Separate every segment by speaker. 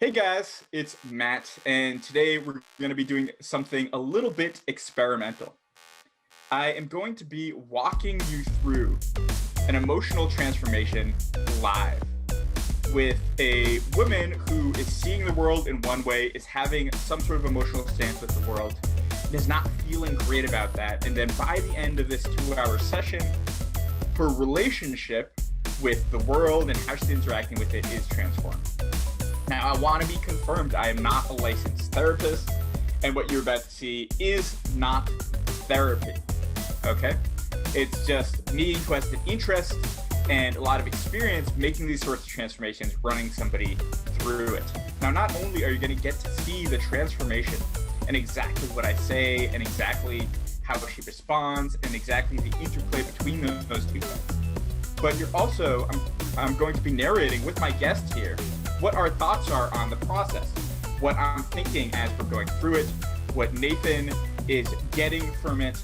Speaker 1: Hey guys, it's Matt, and today we're going to be doing something a little bit experimental. I am going to be walking you through an emotional transformation live with a woman who is seeing the world in one way, is having some sort of emotional stance with the world, and is not feeling great about that. And then by the end of this 2-hour session, her relationship with the world and how she's interacting with it is transformed. Now, I want to be confirmed. I am not a licensed therapist, and what you're about to see is not therapy, okay? It's just me who has an interest and a lot of experience making these sorts of transformations, running somebody through it. Now, not only are you going to get to see the transformation and exactly what I say and exactly how she responds and exactly the interplay between those two things, but you're also, I'm going to be narrating with my guest here what our thoughts are on the process, what I'm thinking as we're going through it, what Nathan is getting from it.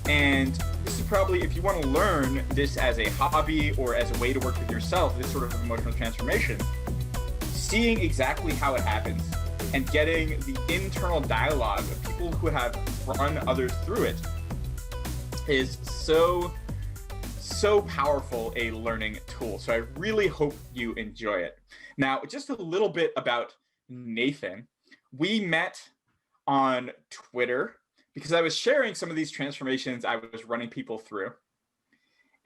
Speaker 1: And this is probably, if you want to learn this as a hobby or as a way to work with yourself, this sort of emotional transformation, seeing exactly how it happens and getting the internal dialogue of people who have run others through it is so powerful a learning tool. So I really hope you enjoy it. Now, just a little bit about Nathan. We met on Twitter because I was sharing some of these transformations I was running people through.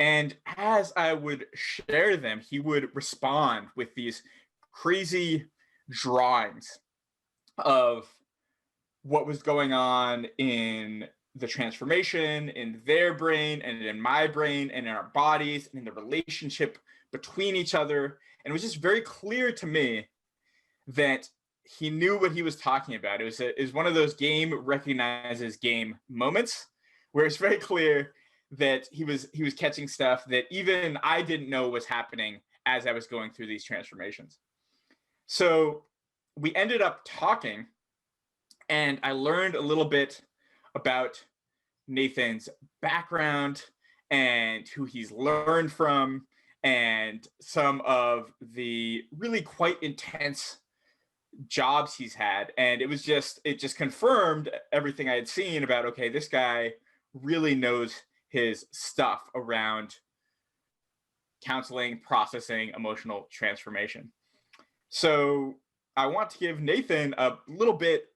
Speaker 1: And as I would share them, he would respond with these crazy drawings of what was going on in the transformation in their brain and in my brain and in our bodies and in the relationship between each other. And it was just very clear to me that he knew what he was talking about. It was one of those game recognizes game moments where it's very clear that he was catching stuff that even I didn't know was happening as I was going through these transformations. So we ended up talking, and I learned a little bit about Nathan's background and who he's learned from and some of the really quite intense jobs he's had. And it just confirmed everything I had seen about, okay, this guy really knows his stuff around counseling, processing, emotional transformation. So I want to give Nathan a little bit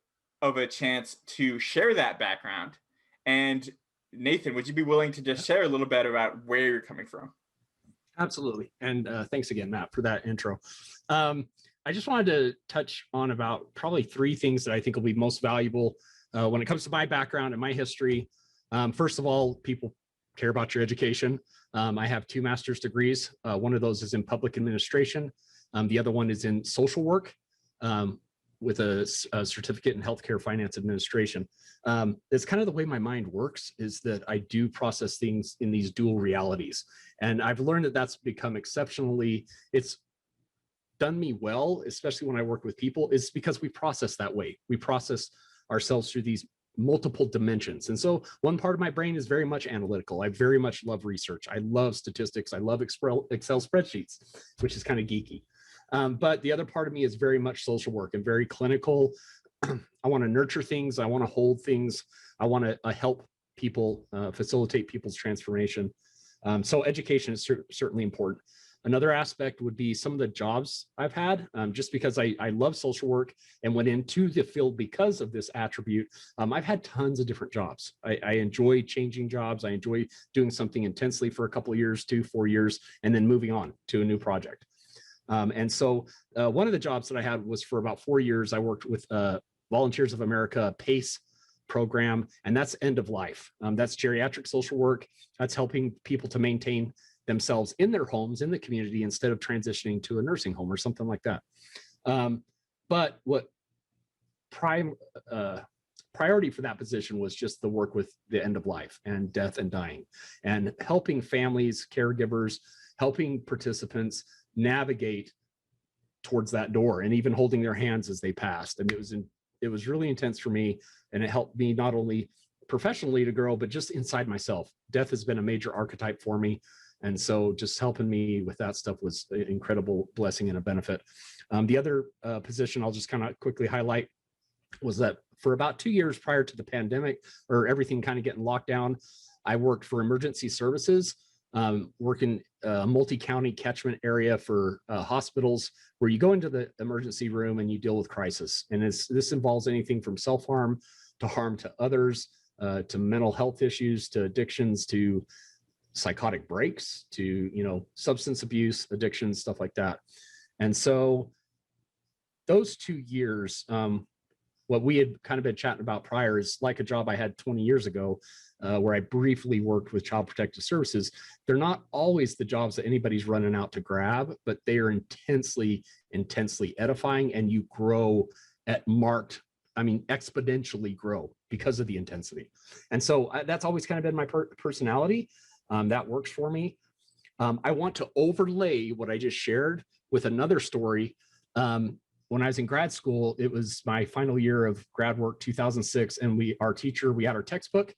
Speaker 1: of a chance to share that background. And Nathan, would you be willing to just share a little bit about where you're coming from?
Speaker 2: Absolutely. And thanks again, Matt, for that intro. I just wanted to touch on about probably 3 things that I think will be most valuable when it comes to my background and my history. First of all, people care about your education. I have 2 master's degrees. One of those is in public administration. The other one is in social work with a certificate in healthcare finance administration. It's kind of the way my mind works, is that I do process things in these dual realities. And I've learned that that's become it's done me well, especially when I work with people, is because we process that way. We process ourselves through these multiple dimensions. And so one part of my brain is very much analytical. I very much love research. I love statistics. I love Excel spreadsheets, which is kind of geeky. But the other part of me is very much social work and very clinical. I want to nurture things. I want to hold things. I want to help people, facilitate people's transformation. So education is certainly important. Another aspect would be some of the jobs I've had, just because I love social work and went into the field because of this attribute. I've had tons of different jobs. I enjoy changing jobs. I enjoy doing something intensely for a couple of years, 2-4 years, and then moving on to a new project. And so one of the jobs that I had was for about 4 years. I worked with Volunteers of America PACE program, and that's end of life. That's geriatric social work. That's helping people to maintain themselves in their homes, in the community, instead of transitioning to a nursing home or something like that. But what priority for that position was just the work with the end of life and death and dying, and helping families, caregivers, helping participants navigate towards that door, and even holding their hands as they passed. And it was really intense for me, and it helped me not only professionally to grow, but just inside myself. Death has been a major archetype for me. And so just helping me with that stuff was an incredible blessing and a benefit. The other position I'll just kind of quickly highlight was that for about 2 years prior to the pandemic, or everything kind of getting locked down, I worked for emergency services, working a multi-county catchment area for hospitals, where you go into the emergency room and you deal with crisis. And this involves anything from self-harm to harm to others, to mental health issues, to addictions, to psychotic breaks, to substance abuse, addiction, stuff like that. And so those 2 years, what we had kind of been chatting about prior is like a job I had 20 years ago, where I briefly worked with Child Protective Services. They're not always the jobs that anybody's running out to grab, but they are intensely edifying, and you grow at exponentially grow because of the intensity. And so that's always kind of been my personality. That works for me. I want to overlay what I just shared with another story. When I was in grad school, it was my final year of grad work, 2006, and we had our textbook,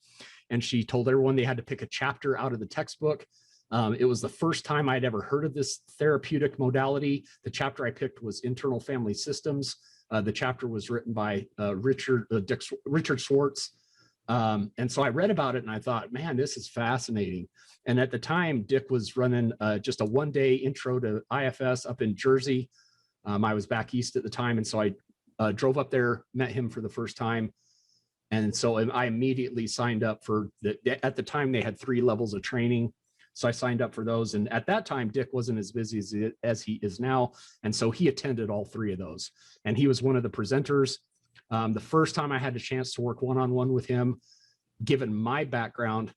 Speaker 2: and she told everyone they had to pick a chapter out of the textbook. It was the first time I'd ever heard of this therapeutic modality. The chapter I picked was Internal Family Systems. The chapter was written by Richard Schwartz. And so I read about it and I thought, man, this is fascinating. And at the time, Dick was running just a one-day intro to IFS up in Jersey. I was back east at the time. And so I drove up there, met him for the first time. And so I immediately signed up for at the time they had 3 levels of training. So I signed up for those. And at that time, Dick wasn't as busy as he is now. And so he attended all 3 of those. And he was one of the presenters. The first time I had the chance to work one-on-one with him, given my background,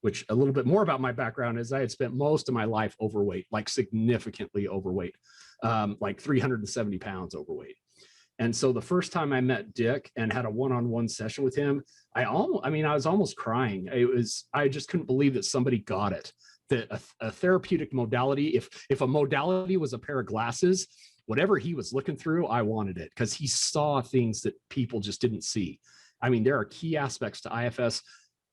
Speaker 2: which a little bit more about my background is I had spent most of my life overweight, like significantly overweight, like 370 pounds overweight. And so the first time I met Dick and had a one-on-one session with him, I was almost crying. I just couldn't believe that somebody got it. That a therapeutic modality, if a modality was a pair of glasses, whatever he was looking through, I wanted it, because he saw things that people just didn't see. I mean, there are key aspects to IFS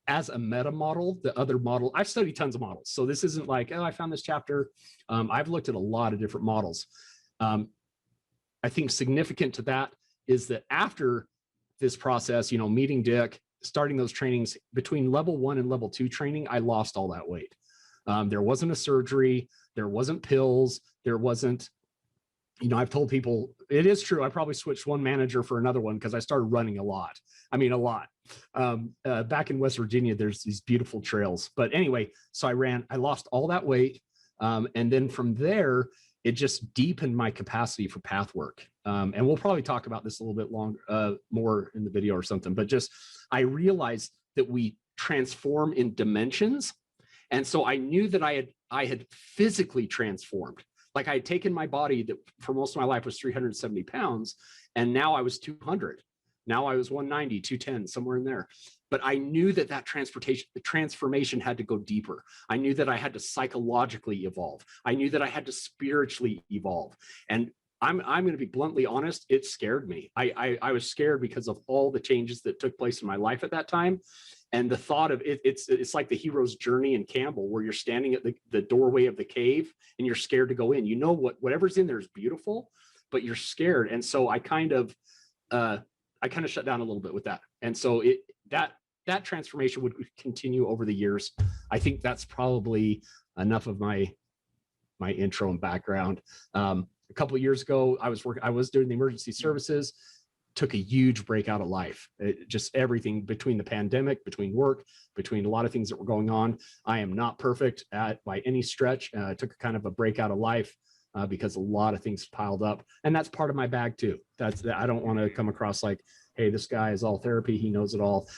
Speaker 2: as a meta model. The other model, I've studied tons of models. So this isn't like, oh, I found this chapter. I've looked at a lot of different models. I think significant to that is that after this process, meeting Dick, starting those trainings, between level 1 and level 2 training, I lost all that weight. There wasn't a surgery, there wasn't pills, there wasn't, I've told people, it is true, I probably switched one manager for another one because I started running a lot. A lot. Back in West Virginia, there's these beautiful trails. But anyway, so I lost all that weight. And then from there, it just deepened my capacity for path work. And we'll probably talk about this a little bit more in the video or something, but just, I realized that we transform in dimensions. And so I knew that I had physically transformed. Like I had taken my body that for most of my life was 370 pounds, and now I was 200. Now I was 190, 210, somewhere in there. But I knew that the transformation had to go deeper. I knew that I had to psychologically evolve. I knew that I had to spiritually evolve. And I'm going to be bluntly honest, it scared me. I was scared because of all the changes that took place in my life at that time. And the thought of it's like the hero's journey in Campbell, where you're standing at the doorway of the cave and you're scared to go in. Whatever's in there is beautiful, but you're scared. And so I kind of shut down a little bit with that. And so that transformation would continue over the years. I think that's probably enough of my intro and background. A couple of years ago, I was doing the emergency services, took a huge break out of life. Just everything between the pandemic, between work, between a lot of things that were going on. I am not perfect by any stretch. I took a kind of a break out of life because a lot of things piled up, and that's part of my bag too. I don't want to come across like, hey, this guy is all therapy, he knows it all.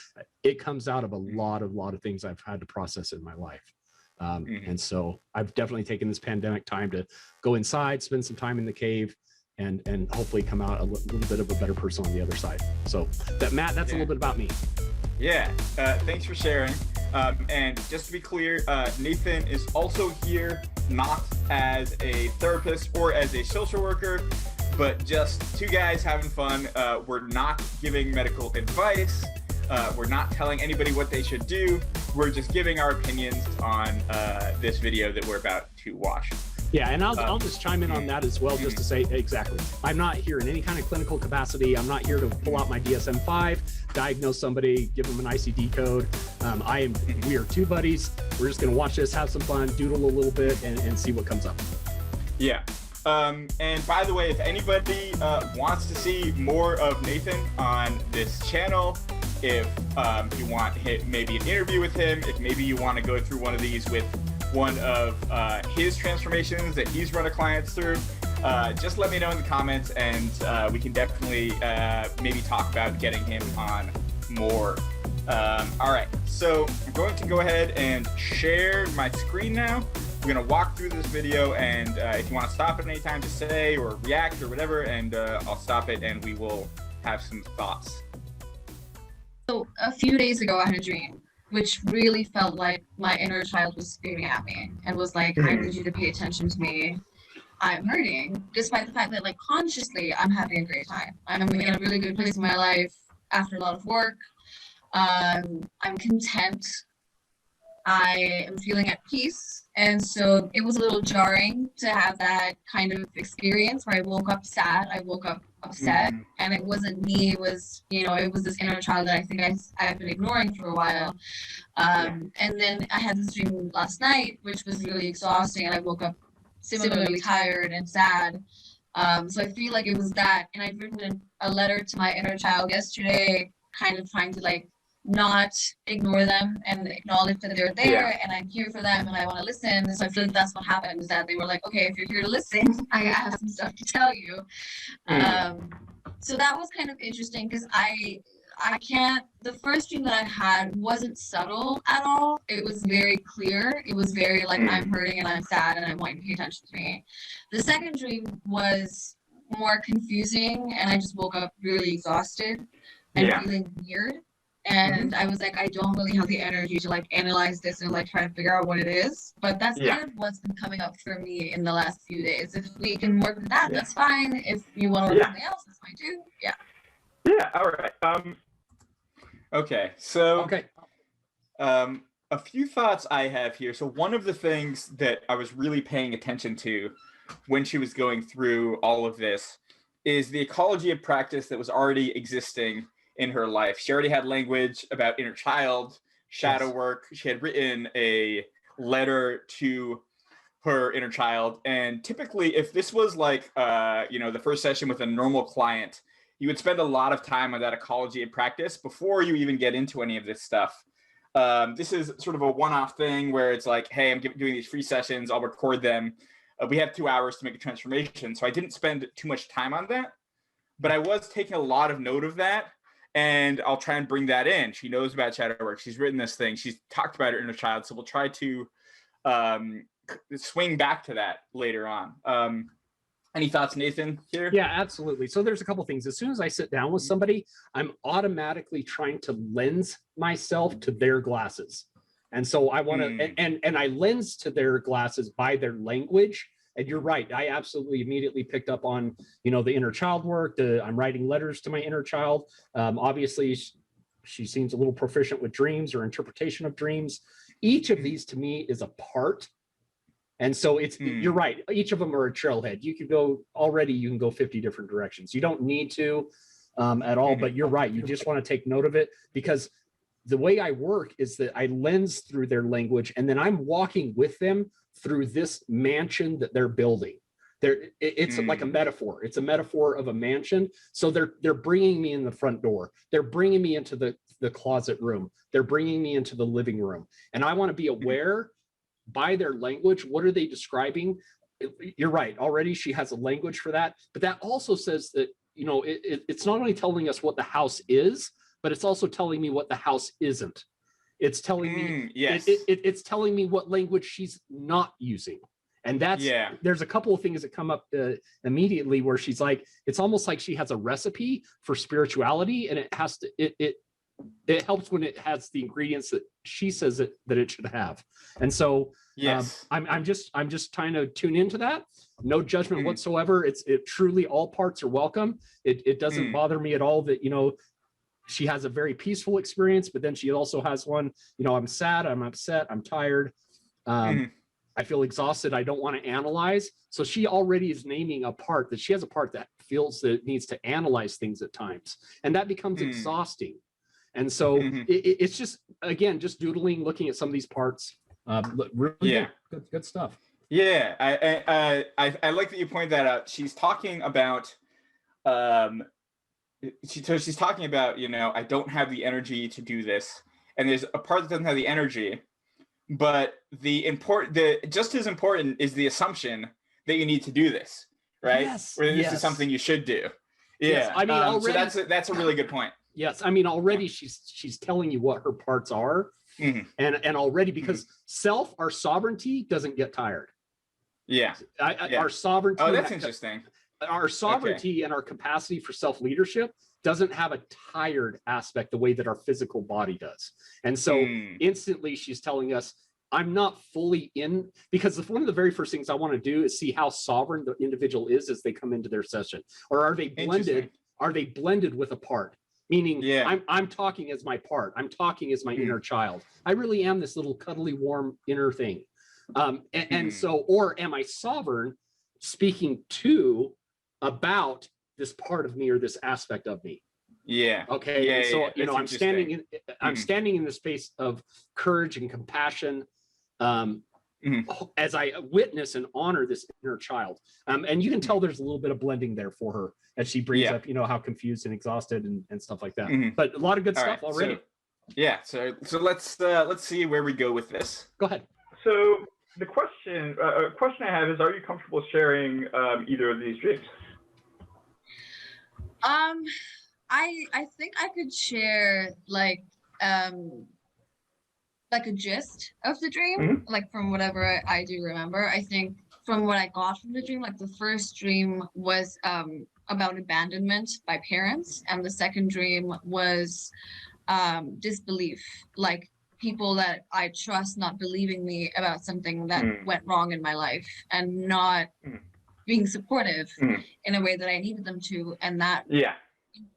Speaker 2: It comes out of a lot of things I've had to process in my life. And so I've definitely taken this pandemic time to go inside, spend some time in the cave, and hopefully come out a little bit of a better person on the other side. So Matt, that's a little bit about me.
Speaker 1: Yeah, thanks for sharing. And just to be clear, Nathan is also here not as a therapist or as a social worker, but just 2 guys having fun. We're not giving medical advice. We're not telling anybody what they should do. We're just giving our opinions on this video that we're about to watch.
Speaker 2: Yeah, and I'll just chime in on that as well, just to say exactly. I'm not here in any kind of clinical capacity. I'm not here to pull out my DSM-5, diagnose somebody, give them an ICD code. We are two buddies. We're just going to watch this, have some fun, doodle a little bit, and see what comes up.
Speaker 1: Yeah. And by the way, if anybody wants to see more of Nathan on this channel, if you want maybe an interview with him, if maybe you want to go through one of these with one of his transformations that he's run a clients through, just let me know in the comments, and we can definitely maybe talk about getting him on more. All right, so I'm going to go ahead and share my screen now. We're going to walk through this video, and if you want to stop at any time to say or react or whatever, and I'll stop it and we will have some thoughts.
Speaker 3: So a few days ago, I had a dream, which really felt like my inner child was screaming at me and was like, I need you to pay attention to me. I'm hurting, despite the fact that, like, consciously, I'm having a great time. I'm in a really good place in my life after a lot of work. I'm content. I am feeling at peace. And so it was a little jarring to have that kind of experience where I woke up sad, I woke up upset, and it wasn't me, it was, it was this inner child that I think I've been ignoring for a while. And then I had this dream last night, which was really exhausting, and I woke up similarly tired and sad. So I feel like it was that, and I'd written a letter to my inner child yesterday, kind of trying to, like, not ignore them and acknowledge that they're there, and I'm here for them and I want to listen. And so I feel like that's what happened, is that they were like, okay, if you're here to listen, I have some stuff to tell you. So that was kind of interesting, because I can't, the first dream that I had wasn't subtle at all. It was very clear. It was very like, I'm hurting and I'm sad and I want you to pay attention to me. The second dream was more confusing, and I just woke up really exhausted and feeling weird. And I was like, I don't really have the energy to, like, analyze this and, like, try to figure out what it is. But that's kind of what's been coming up for me in the last few days. If we can work with that, that's fine. If you want to work with something else, that's fine too.
Speaker 1: Yeah, all right. Okay, so a few thoughts I have here. So one of the things that I was really paying attention to when she was going through all of this is the ecology of practice that was already existing in her life. She already had language about inner child, shadow work. She had written a letter to her inner child. And typically, if this was like, the first session with a normal client, you would spend a lot of time on that ecology of practice before you even get into any of this stuff. This is sort of a one-off thing where it's like, hey, I'm doing these free sessions. I'll record them. We have 2 hours to make a transformation. So I didn't spend too much time on that, but I was taking a lot of note of that. And I'll try and bring that in. She knows about shadow work. She's written this thing. She's talked about her inner child. So we'll try to swing back to that later on. Any thoughts, Nathan, here?
Speaker 2: Yeah, absolutely. So there's a couple things. As soon as I sit down with somebody, I'm automatically trying to lens myself to their glasses. And so I want to, and I lens to their glasses by their language. And you're right. I absolutely immediately picked up on, the inner child work. I'm writing letters to my inner child. Obviously, she seems a little proficient with dreams or interpretation of dreams. Each of these to me is a part. And so you're right. Each of them are a trailhead. You can go 50 different directions. You don't need to at all, but you're right. You just want to take note of it, because the way I work is that I lens through their language, and then I'm walking with them through this mansion that they're building. It's like a metaphor. It's a metaphor of a mansion. So they're bringing me in the front door. They're bringing me into the closet room. They're bringing me into the living room. And I want to be aware by their language. What are they describing? You're right. Already she has a language for that. But that also says that, it's not only telling us what the house is, but it's also telling me what the house isn't. It's telling me, it's telling me what language she's not using. And there's a couple of things that come up immediately where she's like, it's almost like she has a recipe for spirituality, and it helps when it has the ingredients that she says that it should have. And so I'm just trying to tune into that. No judgment whatsoever. It truly, all parts are welcome. It doesn't bother me at all that, she has a very peaceful experience, but then she also has one, I'm sad, I'm upset, I'm tired. I feel exhausted. I don't want to analyze. So she already is naming a part that she has a part that feels that it needs to analyze things at times. And that becomes exhausting. And so it's just, again, just doodling, looking at some of these parts. Really good stuff.
Speaker 1: Yeah, I like that you point that out. She's talking about, she's talking about, I don't have the energy to do this, and there's a part that doesn't have the energy, but just as important is the assumption that you need to do this, right?
Speaker 2: Yes.
Speaker 1: Or this is something you should do. Yeah,
Speaker 2: yes. I mean, already,
Speaker 1: so that's a really good point.
Speaker 2: Yes, I mean, already she's telling you what her parts are, and already, because our sovereignty doesn't get tired.
Speaker 1: Yeah.
Speaker 2: Our sovereignty.
Speaker 1: Oh, that's interesting.
Speaker 2: Our sovereignty and our capacity for self-leadership doesn't have a tired aspect the way that our physical body does. And so instantly she's telling us, I'm not fully in, because one of the very first things I want to do is see how sovereign the individual is as they come into their session. Or are they blended? Are they blended with a part? Meaning, I'm talking as my part. I'm talking as my inner child. I really am this little cuddly, warm inner thing. And so, or am I sovereign, speaking about this part of me or this aspect of me?
Speaker 1: Yeah.
Speaker 2: Okay.
Speaker 1: Yeah,
Speaker 2: so I'm standing in the space of courage and compassion, as I witness and honor this inner child. And you can tell there's a little bit of blending there for her as she brings up, how confused and exhausted and stuff like that. But a lot of good stuff already.
Speaker 1: So let's see where we go with this.
Speaker 2: Go ahead.
Speaker 4: So the question I have is, are you comfortable sharing either of these dreams?
Speaker 3: I think I could share like a gist of the dream, like from whatever I do remember. I think from what I got from the dream, like the first dream was about abandonment by parents, and the second dream was disbelief, like people that I trust not believing me about something that went wrong in my life and not being supportive in a way that I needed them to, and that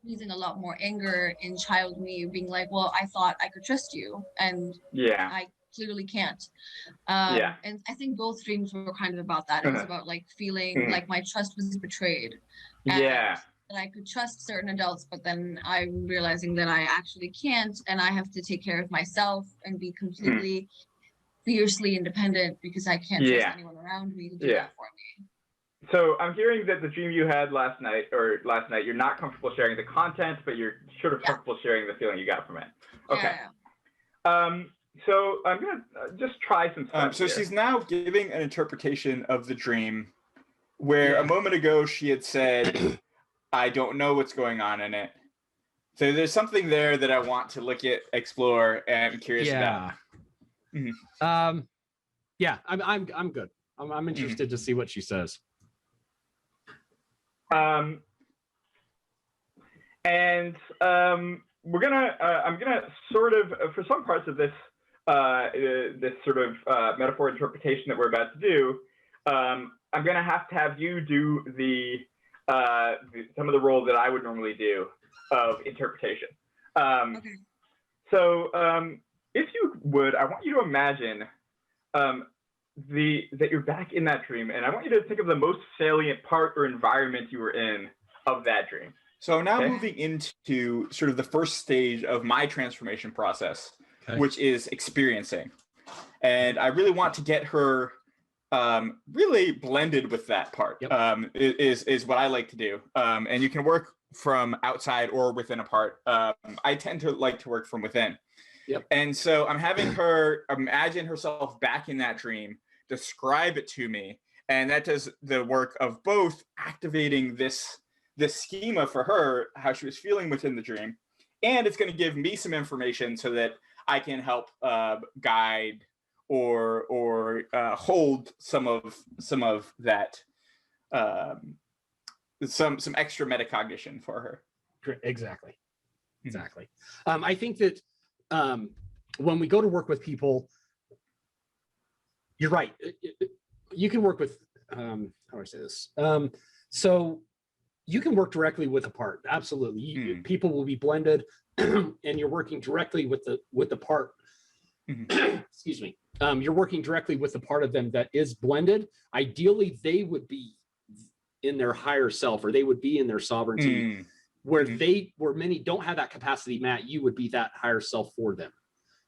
Speaker 3: increasing a lot more anger in child me, being like, well, I thought I could trust you, and I clearly can't. And I think both dreams were kind of about that. It was about like feeling like my trust was betrayed. And that I could trust certain adults, but then I'm realizing that I actually can't, and I have to take care of myself and be completely fiercely independent because I can't trust anyone around me to do that for me.
Speaker 4: So I'm hearing that the dream you had last night, you're not comfortable sharing the content, but you're sort of comfortable sharing the feeling you got from it. Okay. So I'm gonna just try some stuff.
Speaker 1: So she's now giving an interpretation of the dream, where a moment ago she had said, "I don't know what's going on in it." So there's something there that I want to look at, explore, and I'm curious about.
Speaker 2: I'm good. I'm interested to see what she says. I'm
Speaker 4: gonna sort of, for some parts of this this sort of metaphor interpretation that we're about to do, I'm gonna have you do some of the role that I would normally do of interpretation. So if you would, I want you to imagine that you're back in that dream, and I want you to think of the most salient part or environment you were in of that dream.
Speaker 1: So now moving into sort of the first stage of my transformation process, which is experiencing. And I really want to get her really blended with that part, is what I like to do. And you can work from outside or within a part. I tend to like to work from within. And so I'm having her imagine herself back in that dream, describe it to me, and that does the work of both activating this schema for her, how she was feeling within the dream, and it's going to give me some information so that I can help guide or hold some of that, some extra metacognition for her.
Speaker 2: Exactly. I think that when we go to work with people, you're right. You can work with, how do I say this? So you can work directly with a part. Absolutely. People will be blended and you're working directly with the part. Excuse me. you're working directly with the part of them that is blended. Ideally, they would be in their higher self, or they would be in their sovereignty, where many don't have that capacity. Matt, you would be that higher self for them.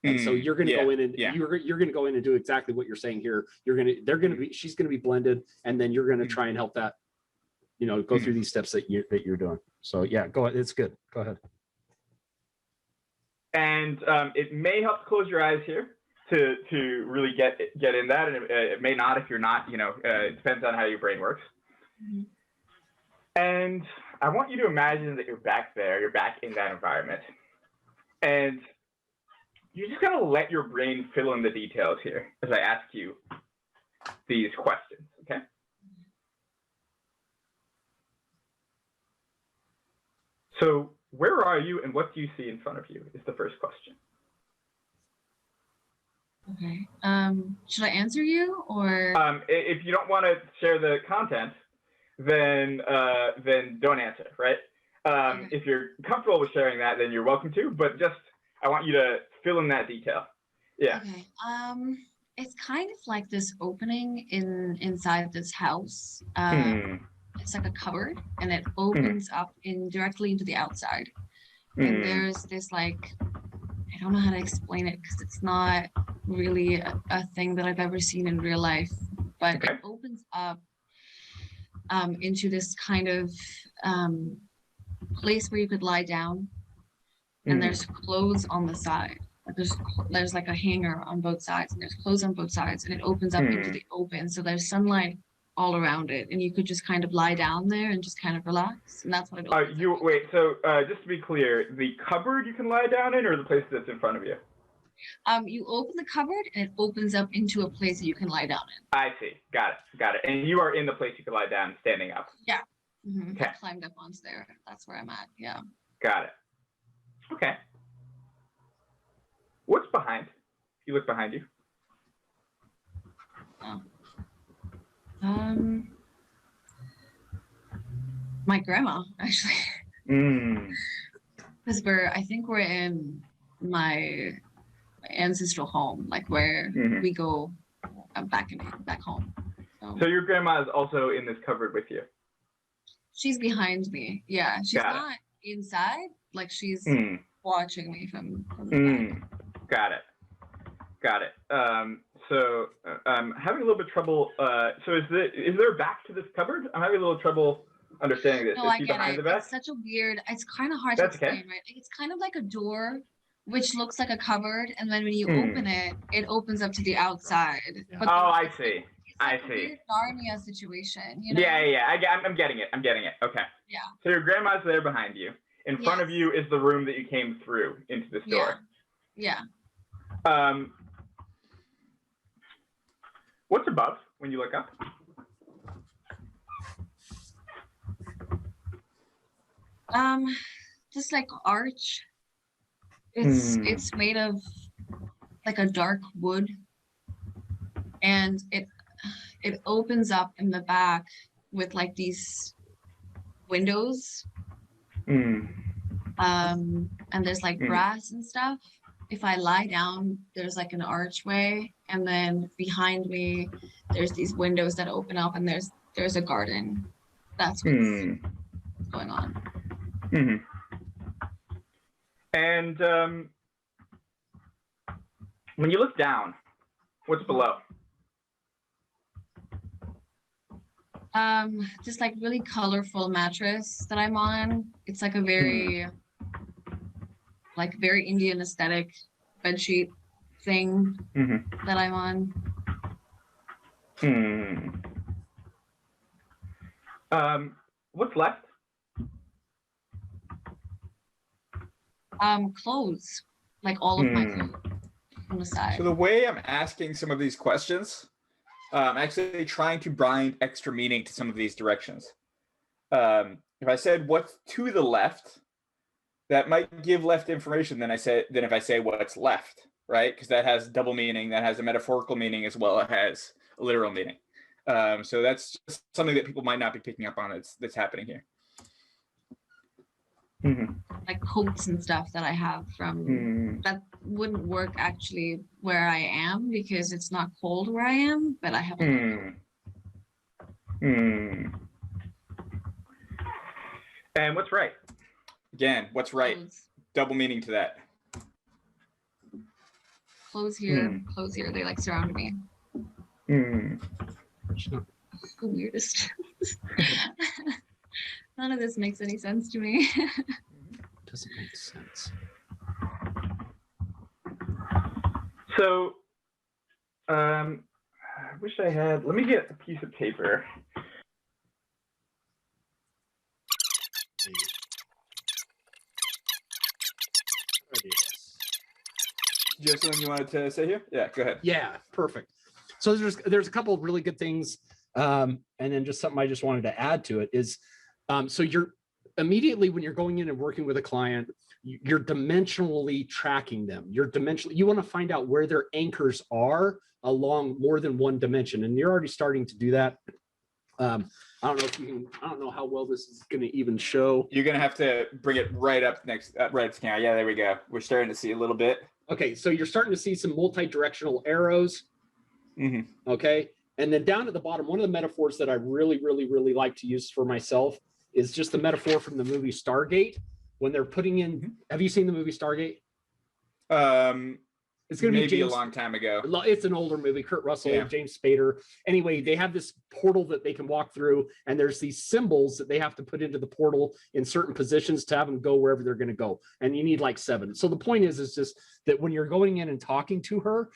Speaker 2: And so you're going to go in and you're going to go in and do exactly what you're saying here. She's going to be blended, and then you're going to try and help that, go through these steps that you're doing. So yeah, go ahead. It's good. Go ahead.
Speaker 4: And it may help to close your eyes here to really get in that, and it may not if you're not. It depends on how your brain works. Mm-hmm. And I want you to imagine that you're back there. You're back in that environment, and you just gotta let your brain fill in the details here as I ask you these questions, okay? So where are you and what do you see in front of you is the first question.
Speaker 3: Okay. Should I answer you or?
Speaker 4: If you don't want to share the content, then don't answer, right? Okay. If you're comfortable with sharing that, then you're welcome to, but just I want you to fill in that detail. Yeah.
Speaker 3: Okay. It's kind of like this opening inside this house. It's like a cupboard, and it opens up directly into the outside. And there's this I don't know how to explain it because it's not really a thing that I've ever seen in real life, but it opens up into this kind of place where you could lie down, and there's clothes on the side. There's like a hanger on both sides, and there's clothes on both sides, and it opens up into the open. So there's sunlight all around it, and you could just kind of lie down there and just kind of relax. And that's what it opens up.
Speaker 4: Wait, so just to be clear, the cupboard you can lie down in, or the place that's in front of you?
Speaker 3: You open the cupboard, and it opens up into a place that you can lie down in.
Speaker 4: I see. Got it. And you are in the place you can lie down, standing up.
Speaker 3: Yeah. Mm-hmm. Okay. I climbed up onto there. That's where I'm at. Yeah.
Speaker 4: Got it. Okay. What's behind? If you look behind you.
Speaker 3: Oh. My grandma, actually. Because I think we're in my ancestral home, like where we go back home.
Speaker 4: So your grandma is also in this cupboard with you? She's
Speaker 3: behind me. Yeah, she's not inside. Like she's watching me from the back.
Speaker 4: Got it. So I'm having a little bit of trouble. So is there a back to this cupboard? I'm having a little trouble understanding this.
Speaker 3: No, I get it. It's such a weird. It's kind of hard to explain, right? It's kind of like a door, which looks like a cupboard, and then when you open it, it opens up to the outside.
Speaker 4: Yeah. I see.
Speaker 3: It's like a weird Narnia situation,
Speaker 4: Yeah. I'm getting it. Okay.
Speaker 3: Yeah.
Speaker 4: So your grandma's there behind you. In front of you is the room that you came through into this door.
Speaker 3: Yeah.
Speaker 4: What's above when you look up?
Speaker 3: Just like arch. It's made of like a dark wood, and it opens up in the back with like these windows. And there's like grass and stuff. If I lie down, there's like an archway, and then behind me there's these windows that open up, and there's a garden. That's what's going on.
Speaker 4: And when you look down, what's below?
Speaker 3: Just like really colorful mattress that I'm on. It's like a very very Indian aesthetic bedsheet thing that I'm
Speaker 4: on. What's left?
Speaker 3: Clothes, like all of my clothes on the side.
Speaker 1: So the way I'm asking some of these questions, I'm actually trying to bind extra meaning to some of these directions. If I said what's to the left, that might give left information than if I say what's left, right? Because that has double meaning, that has a metaphorical meaning as well as a literal meaning. So that's just something that people might not be picking up on that's happening here.
Speaker 3: like coats and stuff that I have from that wouldn't work actually where I am because it's not cold where I am, but I have a
Speaker 4: And what's right?
Speaker 1: Again, what's right?
Speaker 3: clothes.
Speaker 1: Double meaning to that.
Speaker 3: Clothes here, clothes here. They like surround me. The weirdest. None of this makes any sense to me.
Speaker 2: Doesn't make sense.
Speaker 4: So, I wish I had. Let me get a piece of paper.
Speaker 1: Do you have something you wanted to say here? Yeah, go ahead.
Speaker 2: Yeah, perfect. So there's a couple of really good things, and then just something I just wanted to add to it is, so you're immediately when you're going in and working with a client, you're dimensionally tracking them. You want to find out where their anchors are along more than one dimension, and you're already starting to do that. I don't know how well this is going to even show.
Speaker 1: You're gonna have to bring it right up next, right up to camera. Yeah, there we go. We're starting to see a little bit.
Speaker 2: Okay, so you're starting to see some multi-directional arrows. Okay, and then down at the bottom, one of the metaphors that I really like to use for myself is just the metaphor from the movie Stargate when they're putting in. Have you seen the movie Stargate?
Speaker 1: It's gonna be a long time ago.
Speaker 2: It's an older movie. Kurt Russell, James Spader. Anyway, they have this portal that they can walk through, and there's these symbols that they have to put into the portal in certain positions to have them go wherever they're going to go. And you need like 7. So the point is just that when you're going in and talking to her,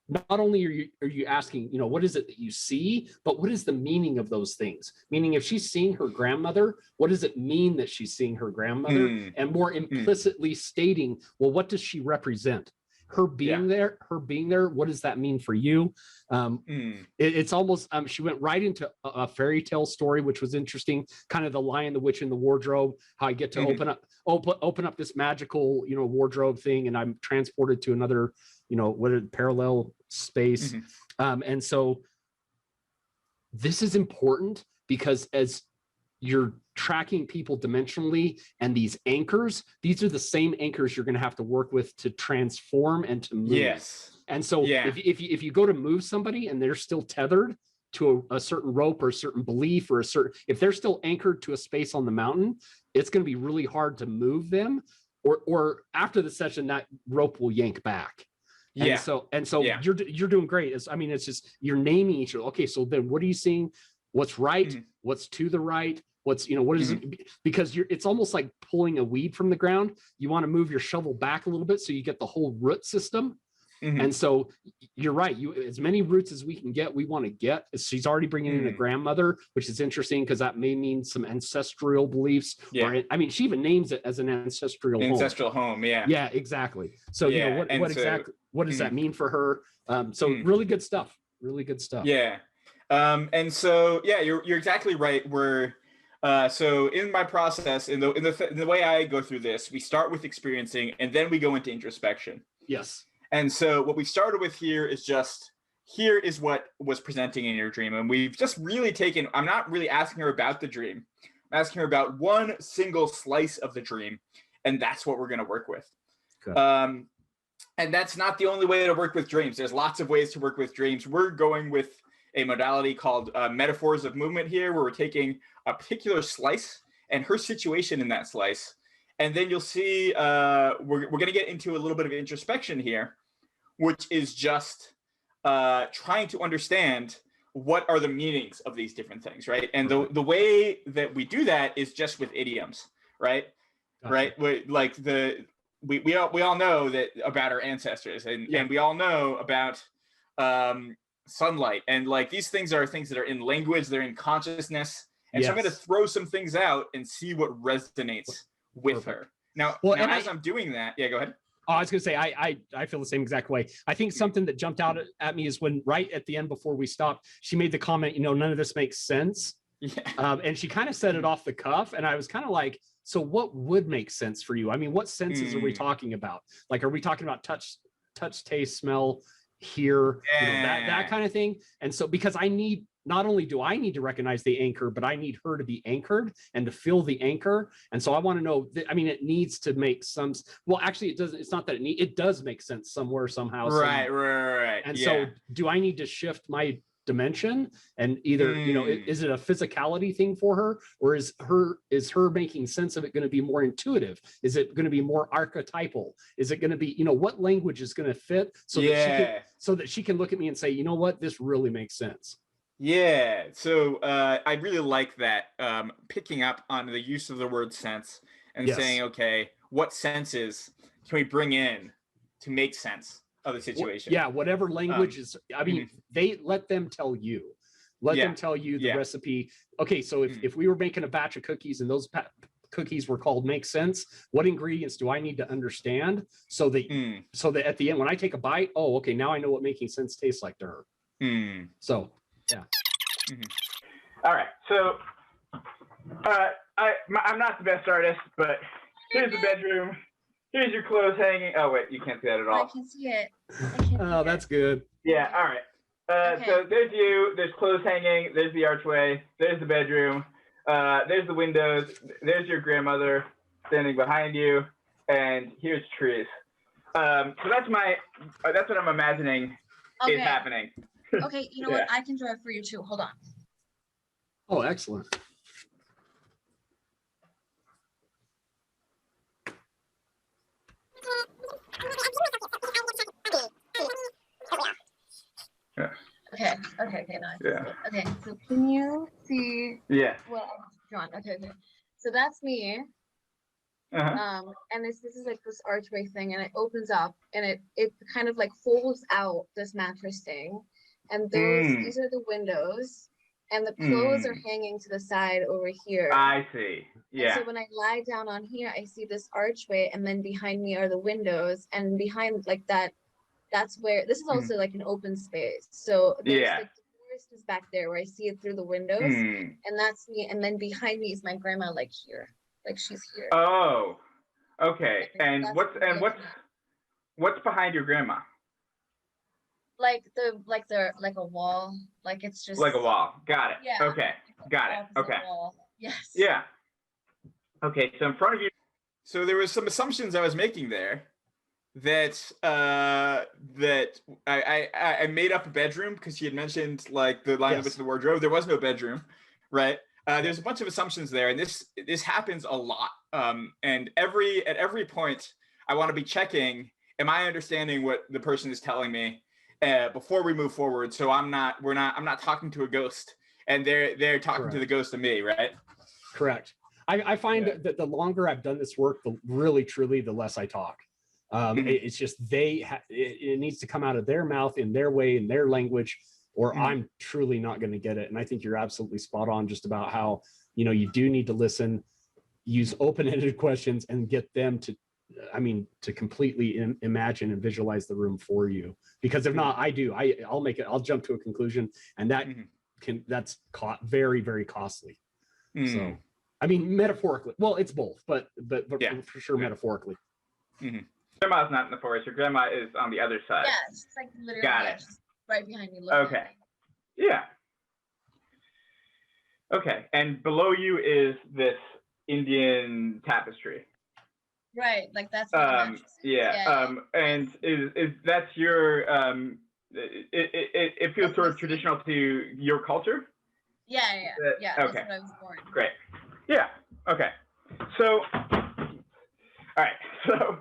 Speaker 2: not only are you asking, what is it that you see, but what is the meaning of those things? Meaning, if she's seeing her grandmother, what does it mean that she's seeing her grandmother? And more implicitly stating, well, what does she represent? Her being there, what does that mean for you? It's almost, she went right into a fairy tale story, which was interesting, kind of the Lion, the Witch, and the Wardrobe, how I get to open up this magical, wardrobe thing, and I'm transported to another, parallel space. And so this is important because as you're tracking people dimensionally, and these anchors, these are the same anchors you're going to have to work with to transform and to move.
Speaker 1: Yes.
Speaker 2: And so if you go to move somebody and they're still tethered to a certain rope or a certain belief or if they're still anchored to a space on the mountain, it's going to be really hard to move them, or after the session, that rope will yank back. And so you're doing great. It's just, you're naming each other. Okay, so then what are you seeing? What's right? What's to the right? What's, what is it? Because it's almost like pulling a weed from the ground. You want to move your shovel back a little bit so you get the whole root system. And so you're right. As many roots as we can get, we want to get. She's already bringing in a grandmother, which is interesting because that may mean some ancestral beliefs. Or, she even names it as an ancestral
Speaker 1: home. Yeah.
Speaker 2: Yeah, exactly. So, what does that mean for her? Really good stuff. Really good stuff.
Speaker 1: Yeah. And so, you're exactly right. So in my process, in the way I go through this, we start with experiencing, and then we go into introspection.
Speaker 2: Yes.
Speaker 1: And so what we started with here is what was presenting in your dream. And we've just really I'm not really asking her about the dream. I'm asking her about one single slice of the dream. And that's what we're going to work with.
Speaker 2: Good.
Speaker 1: And that's not the only way to work with dreams. There's lots of ways to work with dreams. We're going with a modality called metaphors of movement here, where we're taking a particular slice and her situation in that slice. And then you'll see we're going to get into a little bit of introspection here, which is just trying to understand what are the meanings of these different things, right? And the way that we do that is just with idioms, right? Gotcha. Right? We all know that about our ancestors, and we all know about sunlight, and these things are things that are in language, they're in consciousness. And so I'm going to throw some things out and see what resonates with her. Now, as I'm doing that, go ahead.
Speaker 2: Oh, I was going to say, I feel the same exact way. I think something that jumped out at me is when right at the end before we stopped, she made the comment, none of this makes sense. Yeah. And she kind of said it off the cuff. And I was kind of like, so what would make sense for you? What senses are we talking about? Are we talking about touch, taste, smell, hear, that kind of thing? And so, because I need not only do I need to recognize the anchor, but I need her to be anchored and to feel the anchor. And so I want to know that, I mean, it needs to make some, well, actually it doesn't, it's not that it does make sense somewhere, somehow.
Speaker 1: Right.
Speaker 2: And
Speaker 1: yeah.
Speaker 2: so do I need to shift my dimension and either, you know, is it a physicality thing for her, or is her making sense of it going to be more intuitive? Is it going to be more archetypal? Is it going to be, you know, what language is going to fit so that she can look at me and say, you know what, this really makes sense.
Speaker 1: Yeah, so I really like that, picking up on the use of the word sense and saying, okay, what senses can we bring in to make sense of the situation?
Speaker 2: Yeah, whatever language is, I mean, they let them tell you. Let them tell you the recipe. Okay, so if we were making a batch of cookies and those cookies were called make sense, what ingredients do I need to understand so that at the end, when I take a bite, oh, okay, now I know what making sense tastes like to her. So, yeah.
Speaker 4: All right, so I'm not the best artist, but here's the bedroom. Here's your clothes hanging. Oh wait, you can't see that at all.
Speaker 3: I can see it.
Speaker 2: Oh, that's good.
Speaker 4: Yeah. All right.
Speaker 3: Okay.
Speaker 4: So there's you. There's clothes hanging. There's the archway. There's the bedroom. There's the windows. There's your grandmother standing behind you, and here's trees. So that's what I'm imagining is happening.
Speaker 3: Okay, you know what? I can draw it for you too. Hold on.
Speaker 2: Oh, excellent.
Speaker 3: Okay, nice.
Speaker 4: Yeah.
Speaker 3: Okay, so can you see
Speaker 4: Yeah.
Speaker 3: what I've drawn? Okay. So that's me. And this is like this archway thing, and it opens up, and it kind of like folds out this mattress thing, and these are the windows, and the clothes are hanging to the side over here.
Speaker 4: I see. Yeah.
Speaker 3: And so when I lie down on here, I see this archway, and then behind me are the windows, and behind like that, that's where this is also like an open space. So there's like the forest is back there where I see it through the windows, and that's me. And then behind me is my grandma, like here, like she's here.
Speaker 4: Oh, okay. And what's behind your grandma?
Speaker 3: Like a wall. Like it's just
Speaker 4: Like a wall. Got it.
Speaker 3: Yeah.
Speaker 4: Okay. Got it. Okay.
Speaker 3: Wall. Yes.
Speaker 4: Yeah. Okay. So in front of you.
Speaker 1: So there was some assumptions I was making there that that I made up a bedroom because he had mentioned like the line of the wardrobe. There was no bedroom, right? There's a bunch of assumptions there, and this happens a lot. And at every point, I want to be checking: am I understanding what the person is telling me before we move forward? So I'm not talking to a ghost, and they're talking to the ghost of me, right?
Speaker 2: Correct. I find that the longer I've done this work, the really truly the less I talk. It's just it needs to come out of their mouth in their way, in their language, or I'm truly not going to get it. And I think you're absolutely spot on just about how, you know, you do need to listen, use open-ended questions, and get them to, to completely imagine and visualize the room for you. Because if not, I'll jump to a conclusion, and that's very, very costly. So, metaphorically, well, it's both, but for sure, metaphorically.
Speaker 4: Grandma's not in the forest. Your grandma is on the other side.
Speaker 3: Yeah, it's like literally
Speaker 4: Got it.
Speaker 3: right behind me.
Speaker 4: Okay. Yeah. Okay. And below you is this Indian tapestry.
Speaker 3: Right. Like that's what the mattress is.
Speaker 4: Yeah. And is that's your it feels sort of traditional to your culture?
Speaker 3: Yeah.
Speaker 4: Okay.
Speaker 3: That's what I was born.
Speaker 4: Great. Yeah. Okay. So all right. So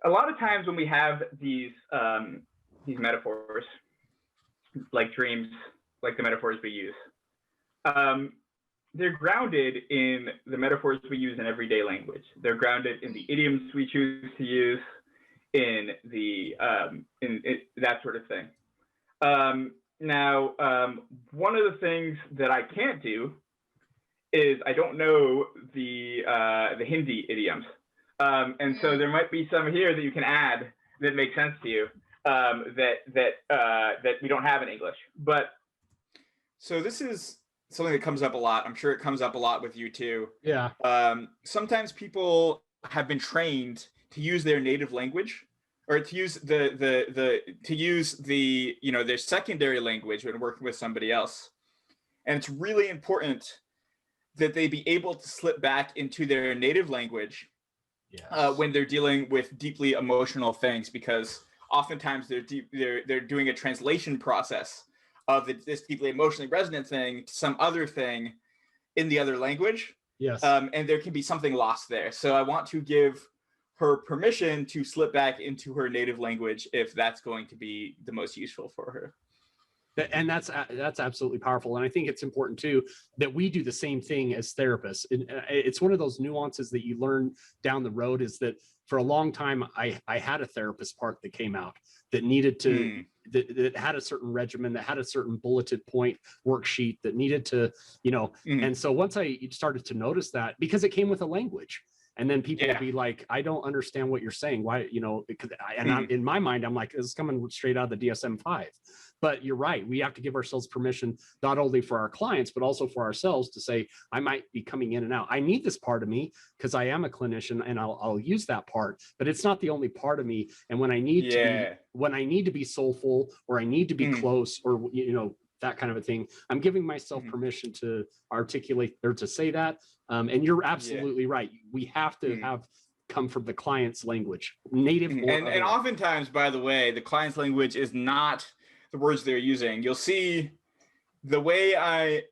Speaker 4: a lot of times when we have these metaphors, like dreams, like the metaphors we use, they're grounded in the metaphors we use in everyday language. They're grounded in the idioms we choose to use, in that sort of thing. Now, one of the things that I can't do is I don't know the Hindi idioms. And so there might be some here that you can add that make sense to you that we don't have in English. But
Speaker 1: so this is something that comes up a lot. I'm sure it comes up a lot with you too.
Speaker 2: Yeah.
Speaker 1: Sometimes people have been trained to use their native language or to use the their secondary language when working with somebody else. And it's really important that they be able to slip back into their native language when they're dealing with deeply emotional things, because oftentimes they're doing a translation process of this deeply emotionally resonant thing to some other thing in the other language.
Speaker 2: Yes.
Speaker 1: And there can be something lost there. So I want to give her permission to slip back into her native language if that's going to be the most useful for her.
Speaker 2: And that's absolutely powerful. And I think it's important too that we do the same thing as therapists. It's one of those nuances that you learn down the road, is that for a long time I had a therapist part that came out that needed to that had a certain regimen, that had a certain bulleted point worksheet that needed to, and so once I started to notice that, because it came with a language. And then people will be like, I don't understand what you're saying. Why, in my mind, I'm like, this is coming straight out of the DSM-5. But you're right. We have to give ourselves permission, not only for our clients, but also for ourselves to say, I might be coming in and out. I need this part of me because I am a clinician and I'll use that part, but it's not the only part of me. And when I need to be soulful, or I need to be close, or, that kind of a thing, I'm giving myself permission to articulate or to say that. And you're absolutely right. We have to come from the client's language, native.
Speaker 1: And oftentimes, by the way, the client's language is not the words they're using. You'll see the way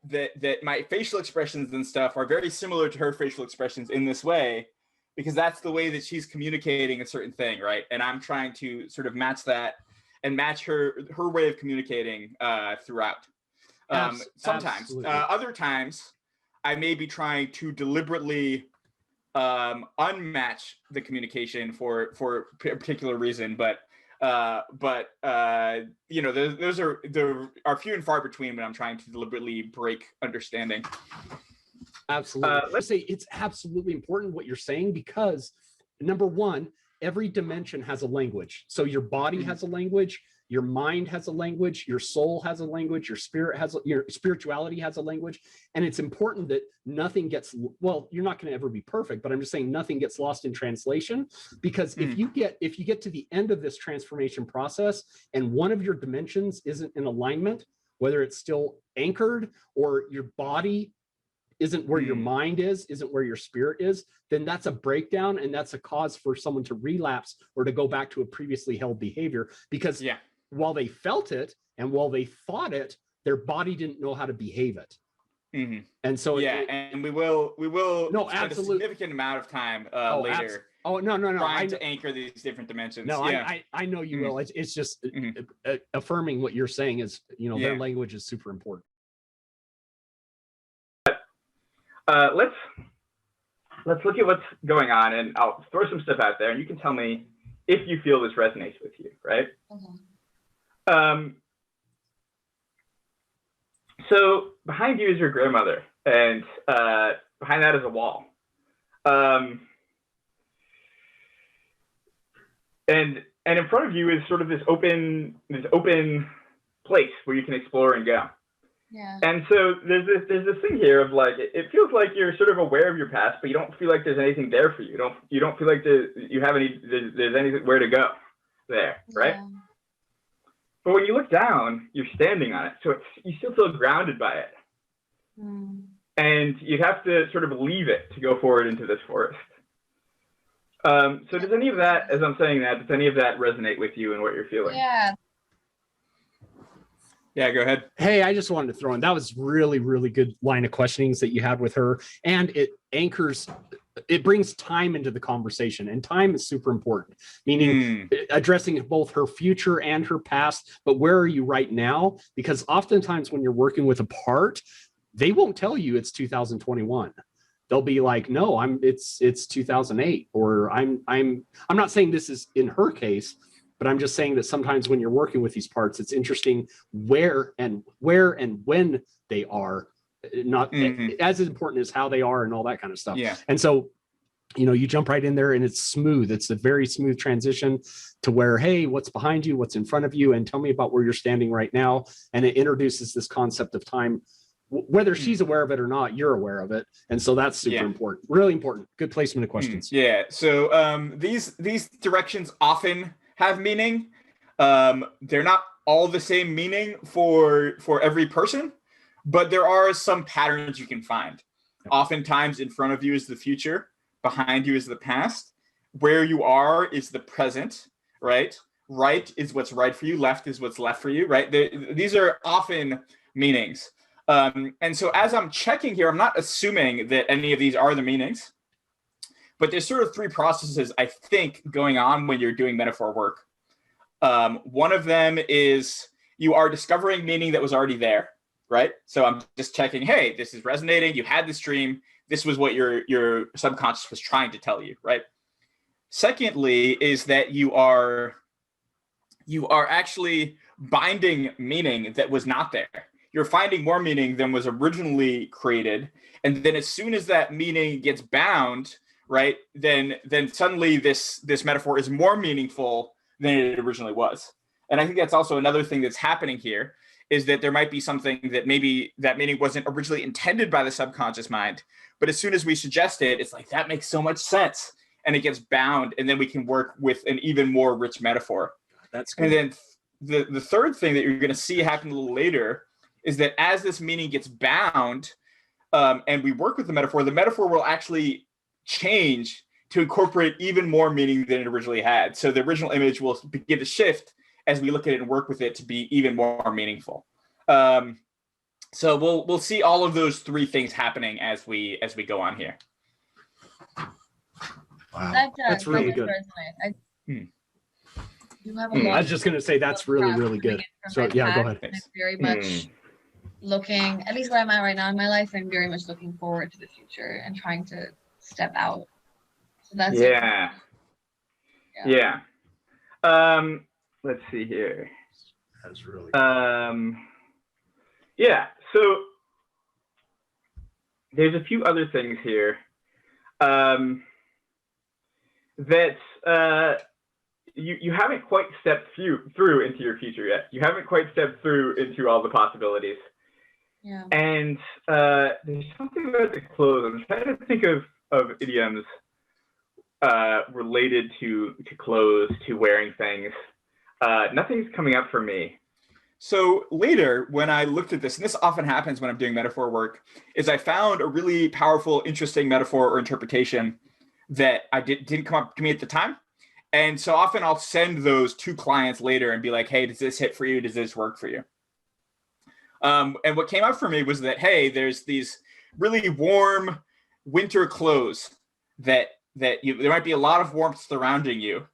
Speaker 1: that my facial expressions and stuff are very similar to her facial expressions in this way, because that's the way that she's communicating a certain thing, right? And I'm trying to sort of match that and match her way of communicating throughout. Sometimes, other times, I may be trying to deliberately unmatch the communication for a particular reason, but those are few and far between when I'm trying to deliberately break understanding.
Speaker 2: Absolutely. Let's say it's absolutely important what you're saying, because number one, every dimension has a language. So your body has a language, your mind has a language, your soul has a language, your spirituality has a language. And it's important that nothing gets, well, you're not going to ever be perfect, but I'm just saying nothing gets lost in translation, because if you get to the end of this transformation process and one of your dimensions isn't in alignment, whether it's still anchored or your body isn't where your mind isn't where your spirit is, then that's a breakdown, and that's a cause for someone to relapse or to go back to a previously held behavior, because while they felt it and while they thought it, their body didn't know how to behave it. And so
Speaker 1: and we will spend a significant amount of time later trying to anchor these different dimensions.
Speaker 2: I know you will. It's just affirming what you're saying is, their language is super important.
Speaker 4: Let's look at what's going on, and I'll throw some stuff out there, and you can tell me if you feel this resonates with you, right? So behind you is your grandmother, and behind that is a wall. And in front of you is sort of this open place where you can explore and go.
Speaker 3: Yeah.
Speaker 4: And so there's this thing here of like, it feels like you're sort of aware of your past, but you don't feel like there's anything there for you. You don't feel like there's anywhere to go there, right?
Speaker 3: Yeah.
Speaker 4: But when you look down, you're standing on it, so you still feel grounded by it. And you have to sort of leave it to go forward into this forest. So does any of that, as I'm saying that, does any of that resonate with you and what you're feeling?
Speaker 1: Yeah, go ahead.
Speaker 2: Hey, I just wanted to throw in, that was really, really good line of questionings that you had with her. And it brings time into the conversation, and time is super important, meaning addressing both her future and her past, but where are you right now? Because oftentimes when you're working with a part, they won't tell you it's 2021. They'll be like, no, it's 2008, or I'm not saying this is in her case, but I'm just saying that sometimes when you're working with these parts, it's interesting where and when they are, not as important as how they are and all that kind of stuff.
Speaker 1: Yeah.
Speaker 2: And so, you jump right in there, and it's smooth. It's a very smooth transition to where, hey, what's behind you, what's in front of you, and tell me about where you're standing right now. And it introduces this concept of time, whether she's aware of it or not, you're aware of it. And so that's super important, really important. Good placement of questions.
Speaker 1: So these directions often have meaning. They're not all the same meaning for every person, but there are some patterns you can find. Oftentimes in front of you is the future, behind you is the past, where you are is the present, right? Right is what's right for you, left is what's left for you, right? These are often meanings. And so as I'm checking here, I'm not assuming that any of these are the meanings, but there's sort of three processes, I think, going on when you're doing metaphor work. One of them is you are discovering meaning that was already there, right? So I'm just checking, hey, this is resonating. You had this dream. This was what your subconscious was trying to tell you, right? Secondly, is that you are actually binding meaning that was not there. You're finding more meaning than was originally created. And then as soon as that meaning gets bound, right, then suddenly this metaphor is more meaningful than it originally was. And I think that's also another thing that's happening here, is that there might be something that maybe that meaning wasn't originally intended by the subconscious mind, but as soon as we suggest it, it's like, that makes so much sense. And it gets bound, and then we can work with an even more rich metaphor.
Speaker 2: That's good.
Speaker 1: And then the third thing that you're going to see happen a little later is that as this meaning gets bound, and we work with the metaphor will actually change to incorporate even more meaning than it originally had. So the original image will begin to shift as we look at it and work with it to be even more meaningful. So we'll see all of those three things happening as we go on here.
Speaker 2: Wow, that's really good.
Speaker 3: You have a lot
Speaker 2: I was just going to say that's really good. So yeah, go ahead.
Speaker 3: I'm very much looking, at least where I'm at right now in my life, I'm very much looking forward to the future and trying to step out. So that's
Speaker 4: yeah. Let's see here.
Speaker 2: That's really
Speaker 4: yeah. So there's a few other things here that you haven't quite stepped through into your future yet. You haven't quite stepped through into all the possibilities.
Speaker 3: Yeah.
Speaker 4: And there's something about the clothes. I'm trying to think of idioms related to clothes, to wearing things. Nothing's coming up for me.
Speaker 1: So later, when I looked at this, and this often happens when I'm doing metaphor work, is I found a really powerful, interesting metaphor or interpretation that didn't come up to me at the time. And so often I'll send those to clients later and be like, hey, does this hit for you? Does this work for you? And what came up for me was that, hey, there's these really warm winter clothes that there might be a lot of warmth surrounding you.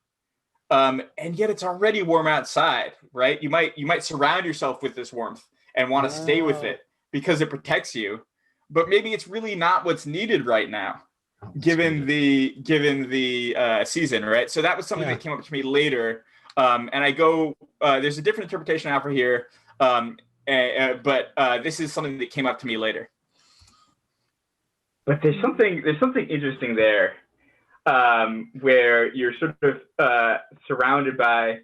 Speaker 1: And yet it's already warm outside, right? You might surround yourself with this warmth and want to stay with it because it protects you. But maybe it's really not what's needed right now, given the season, right? So that was something that came up to me later. And I go, there's a different interpretation I offer here. But this is something that came up to me later.
Speaker 4: But there's something interesting there, where you're sort of surrounded by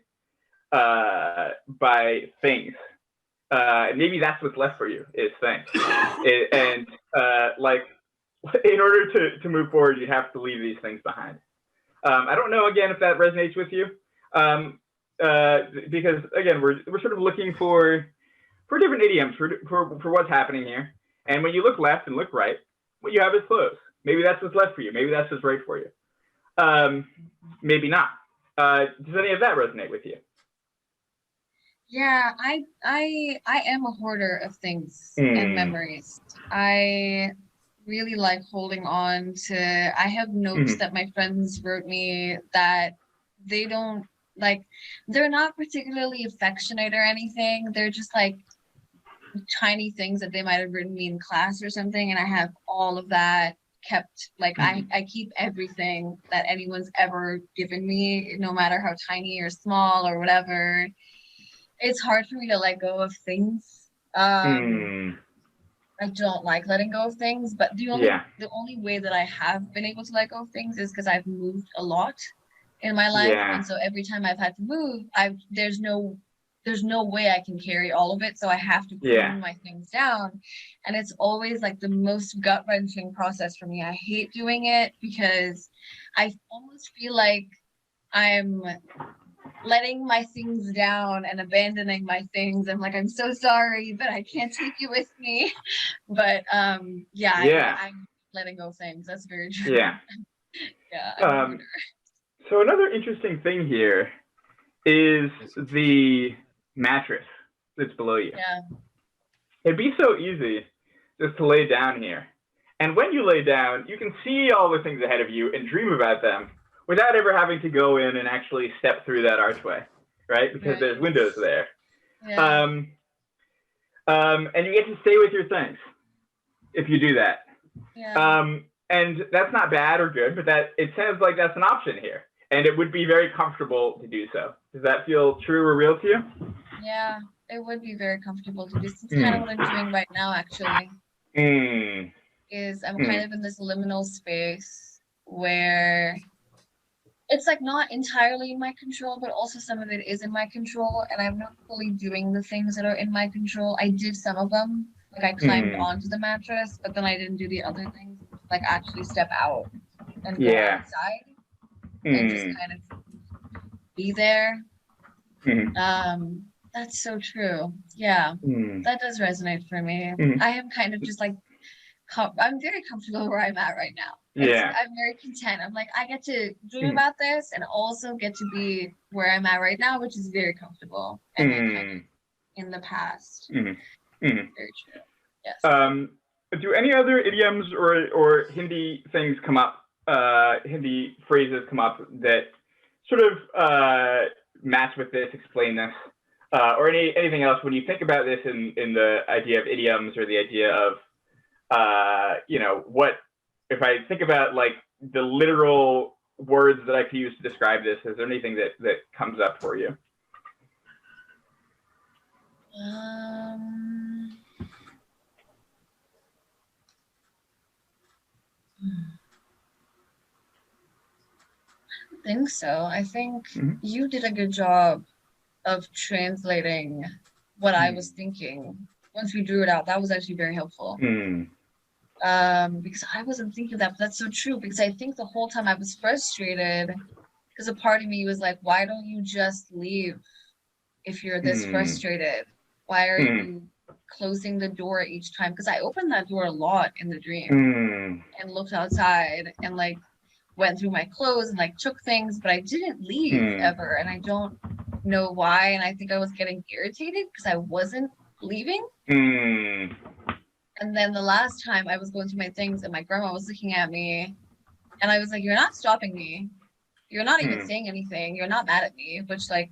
Speaker 4: things. Maybe that's what's left for you is things. Like, in order to move forward, you have to leave these things behind. I don't know, again, if that resonates with you, because again, we're sort of looking for different idioms for what's happening here. And when you look left and look right, what you have is clothes. Maybe that's what's left for you. Maybe that's what's right for you. Maybe not. Does any of that resonate with you?
Speaker 3: Yeah, I am a hoarder of things and memories. I really like holding on to, I have notes that my friends wrote me that they don't, like, they're not particularly affectionate or anything. They're just like tiny things that they might have written me in class or something. And I have all of that kept, like, I keep everything that anyone's ever given me, no matter how tiny or small or whatever. It's hard for me to let go of things. I don't like letting go of things, but the only way that I have been able to let go of things is because I've moved a lot in my life, and so every time I've had to move, there's no way I can carry all of it, so I have to prune my things down, and it's always like the most gut-wrenching process for me. I hate doing it because I almost feel like I'm letting my things down and abandoning my things. I'm like, I'm so sorry, but I can't take you with me. But
Speaker 4: Yeah.
Speaker 3: I'm letting go of things. That's very true.
Speaker 4: Yeah.
Speaker 3: Yeah. I'm a hoarder.
Speaker 4: So another interesting thing here is the mattress that's below you.
Speaker 3: Yeah.
Speaker 4: It'd be so easy just to lay down here. And when you lay down, you can see all the things ahead of you and dream about them without ever having to go in and actually step through that archway, right? Because there's windows there.
Speaker 3: Yeah.
Speaker 4: And you get to stay with your things if you do that.
Speaker 3: Yeah.
Speaker 4: And that's not bad or good, but that it sounds like that's an option here. And it would be very comfortable to do so. Does that feel true or real to you?
Speaker 3: Yeah. It would be very comfortable to do. It's kind of what I'm doing right now, actually. Is I'm kind of in this liminal space where it's like not entirely in my control, but also some of it is in my control, and I'm not fully doing the things that are in my control. I did some of them, like I climbed onto the mattress, but then I didn't do the other things, like actually step out and go outside and just kind of be there. That's so true. Yeah, that does resonate for me. I am kind of just like, I'm very comfortable where I'm at right now. I'm very content. I'm like, I get to dream about this and also get to be where I'm at right now, which is very comfortable and like kind of in the past. Very true. Yes.
Speaker 4: Do any other idioms or Hindi things come up, Hindi phrases come up that sort of match with this, explain this, or anything else when you think about this in the idea of idioms or the idea of what if I think about like the literal words that I could use to describe this? Is there anything that comes up for you?
Speaker 3: I think so. I think you did a good job of translating what I was thinking. Once we drew it out, that was actually very helpful. Because I wasn't thinking that, but that's so true. Because I think the whole time I was frustrated because a part of me was like, why don't you just leave if you're this frustrated? Why are you closing the door each time? Because I opened that door a lot in the dream and looked outside and like went through my clothes and like took things, but I didn't leave ever. And I don't know why. And I think I was getting irritated because I wasn't leaving. And then the last time I was going through my things and my grandma was looking at me and I was like, you're not stopping me. You're not even saying anything. You're not mad at me, which like,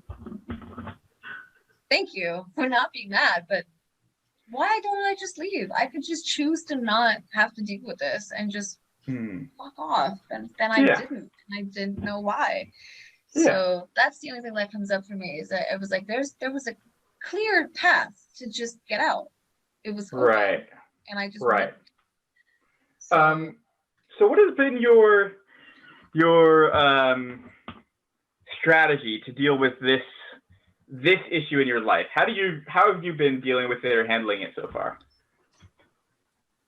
Speaker 3: thank you for not being mad, but why don't I just leave? I could just choose to not have to deal with this and just fuck off. And then I didn't. And I didn't know why. So that's the only thing that comes up for me is that it was like, there was a clear path to just get out. It was open, and I just
Speaker 4: So what has been your strategy to deal with this issue in your life? How have you been dealing with it or handling it so far?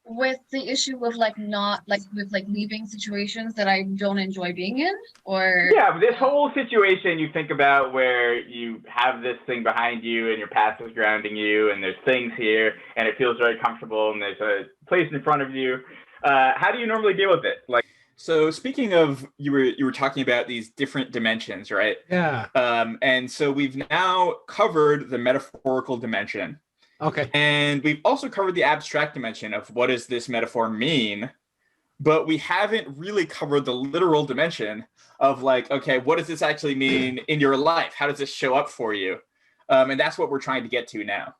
Speaker 3: With the issue of like not like with like leaving situations that I don't enjoy being in, or
Speaker 4: this whole situation you think about where you have this thing behind you and your past is grounding you and there's things here and it feels very comfortable and there's a place in front of you. How do you normally deal with it? Like,
Speaker 1: so speaking of, you were talking about these different dimensions, right?
Speaker 2: Yeah.
Speaker 1: And so we've now covered the metaphorical dimension.
Speaker 2: Okay.
Speaker 1: And we've also covered the abstract dimension of what does this metaphor mean, but we haven't really covered the literal dimension of like, okay, what does this actually mean in your life? How does this show up for you? And that's what we're trying to get to now.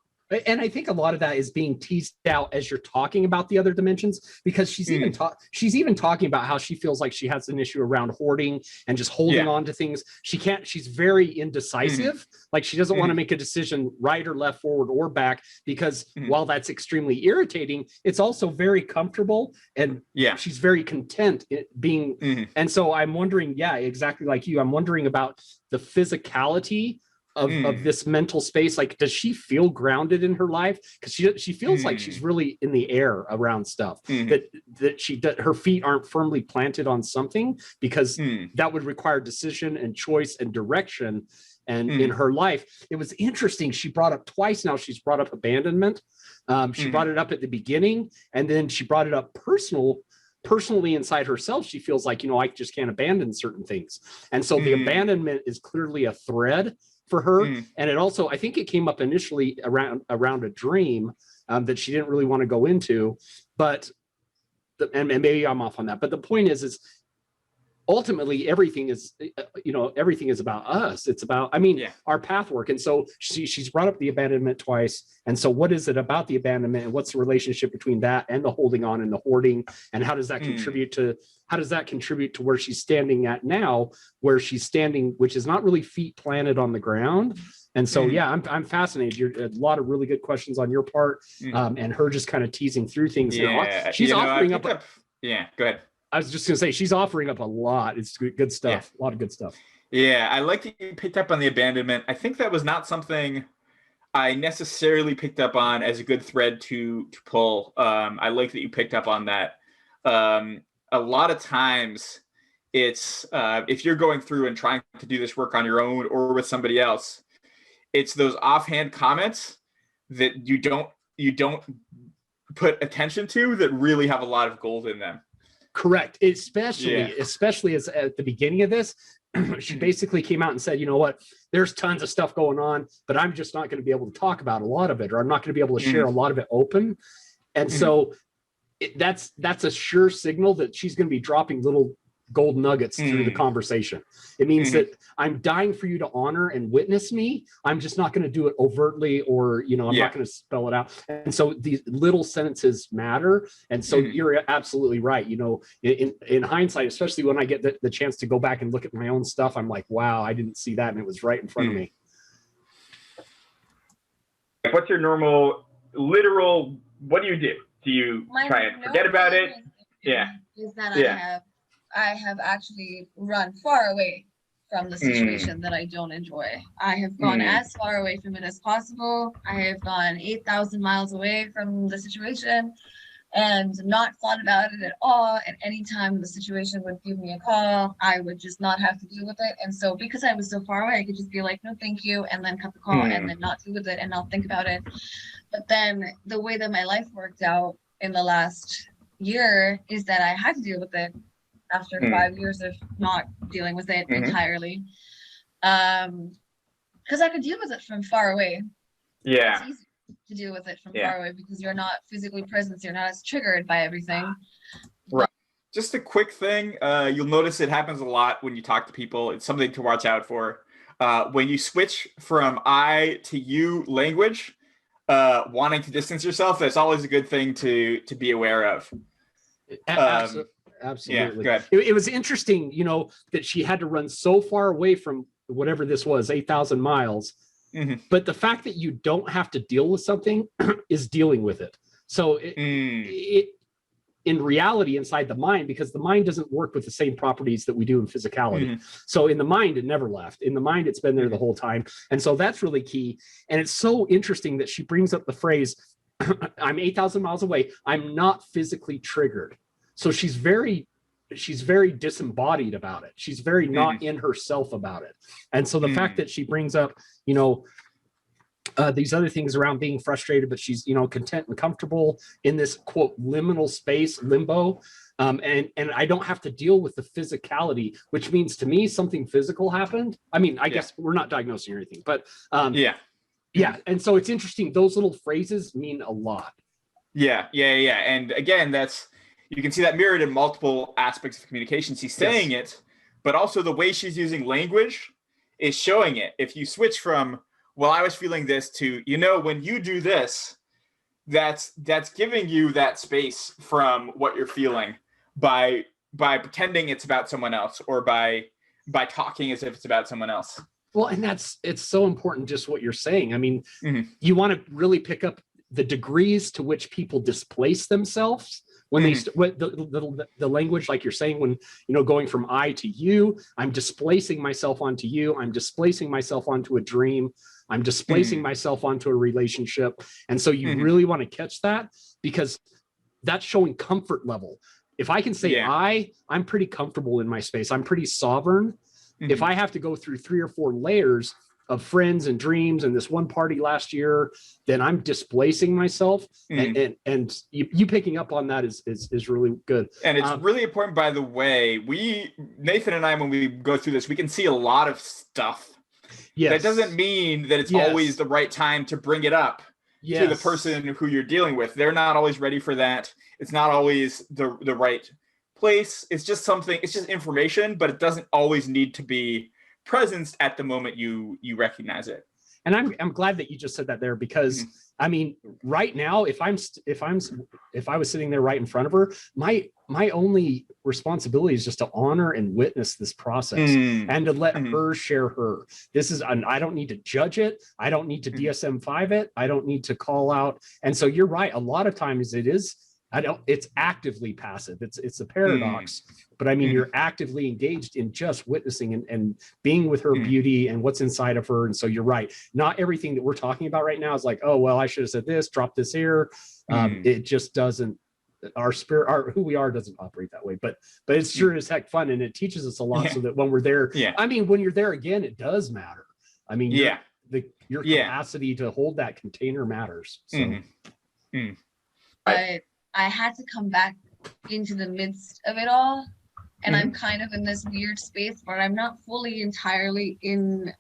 Speaker 2: And I think a lot of that is being teased out as you're talking about the other dimensions, because she's even talking about how she feels like she has an issue around hoarding and just holding on to things. She's very indecisive. Like she doesn't want to make a decision right or left, forward or back, because while that's extremely irritating, it's also very comfortable and she's very content being. And so I'm wondering, exactly like you, I'm wondering about the physicality of this mental space. Like, does she feel grounded in her life? Because she feels like she's really in the air around stuff, that her feet aren't firmly planted on something, because that would require decision and choice and direction. and in her life. It was interesting. She brought up twice now. She's brought up abandonment. She brought it up at the beginning, and then she brought it up personally inside herself. She feels like, I just can't abandon certain things. And so the abandonment is clearly a thread for her. And it also, I think it came up initially around a dream that she didn't really want to go into, but and maybe I'm off on that. But the point is ultimately everything is about us. It's about, our path work. And so she's brought up the abandonment twice. And so what is it about the abandonment, and what's the relationship between that and the holding on and the hoarding? And how does that contribute to where she's standing at now, where she's standing, which is not really feet planted on the ground. And so, I'm fascinated. You're a lot of really good questions on your part, and her just kind of teasing through things.
Speaker 1: Yeah.
Speaker 2: She's offering up.
Speaker 1: Go ahead.
Speaker 2: I was just going to say, she's offering up a lot. It's good stuff. A lot of good stuff.
Speaker 1: Yeah, I like that you picked up on the abandonment. I think that was not something I necessarily picked up on as a good thread to pull. I like that you picked up on that. A lot of times it's if you're going through and trying to do this work on your own or with somebody else, it's those offhand comments that you don't put attention to that really have a lot of gold in them.
Speaker 2: Correct. Especially as at the beginning of this, she basically came out and said, you know what, there's tons of stuff going on, but I'm just not going to be able to talk about a lot of it, or I'm not going to be able to share a lot of it open. And so that's a sure signal that she's going to be dropping little gold nuggets through the conversation. It means that I'm dying for you to honor and witness me. I'm just not going to do it overtly, or, I'm not going to spell it out. And so these little sentences matter. And so you're absolutely right. In hindsight, especially when I get the chance to go back and look at my own stuff, I'm like, wow, I didn't see that. And it was right in front of me.
Speaker 4: What's your normal literal, what do you do? Do you try and forget about it?
Speaker 3: Is that I have actually run far away from the situation that I don't enjoy. I have gone as far away from it as possible. I have gone 8,000 miles away from the situation and not thought about it at all. And anytime the situation would give me a call, I would just not have to deal with it. And so because I was so far away, I could just be like, no, thank you, and then cut the call and then not deal with it and not think about it. But then the way that my life worked out in the last year is that I had to deal with it after 5 years of not dealing with it entirely. Because I could deal with it from far away.
Speaker 4: Yeah.
Speaker 3: It's easy to deal with it from far away because you're not physically present, so you're not as triggered by everything.
Speaker 1: Right. Just a quick thing, you'll notice it happens a lot when you talk to people. It's something to watch out for. When you switch from I to you language, wanting to distance yourself, that's always a good thing to be aware of.
Speaker 2: Absolutely.
Speaker 1: Yeah,
Speaker 2: it was interesting, that she had to run so far away from whatever this was, 8,000 miles. But the fact that you don't have to deal with something is dealing with it. So it in reality, inside the mind, because the mind doesn't work with the same properties that we do in physicality. So in the mind, it never left. In the mind, it's been there the whole time. And so that's really key. And it's so interesting that she brings up the phrase, I'm 8,000 miles away. I'm not physically triggered. So she's very disembodied about it. She's very not in herself about it. And so the fact that she brings up, these other things around being frustrated, but she's, content and comfortable in this quote liminal space, limbo. And I don't have to deal with the physicality, which means to me something physical happened. I mean, I guess we're not diagnosing or anything, but yeah. And so it's interesting. Those little phrases mean a lot. Yeah.
Speaker 1: And again, you can see that mirrored in multiple aspects of communication. She's saying it, but also the way she's using language is showing it. If you switch from, well, I was feeling this to, when you do this, that's giving you that space from what you're feeling by pretending it's about someone else, or by talking as if it's about someone else.
Speaker 2: Well, and it's so important, just what you're saying. I mean, you want to really pick up the degrees to which people displace themselves when they the language, like you're saying, when going from I to you, I'm displacing myself onto you, I'm displacing myself onto a dream, I'm displacing myself onto a relationship. And so you really want to catch that, because that's showing comfort level. If I can say I'm pretty comfortable in my space, I'm pretty sovereign. If I have to go through 3 or 4 layers friends and dreams and this one party last year, then I'm displacing myself. And you picking up on that is really good.
Speaker 1: And it's really important, by the way, Nathan and I, when we go through this, we can see a lot of stuff.
Speaker 2: Yes.
Speaker 1: That doesn't mean that it's always the right time to bring it up to the person who you're dealing with. They're not always ready for that. It's not always the right place. It's just information, but it doesn't always need to be present at the moment you recognize it.
Speaker 2: And I'm glad that you just said that there, because I mean, right now, if I was sitting there right in front of her, my only responsibility is just to honor and witness this process and to let her share her. I don't need to judge it. I don't need to DSM-5 it. I don't need to call out. And so you're right. A lot of times it's actively passive. It's a paradox, but I mean, you're actively engaged in just witnessing and being with her beauty and what's inside of her. And so you're right. Not everything that we're talking about right now is like, oh, well, I should have said this, drop this here. It just doesn't, our spirit, who we are doesn't operate that way, but it's sure as heck fun. And it teaches us a lot so that when we're there, I mean, when you're there again, it does matter. I mean, your capacity to hold that container matters. So.
Speaker 3: But I had to come back into the midst of it all. And I'm kind of in this weird space where I'm not fully entirely in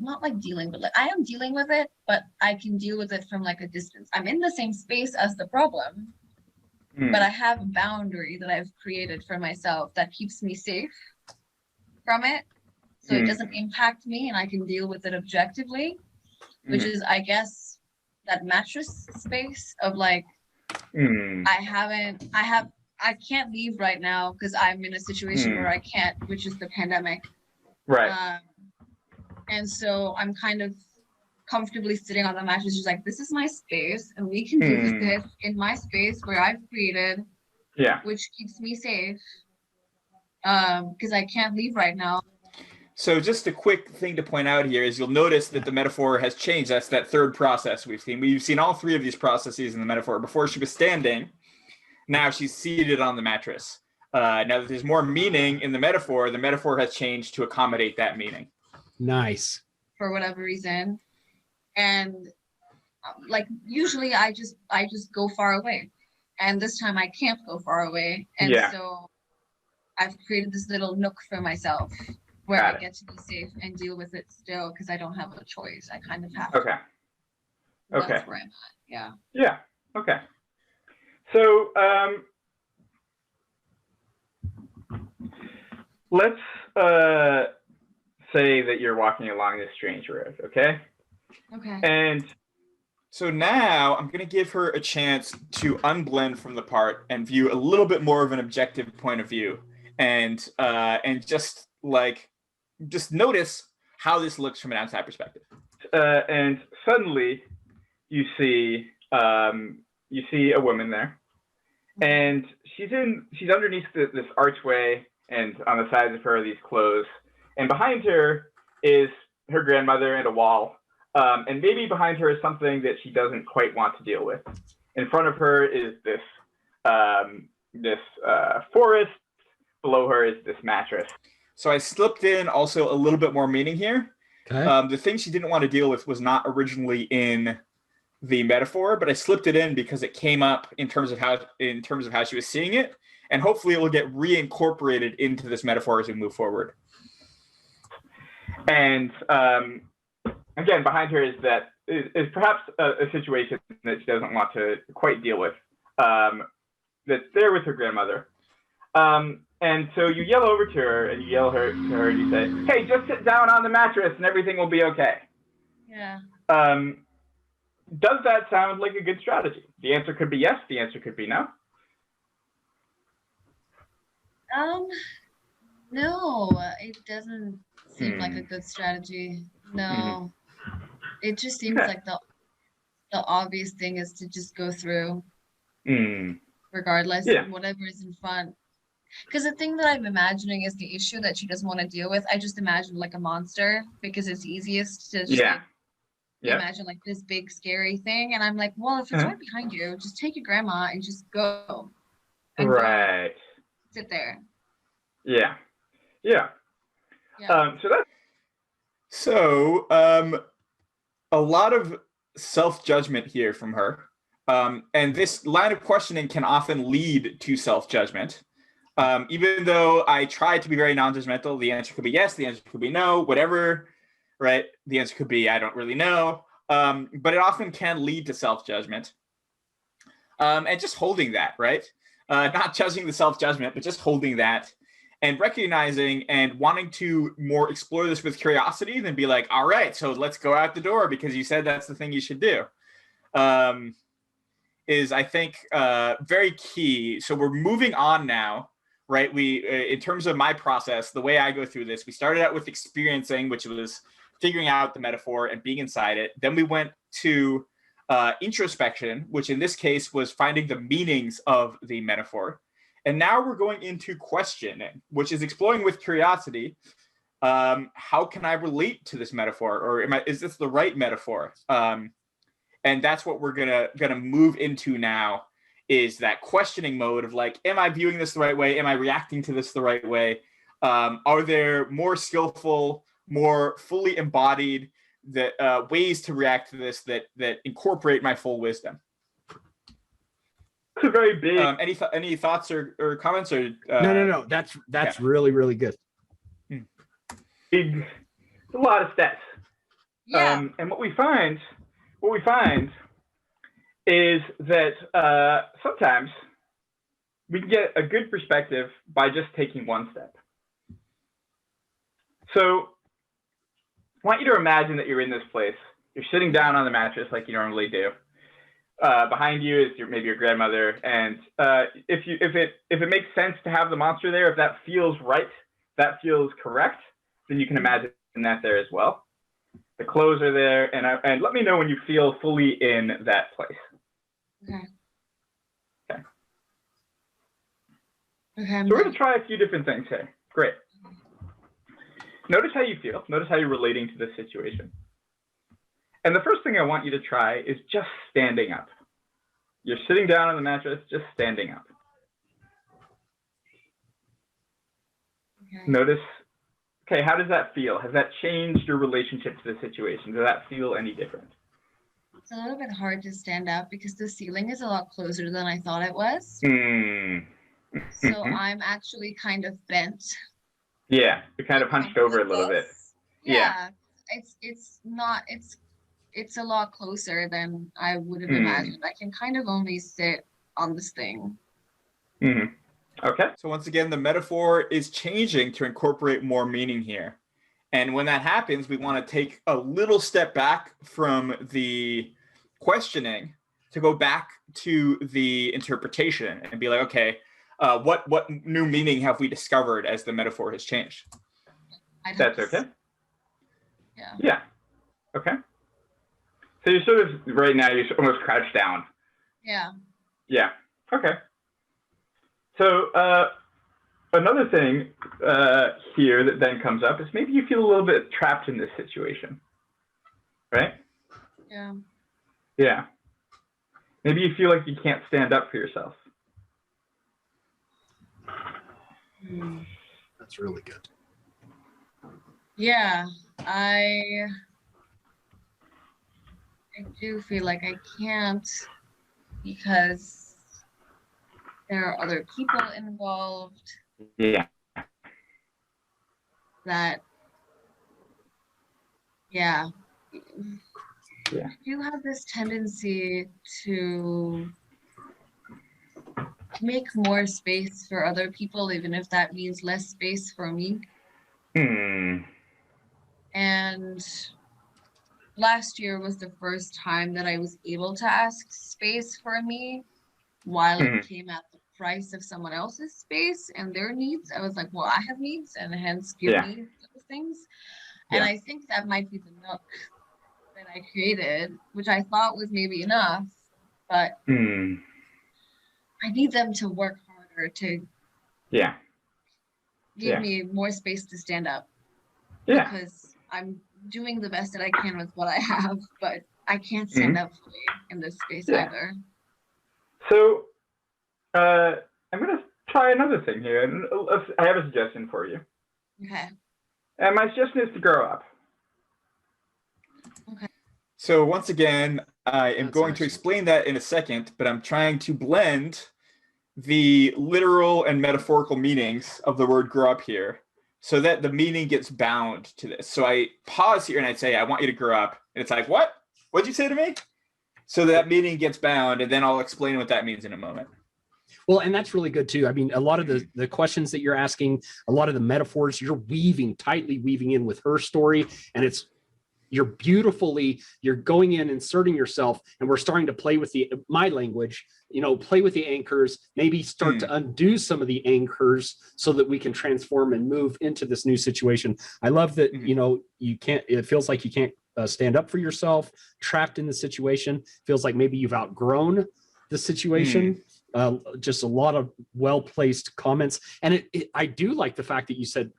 Speaker 3: not like dealing, but like I am dealing with it, but I can deal with it from like a distance. I'm in the same space as the problem, but I have a boundary that I've created for myself that keeps me safe from it. So it doesn't impact me and I can deal with it objectively, which is, I guess, that mattress space of like, I can't leave right now because I'm in a situation where I can't, which is the pandemic.
Speaker 4: Right.
Speaker 3: And so I'm kind of comfortably sitting on the mattress, just like, this is my space and we can do this in my space where I've created, which keeps me safe. Because I can't leave right now.
Speaker 1: So just a quick thing to point out here is you'll notice that the metaphor has changed. That's that third process we've seen. We've seen all three of these processes in the metaphor. Before she was standing, now she's seated on the mattress. Now that there's more meaning in the metaphor has changed to accommodate that meaning.
Speaker 2: Nice.
Speaker 3: For whatever reason. And like usually I just go far away. And this time I can't go far away. And so I've created this little nook for myself where I get to be safe and deal with it still because I don't have a choice. I kind of have to.
Speaker 4: Okay.
Speaker 3: That's where I'm at. Yeah.
Speaker 4: Yeah. Okay. So let's say that you're walking along this strange road, okay?
Speaker 3: Okay.
Speaker 4: And
Speaker 1: so now I'm going to give her a chance to unblend from the part and view a little bit more of an objective point of view, and just notice how this looks from an outside perspective.
Speaker 4: And suddenly, you see a woman there, and she's underneath this archway, and on the sides of her are these clothes, and behind her is her grandmother and a wall. And maybe behind her is something that she doesn't quite want to deal with. In front of her is this forest. Below her is this mattress.
Speaker 1: So I slipped in also a little bit more meaning here.
Speaker 2: Okay.
Speaker 1: The thing she didn't want to deal with was not originally in the metaphor, but I slipped it in because it came up in terms of how she was seeing it, and hopefully it will get reincorporated into this metaphor as we move forward. And again, behind her is perhaps a situation that she doesn't want to quite deal with. That's there with her grandmother. And so you yell over to her and you say, "Hey, just sit down on the mattress and everything will be okay."
Speaker 3: Yeah.
Speaker 4: Does that sound like a good strategy? The answer could be yes. The answer could be no.
Speaker 3: No, it doesn't seem like a good strategy. No. It just seems like the obvious thing is to just go through regardless of whatever is in front. Because the thing that I'm imagining is the issue that she doesn't want to deal with. I just imagine like a monster because it's easiest to just imagine like this big scary thing. And I'm like, well, if it's right behind you, just take your grandma and just go. And
Speaker 4: right.
Speaker 3: sit there.
Speaker 4: Yeah. Yeah.
Speaker 3: Yeah.
Speaker 4: So
Speaker 1: So, a lot of self-judgment here from her. And this line of questioning can often lead to self-judgment. Even though I try to be very non-judgmental, the answer could be yes, the answer could be no, whatever, right? The answer could be I don't really know. But it often can lead to self-judgment. And just holding that, right? Not judging the self-judgment, but just holding that and recognizing and wanting to more explore this with curiosity than be like, all right, so let's go out the door because you said that's the thing you should do. Is I think very key. So we're moving on now, right? We, in terms of my process, the way I go through this, we started out with experiencing, which was figuring out the metaphor and being inside it. Then we went to introspection, which in this case was finding the meanings of the metaphor. And now we're going into questioning, which is exploring with curiosity. How can I relate to this metaphor, or is this the right metaphor? And that's what we're gonna move into now, is that questioning mode of like, am I viewing this the right way? Am I reacting to this the right way? Are there more skillful, more fully embodied ways to react to this that incorporate my full wisdom?
Speaker 4: It's a very big.
Speaker 1: Any thoughts or comments or?
Speaker 2: No. That's really, really good.
Speaker 4: Big, a lot of steps.
Speaker 3: Yeah.
Speaker 4: And what we find is that sometimes we can get a good perspective by just taking one step. So I want you to imagine that you're in this place. You're sitting down on the mattress like you normally do. Behind you is maybe your grandmother, and if it makes sense to have the monster there, if that feels right, that feels correct, then you can imagine that there as well. The clothes are there, and let me know when you feel fully in that place.
Speaker 3: Okay.
Speaker 4: Okay.
Speaker 3: Okay.
Speaker 4: So we're going to try a few different things here. Great. Notice how you feel. Notice how you're relating to this situation. And the first thing I want you to try is just standing up. You're sitting down on the mattress, just standing up.
Speaker 3: Okay.
Speaker 4: Notice, okay, how does that feel? Has that changed your relationship to the situation? Does that feel any different?
Speaker 3: It's a little bit hard to stand up because the ceiling is a lot closer than I thought it was. So I'm actually kind of bent.
Speaker 4: Yeah, you're kind of hunched over a little bit.
Speaker 3: Yeah. It's a lot closer than I would have imagined. I can kind of only sit on this thing.
Speaker 4: Okay.
Speaker 1: So once again, the metaphor is changing to incorporate more meaning here. And when that happens, we want to take a little step back from the questioning to go back to the interpretation and be like, okay, what new meaning have we discovered as the metaphor has changed?
Speaker 4: That's okay.
Speaker 3: Yeah.
Speaker 4: Yeah. Okay. So you're sort of, right now, you're almost crouched down.
Speaker 3: Yeah.
Speaker 4: Yeah. Okay. So another thing here that then comes up is maybe you feel a little bit trapped in this situation, right?
Speaker 3: Yeah.
Speaker 4: Yeah. Maybe you feel like you can't stand up for yourself.
Speaker 2: That's really good.
Speaker 3: Yeah. I do feel like I can't because there are other people involved
Speaker 4: Yeah.
Speaker 3: that, yeah.
Speaker 4: Yeah.
Speaker 3: I do have this tendency to make more space for other people, even if that means less space for me. And last year was the first time that I was able to ask space for me while it came at the price of someone else's space and their needs. I was like, well, I have needs and hence give me those things. And I think that might be the nook that I created, which I thought was maybe enough, but I need them to work harder to give me more space to stand up. Because I'm doing the best that I can with what I have, but I can't stand up fully in this space either.
Speaker 4: So I'm going to try another thing here. And I have a suggestion for you.
Speaker 3: Okay.
Speaker 4: And my suggestion is to grow up.
Speaker 3: Okay.
Speaker 1: So once again, I am
Speaker 2: That's
Speaker 1: going to
Speaker 2: excellent.
Speaker 1: explain that in a second, but I'm trying to blend the literal and metaphorical meanings of the word grow up here so that the meaning gets bound to this. So I pause here and I say, I want you to grow up. And it's like, what? What'd you say to me? So that meaning gets bound, and then I'll explain what that means in a moment.
Speaker 2: Well, and that's really good too. I mean, a lot of the questions that you're asking, a lot of the metaphors you're tightly weaving in with her story, and you're going in, inserting yourself, and we're starting to play with my language, play with the anchors, maybe start to undo some of the anchors so that we can transform and move into this new situation. I love that, it feels like you can't stand up for yourself, trapped in the situation, feels like maybe you've outgrown the situation. Just a lot of well-placed comments. And I do like the fact that you said,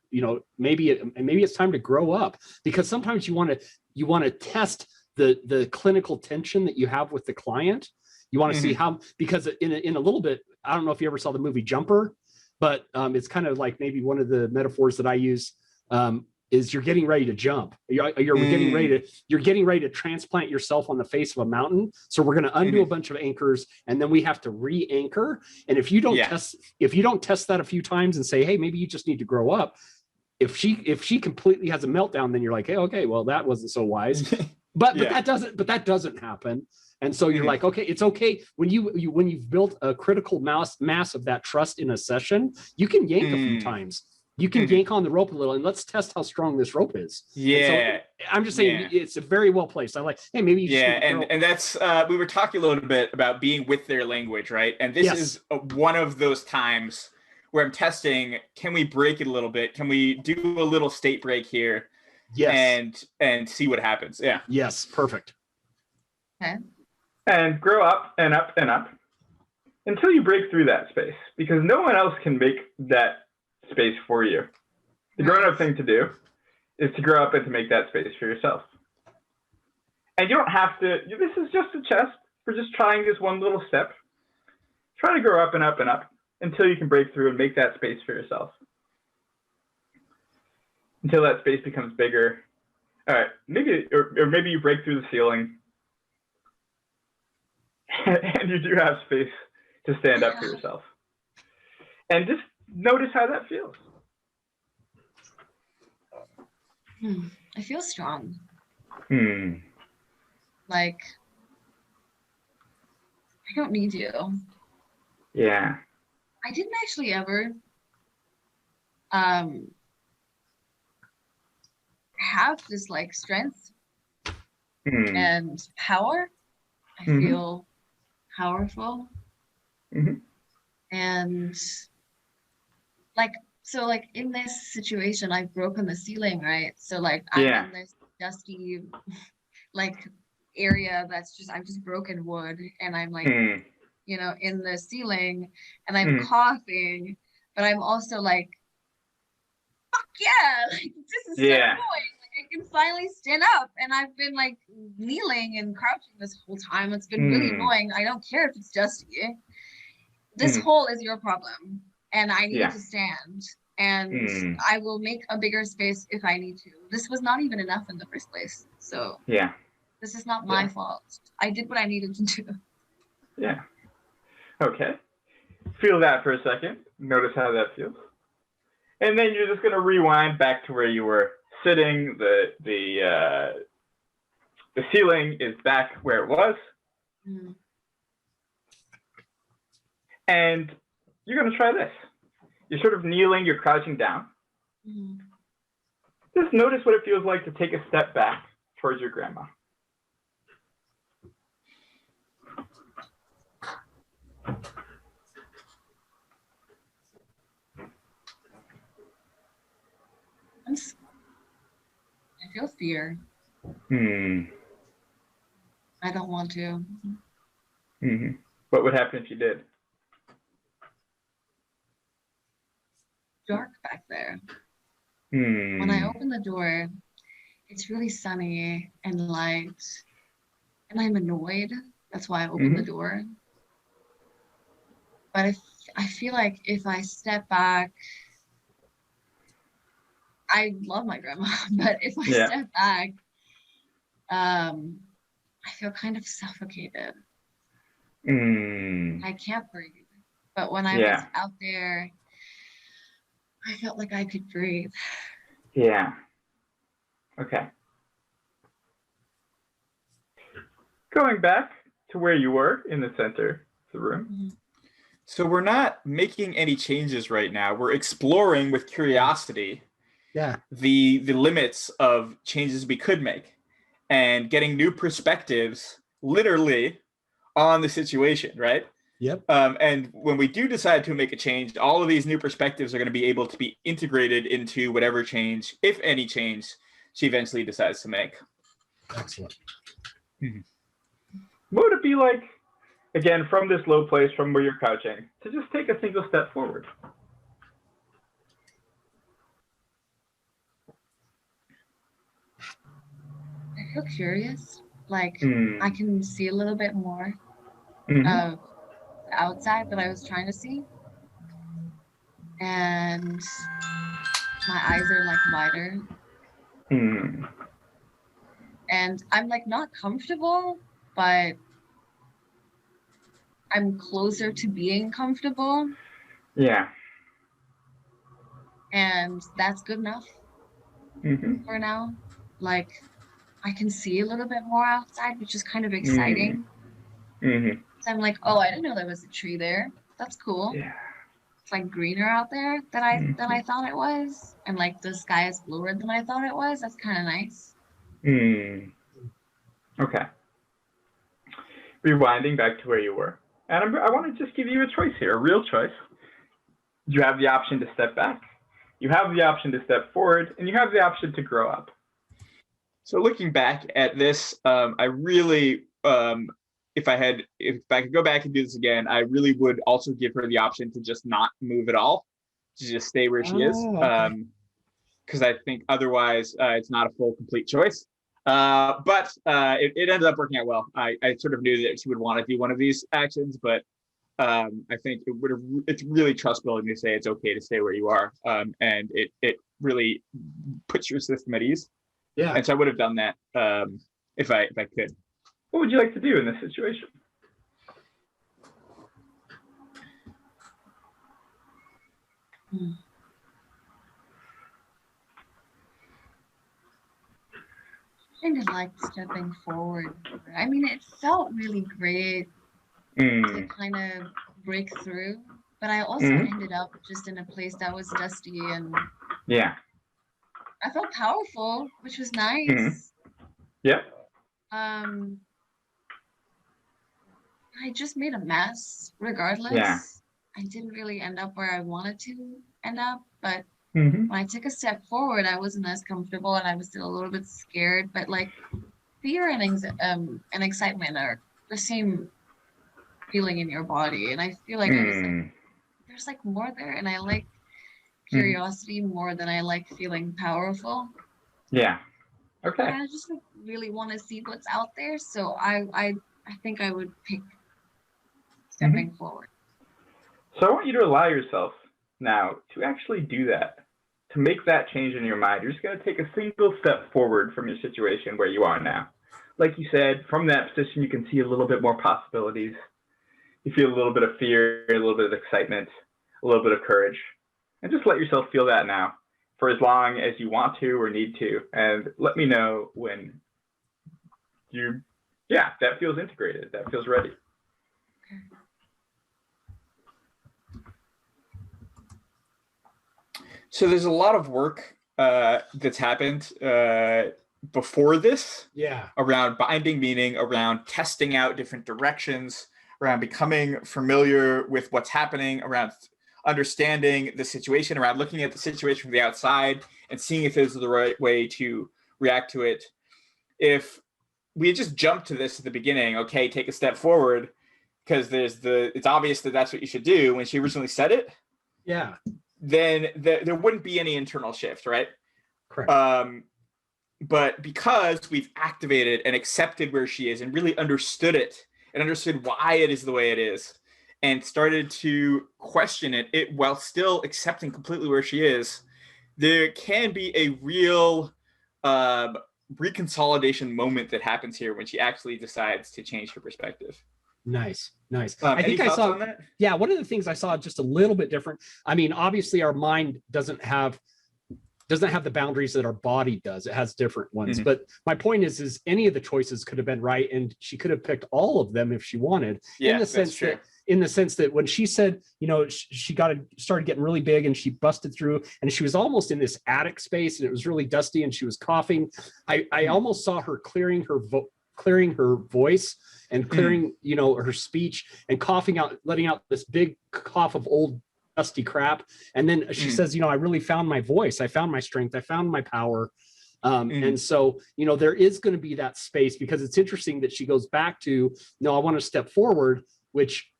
Speaker 2: maybe it's time to grow up, because sometimes you want to test the clinical tension that you have with the client. You want to see how, because in a little bit, I don't know if you ever saw the movie Jumper, but it's kind of like maybe one of the metaphors that I use is you're getting ready to jump. You're getting ready to transplant yourself on the face of a mountain. So we're going to undo a bunch of anchors, and then we have to re-anchor. And if you don't test that a few times and say, hey, maybe you just need to grow up. If she completely has a meltdown, then you're like, hey, okay, well, that wasn't so wise. But that doesn't happen. And so you're like, okay, it's okay. When you've built a critical mass of that trust in a session, you can yank a few times. You can yank on the rope a little, and let's test how strong this rope is.
Speaker 1: Yeah.
Speaker 2: So I'm just saying it's a very well placed. I like, hey, maybe you just
Speaker 1: and that's we were talking a little bit about being with their language, right? And this is one of those times where I'm testing, can we break it a little bit? Can we do a little state break here?
Speaker 2: Yes.
Speaker 1: And see what happens. Yeah.
Speaker 2: Yes, perfect.
Speaker 3: Okay.
Speaker 4: And grow up and up and up until you break through that space, because no one else can make that space for you. The grown-up thing to do is to grow up and to make that space for yourself. And you don't have to, this is just a test for just trying this one little step. Try to grow up and up and up until you can break through and make that space for yourself. Until that space becomes bigger. All right, maybe you break through the ceiling and you do have space to stand up for yourself. And just notice how that feels.
Speaker 3: I feel strong. Like, I don't need you.
Speaker 4: Yeah.
Speaker 3: I didn't actually ever have this like strength and power. I feel powerful. And like, so like in this situation, I've broken the ceiling, right? So like I'm in this dusty like area I've just broken wood, and I'm like, in the ceiling, and I'm coughing, but I'm also like, fuck yeah, like this is so annoying. Like I can finally stand up, and I've been like kneeling and crouching this whole time. It's been really annoying. I don't care if it's dusty. This hole is your problem, and I need to stand, and I will make a bigger space if I need to. This was not even enough in the first place, so this is not my fault. I did what I needed to do.
Speaker 4: Yeah. Okay. Feel that for a second. Notice how that feels. And then you're just going to rewind back to where you were sitting. The ceiling is back where it was. And you're going to try this. You're sort of kneeling, you're crouching down. Just notice what it feels like to take a step back towards your grandma.
Speaker 3: I feel fear. I don't want to.
Speaker 4: What would happen if you did?
Speaker 3: Dark back there. When I open the door, it's really sunny and light, and I'm annoyed. That's why I opened the door. But I feel like if I step back, I love my grandma, but if I step back, I feel kind of suffocated.
Speaker 4: Mm.
Speaker 3: I can't breathe. But when I was out there, I felt like I could breathe.
Speaker 4: Yeah. Okay. Going back to where you were in the center of the room.
Speaker 3: Mm-hmm.
Speaker 1: So we're not making any changes right now. We're exploring with curiosity the limits of changes we could make and getting new perspectives literally on the situation, right?
Speaker 2: Yep.
Speaker 1: And when we do decide to make a change, all of these new perspectives are going to be able to be integrated into whatever change, if any change, she eventually decides to make.
Speaker 2: Excellent.
Speaker 4: What would it be like, again, from this low place, from where you're couching, to just take a single step forward?
Speaker 3: I feel curious. Like I can see a little bit more of the outside that I was trying to see. And my eyes are like wider. And I'm like not comfortable, but I'm closer to being comfortable.
Speaker 4: Yeah.
Speaker 3: And that's good enough for now. Like I can see a little bit more outside, which is kind of exciting. So I'm like, oh, I didn't know there was a tree there. That's cool.
Speaker 4: Yeah.
Speaker 3: It's like greener out there than I thought it was. And like the sky is bluer than I thought it was. That's kind of nice.
Speaker 4: Okay. Rewinding back to where you were. And I want to just give you a choice here, a real choice. You have the option to step back. You have the option to step forward, and you have the option to grow up.
Speaker 1: So looking back at this, I really, if I could go back and do this again, I really would also give her the option to just not move at all, to just stay where she is. Because I think otherwise it's not a full, complete choice. But it ended up working out well. I sort of knew that she would want to do one of these actions, but I think it's really trust building to say it's okay to stay where you are. And it really puts your system at ease.
Speaker 2: Yeah.
Speaker 1: And so I would have done that if I could.
Speaker 4: What would you like to do in this situation?
Speaker 3: Kind of like stepping forward. I mean, it felt really great to kind of break through, but I also ended up just in a place that was dusty and I felt powerful, which was nice.
Speaker 4: Yep.
Speaker 3: I just made a mess regardless.
Speaker 4: Yeah.
Speaker 3: I didn't really end up where I wanted to end up, but when I took a step forward, I wasn't as comfortable and I was still a little bit scared, but like fear and excitement are the same feeling in your body. And I feel like I was like, there's like more there. And I like curiosity more than I like feeling powerful.
Speaker 4: Yeah. Okay.
Speaker 3: And I just like, really want to see what's out there. So I think I would pick stepping forward.
Speaker 4: So I want you to allow yourself now to actually do that, to make that change in your mind. You're just going to take a single step forward from your situation where you are now. Like you said, from that position, you can see a little bit more possibilities. You feel a little bit of fear, a little bit of excitement, a little bit of courage. And just let yourself feel that now for as long as you want to or need to. And let me know when that feels integrated, that feels ready.
Speaker 1: So there's a lot of work that's happened before this.
Speaker 2: Yeah.
Speaker 1: Around binding meaning, around testing out different directions, around becoming familiar with what's happening, around understanding the situation, around looking at the situation from the outside and seeing if it's the right way to react to it. If we had just jumped to this at the beginning, okay, take a step forward, because it's obvious that that's what you should do when she originally said it.
Speaker 2: Yeah.
Speaker 1: Then there wouldn't be any internal shift, right?
Speaker 2: Correct.
Speaker 1: But because we've activated and accepted where she is and really understood it and understood why it is the way it is and started to question it while still accepting completely where she is, there can be a real reconsolidation moment that happens here when she actually decides to change her perspective.
Speaker 2: Nice.
Speaker 1: I think I saw on that.
Speaker 2: Yeah, one of the things I saw just a little bit different. I mean, obviously our mind doesn't have the boundaries that our body does. It has different ones. But my point is any of the choices could have been right, and she could have picked all of them if she wanted.
Speaker 1: Yeah,
Speaker 2: in the sense that when she said, she started getting really big and she busted through, and she was almost in this attic space, and it was really dusty, and she was coughing. I almost saw her clearing her voice and clearing, her speech, and coughing out, letting out this big cough of old dusty crap. And then she says, I really found my voice. I found my strength. I found my power. And so, there is going to be that space, because it's interesting that she goes back to, no, I want to step forward, which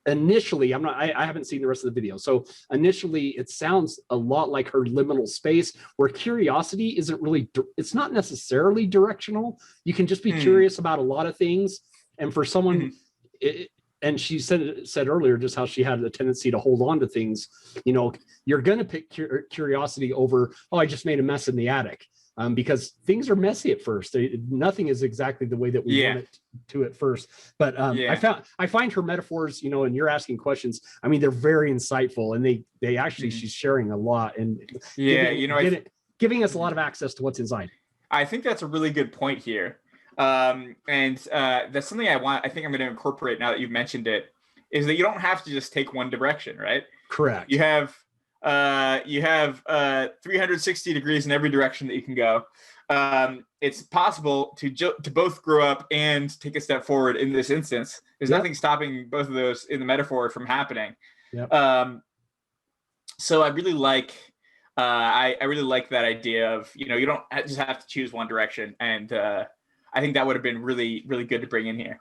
Speaker 2: initially I haven't seen the rest of the video. So initially it sounds a lot like her liminal space, where curiosity isn't really, it's not necessarily directional. You can just be curious about a lot of things. And for someone, and she said earlier just how she had a tendency to hold on to things. You're going to pick curiosity over, oh, I just made a mess in the attic, because things are messy at first. Nothing is exactly the way that we want it to at first. But I find her metaphors, and you're asking questions, I mean, they're very insightful, and they actually, she's sharing a lot, and giving us a lot of access to what's inside.
Speaker 1: I think that's a really good point here. And that's something I think I'm going to incorporate now that you've mentioned it, is that you don't have to just take one direction, right?
Speaker 2: Correct.
Speaker 1: You have 360 degrees in every direction that you can go. It's possible to both grow up and take a step forward in this instance. There's nothing stopping both of those in the metaphor from happening.
Speaker 2: Yep.
Speaker 1: So I really like I really like that idea of, you don't just have to choose one direction, and I think that would have been really, really good to bring in here.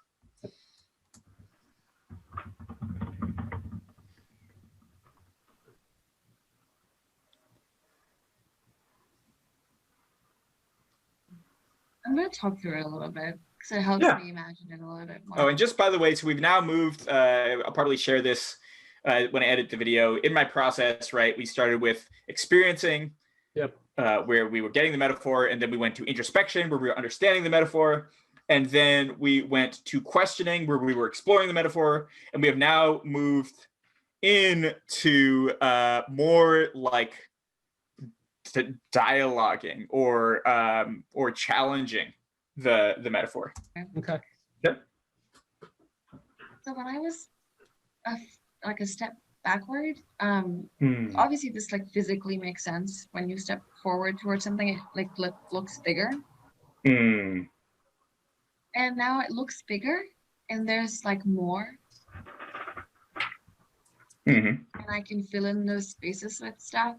Speaker 3: I'm going to talk through it a little bit, because it helps me imagine it a little bit more.
Speaker 1: Oh, and just by the way, so we've now moved, I'll probably share this when I edit the video. In my process, right, we started with experiencing, where we were getting the metaphor, and then we went to introspection, where we were understanding the metaphor, and then we went to questioning, where we were exploring the metaphor, and we have now moved into more like dialoguing or challenging the metaphor.
Speaker 2: Okay.
Speaker 1: Yeah.
Speaker 3: So when I was a step backward, obviously this physically makes sense. When you step forward towards something, it looks bigger. And now it looks bigger, and there's more. And I can fill in those spaces with stuff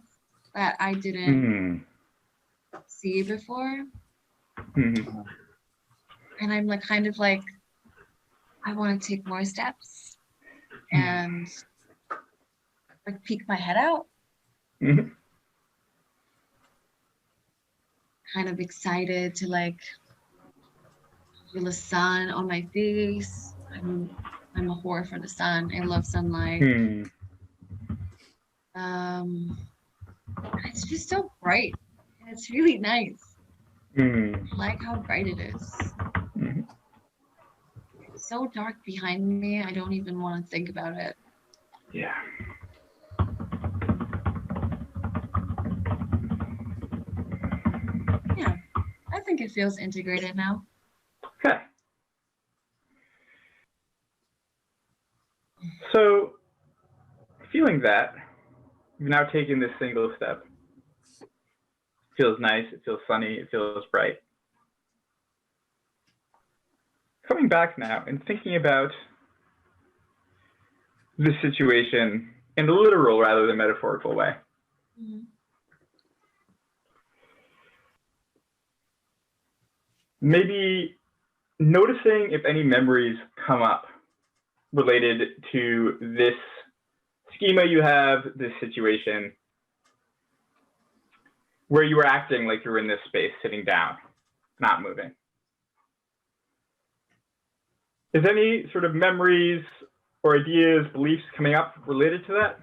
Speaker 3: that I didn't see before. And I'm I want to take more steps and peek my head out. Kind of excited to feel the sun on my face. I'm a whore for the sun. I love sunlight. It's just so bright, and it's really nice. I like how bright it is. It's so dark behind me, I don't even want to think about it.
Speaker 4: Yeah.
Speaker 3: Yeah, I think it feels integrated now.
Speaker 4: Okay. So, feeling that, you've now taken this single step. It feels nice, it feels sunny, it feels bright. Coming back now and thinking about this situation in the literal rather than metaphorical way. Maybe noticing if any memories come up related to this schema you have, this situation, where you were acting like you were in this space, sitting down, not moving. Is any sort of memories or ideas, beliefs coming up related to that?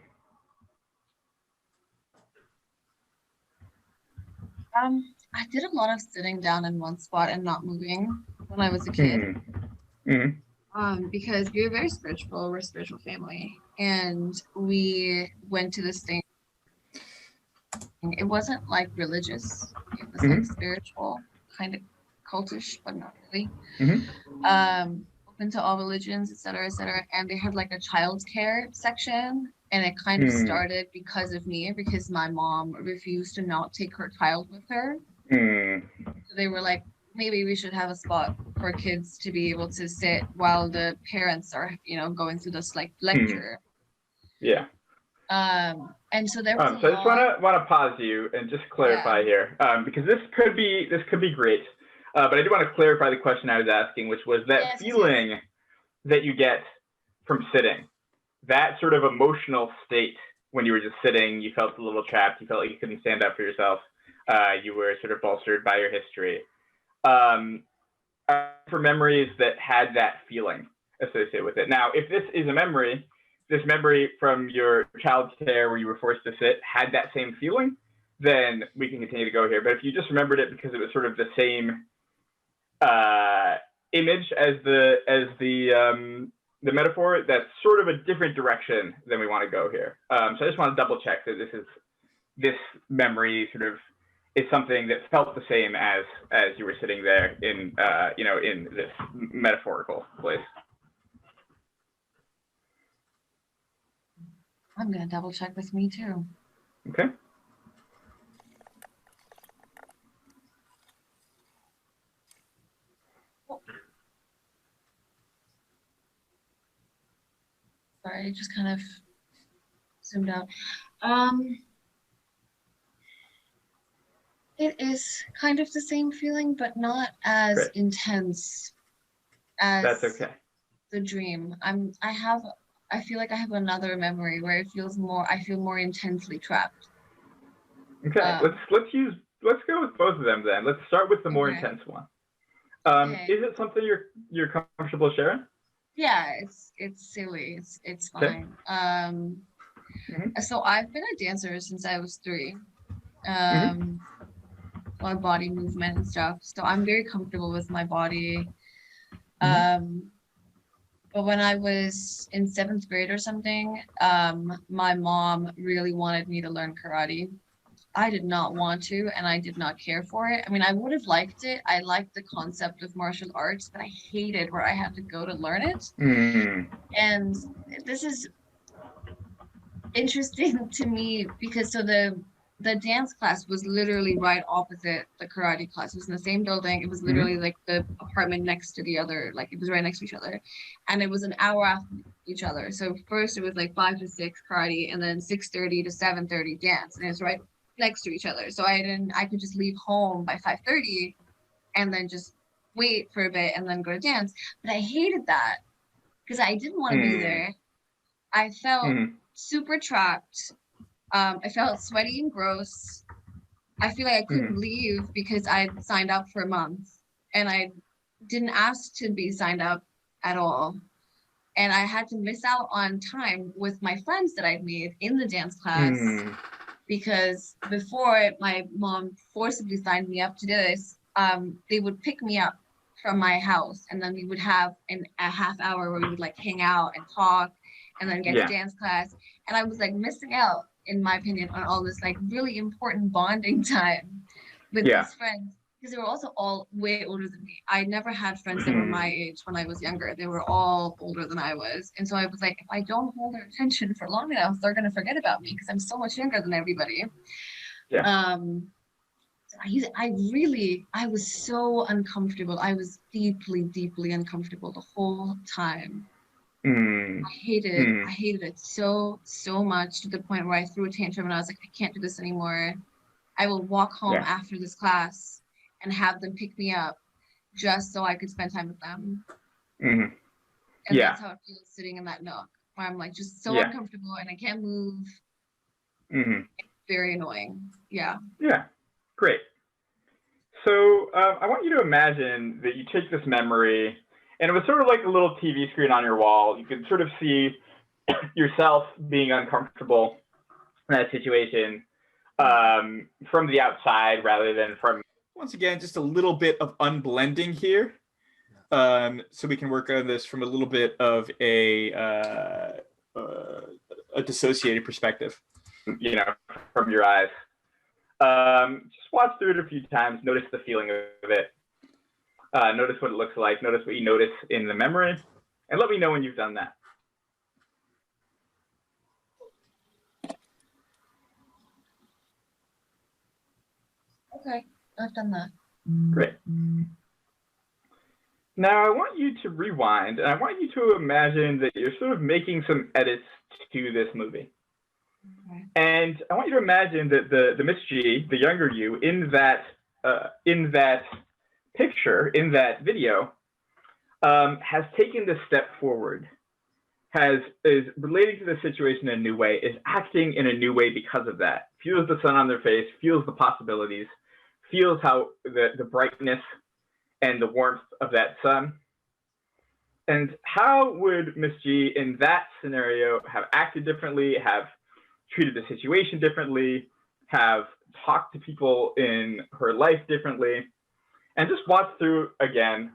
Speaker 3: I did a lot of sitting down in one spot and not moving when I was a kid. Because we were very spiritual. We're a spiritual family, and we went to this thing. It wasn't like religious; it was like spiritual, kind of cultish, but not really. Open to all religions, etc., etc. And they had like a child care section, and it kind of started because of me, because my mom refused to not take her child with her. So they were like, maybe we should have a spot for kids to be able to sit while the parents are, going through this like lecture.
Speaker 4: Yeah.
Speaker 3: And so there was
Speaker 4: so I just want to pause you and just clarify here, because this could be great, but I do want to clarify the question I was asking, which was that feeling that you get from sitting, that sort of emotional state when you were just sitting. You felt a little trapped. You felt like you couldn't stand up for yourself. You were sort of bolstered by your history. For memories that had that feeling associated with it. Now, if this is a memory, this memory from your child's care where you were forced to sit had that same feeling, then we can continue to go here. But if you just remembered it because it was sort of the same image as the metaphor, that's sort of a different direction than we want to go here. So I just want to double check that this memory sort of is something that felt the same as you were sitting there in in this metaphorical place.
Speaker 3: I'm gonna double check with me too.
Speaker 4: Okay.
Speaker 3: Sorry, I just kind of zoomed out. It is kind of the same feeling, but not as intense as
Speaker 4: That's okay.
Speaker 3: the dream. I feel like I have another memory where I feel more intensely trapped.
Speaker 4: Okay, let's go with both of them then. Let's start with the more intense one. Is it something you're comfortable sharing?
Speaker 3: Yeah, it's silly. It's fine. So I've been a dancer since I was 3. My body movement and stuff. So I'm very comfortable with my body. But when I was in 7th grade or something, my mom really wanted me to learn karate. I did not want to, and I did not care for it. I mean, I would have liked it. I liked the concept of martial arts, but I hated where I had to go to learn it. And this is interesting to me because the dance class was literally right opposite the karate class. It was in the same building. It was literally like the apartment next to the other, like it was right next to each other. And it was an hour after each other. So first it was like 5 to 6 karate, and then 6:30 to 7:30 dance. And it was right next to each other. So I could just leave home by 5:30 and then just wait for a bit and then go to dance. But I hated that because I didn't want to be there. I felt super trapped. I felt sweaty and gross. I feel like I couldn't leave because I signed up for a month and I didn't ask to be signed up at all. And I had to miss out on time with my friends that I'd made in the dance class because before my mom forcibly signed me up to do this, they would pick me up from my house and then we would have a half hour where we would like hang out and talk and then get to dance class. And I was like missing out, in my opinion, on all this like really important bonding time with these friends because they were also all way older than me. I never had friends that were my age when I was younger. They were all older than I was. And so I was like, if I don't hold their attention for long enough, they're going to forget about me because I'm so much younger than everybody. I was so uncomfortable. I was deeply, deeply uncomfortable the whole time. I hated it so much to the point where I threw a tantrum and I was like, I can't do this anymore. I will walk home after this class and have them pick me up just so I could spend time with them. And that's how it feels sitting in that nook where I'm like just so uncomfortable and I can't move. It's very annoying. Yeah,
Speaker 4: great. So I want you to imagine that you take this memory. And it was sort of like a little TV screen on your wall. You could sort of see yourself being uncomfortable in that situation. from the outside rather than from.
Speaker 1: Once again, just a little bit of unblending here. So we can work on this from a little bit of a dissociated perspective.
Speaker 4: From your eyes. Just watch through it a few times. Notice the feeling of it. Notice what it looks like. Notice what you notice in the memory. And let me know when you've done that.
Speaker 3: Okay, I've done that.
Speaker 4: Great. Now I want you to rewind, and I want you to imagine that you're sort of making some edits to this movie.
Speaker 3: Okay.
Speaker 4: And I want you to imagine that the Miss G, the younger you, in that picture, in that video, has taken the step forward, is relating to the situation in a new way, is acting in a new way because of that. Feels the sun on their face, feels the possibilities, feels how the brightness and the warmth of that sun. And how would Miss G in that scenario have acted differently, have treated the situation differently, have talked to people in her life differently? And just watch through again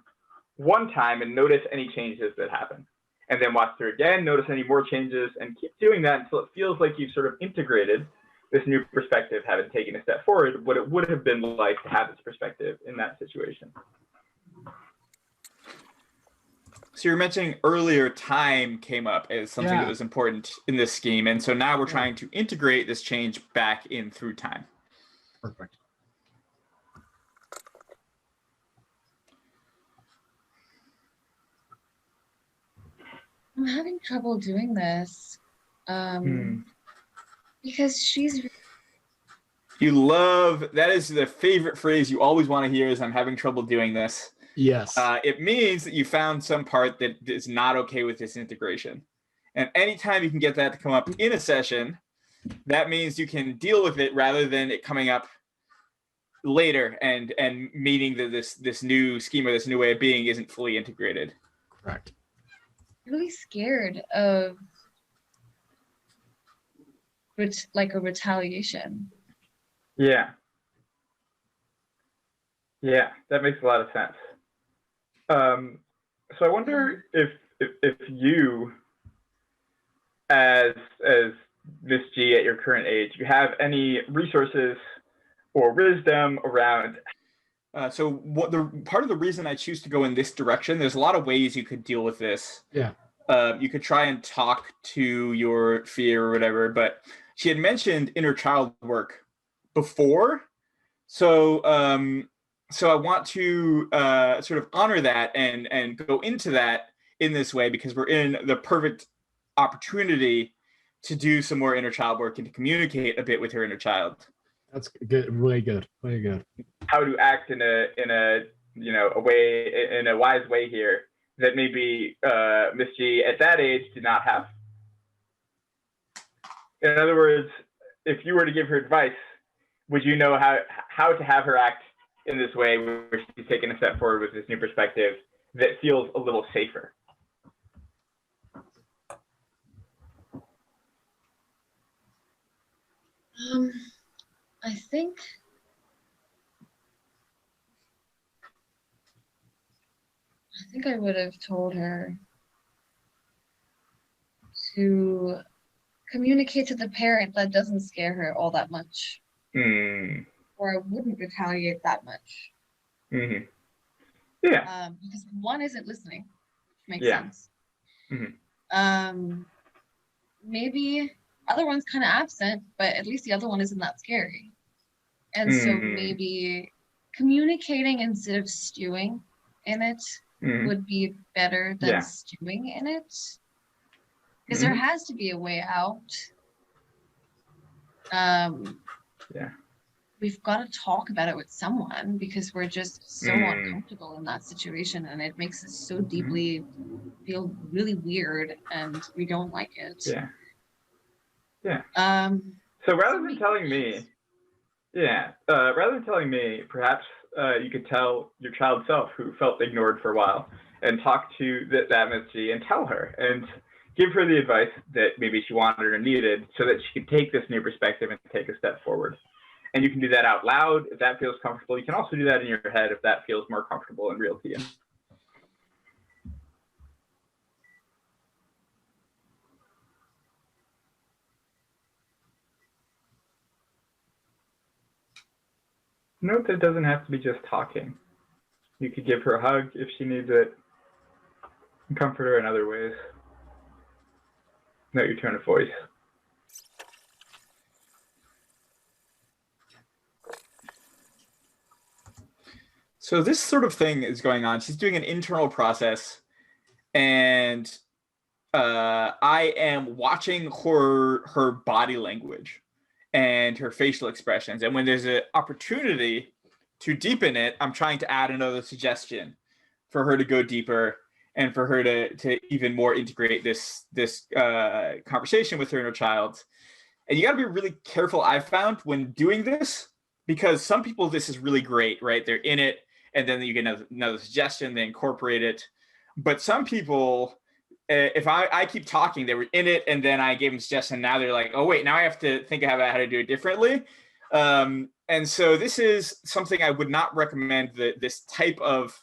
Speaker 4: one time and notice any changes that happen. And then watch through again, notice any more changes, and keep doing that until it feels like you've sort of integrated this new perspective, having taken a step forward, what it would have been like to have this perspective in that situation.
Speaker 1: So you were mentioning earlier time came up as something that was important in this scheme. And so now we're trying to integrate this change back in through time.
Speaker 2: Perfect.
Speaker 3: I'm having trouble doing this because she's.
Speaker 1: You love, that is the favorite phrase you always want to hear is I'm having trouble doing this.
Speaker 2: Yes.
Speaker 1: It means that you found some part that is not okay with this integration. And anytime you can get that to come up in a session, that means you can deal with it rather than it coming up later and meaning that this new scheme or this new way of being isn't fully integrated.
Speaker 2: Correct.
Speaker 3: I'm really scared of like a retaliation.
Speaker 4: Yeah. Yeah, that makes a lot of sense. So I wonder if you, as Miss G at your current age, you have any resources or wisdom around.
Speaker 1: So what the part of the reason I choose to go in this direction, there's a lot of ways you could deal with this.
Speaker 2: Yeah.
Speaker 1: You could try and talk to your fear or whatever, but she had mentioned inner child work before. So I want to sort of honor that and go into that in this way because we're in the perfect opportunity to do some more inner child work and to communicate a bit with her inner child.
Speaker 2: That's good. Really good. Really good.
Speaker 4: How to act in a a way, in a wise way here that maybe Miss G at that age did not have. In other words, if you were to give her advice, would you know how to have her act in this way where she's taking a step forward with this new perspective that feels a little safer?
Speaker 3: I think I would have told her to communicate to the parent that doesn't scare her all that much. Or I wouldn't retaliate that much.
Speaker 4: Mm-hmm. Yeah.
Speaker 3: Because one isn't listening, which makes
Speaker 4: Yeah.
Speaker 3: sense.
Speaker 4: Mm-hmm.
Speaker 3: Maybe other one's kind of absent, but at least the other one isn't that scary. And so maybe communicating instead of stewing in it would be better than stewing in it. Because there has to be a way out. We've got to talk about it with someone because we're just so uncomfortable in that situation and it makes us so deeply feel really weird and we don't like it.
Speaker 4: Yeah. So
Speaker 3: rather than telling
Speaker 4: me, perhaps you could tell your child self who felt ignored for a while and talk to that Miss G and tell her and give her the advice that maybe she wanted or needed so that she could take this new perspective and take a step forward. And you can do that out loud if that feels comfortable. You can also do that in your head if that feels more comfortable and real to you. Note that it doesn't have to be just talking. You could give her a hug if she needs it, and comfort her in other ways. Note your tone of voice.
Speaker 1: So this sort of thing is going on. She's doing an internal process, and I am watching her body language and her facial expressions. And when there's an opportunity to deepen it, I'm trying to add another suggestion for her to go deeper and for her to even more integrate this conversation with her inner child. And you got to be really careful, I've found, when doing this, because some people, this is really great, right? They're in it, and then you get another suggestion, they incorporate it. But some people, if I keep talking, they were in it, and then I gave them a suggestion, now they're like, oh, wait, now I have to think about how to do it differently. And so this is something I would not recommend, this type of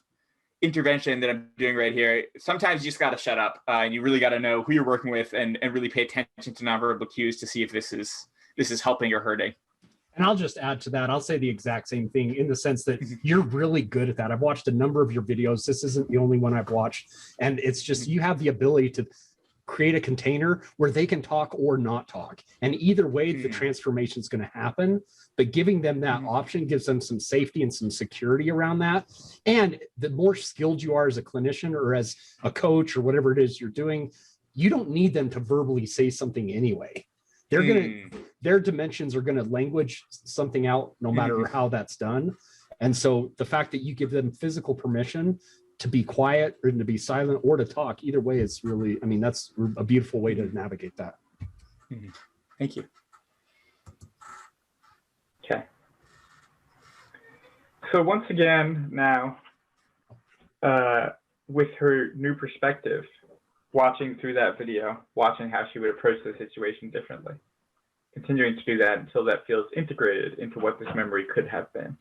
Speaker 1: intervention that I'm doing right here. Sometimes you just got to shut up, and you really got to know who you're working with and really pay attention to nonverbal cues to see if this is helping or hurting.
Speaker 2: And I'll just add to that. I'll say the exact same thing in the sense that you're really good at that. I've watched a number of your videos. This isn't the only one I've watched. And it's just, you have the ability to create a container where they can talk or not talk. And either way, the transformation is going to happen. But giving them that option gives them some safety and some security around that. And the more skilled you are as a clinician or as a coach or whatever it is you're doing, you don't need them to verbally say something anyway. Their dimensions are going to language something out no matter how that's done. And so the fact that you give them physical permission to be quiet or to be silent or to talk, either way, it's really, I mean, that's a beautiful way to navigate that.
Speaker 1: Thank you.
Speaker 4: Okay. So once again, now, with her new perspective, watching through that video, watching how she would approach the situation differently, continuing to do that until that feels integrated into what this memory could have been.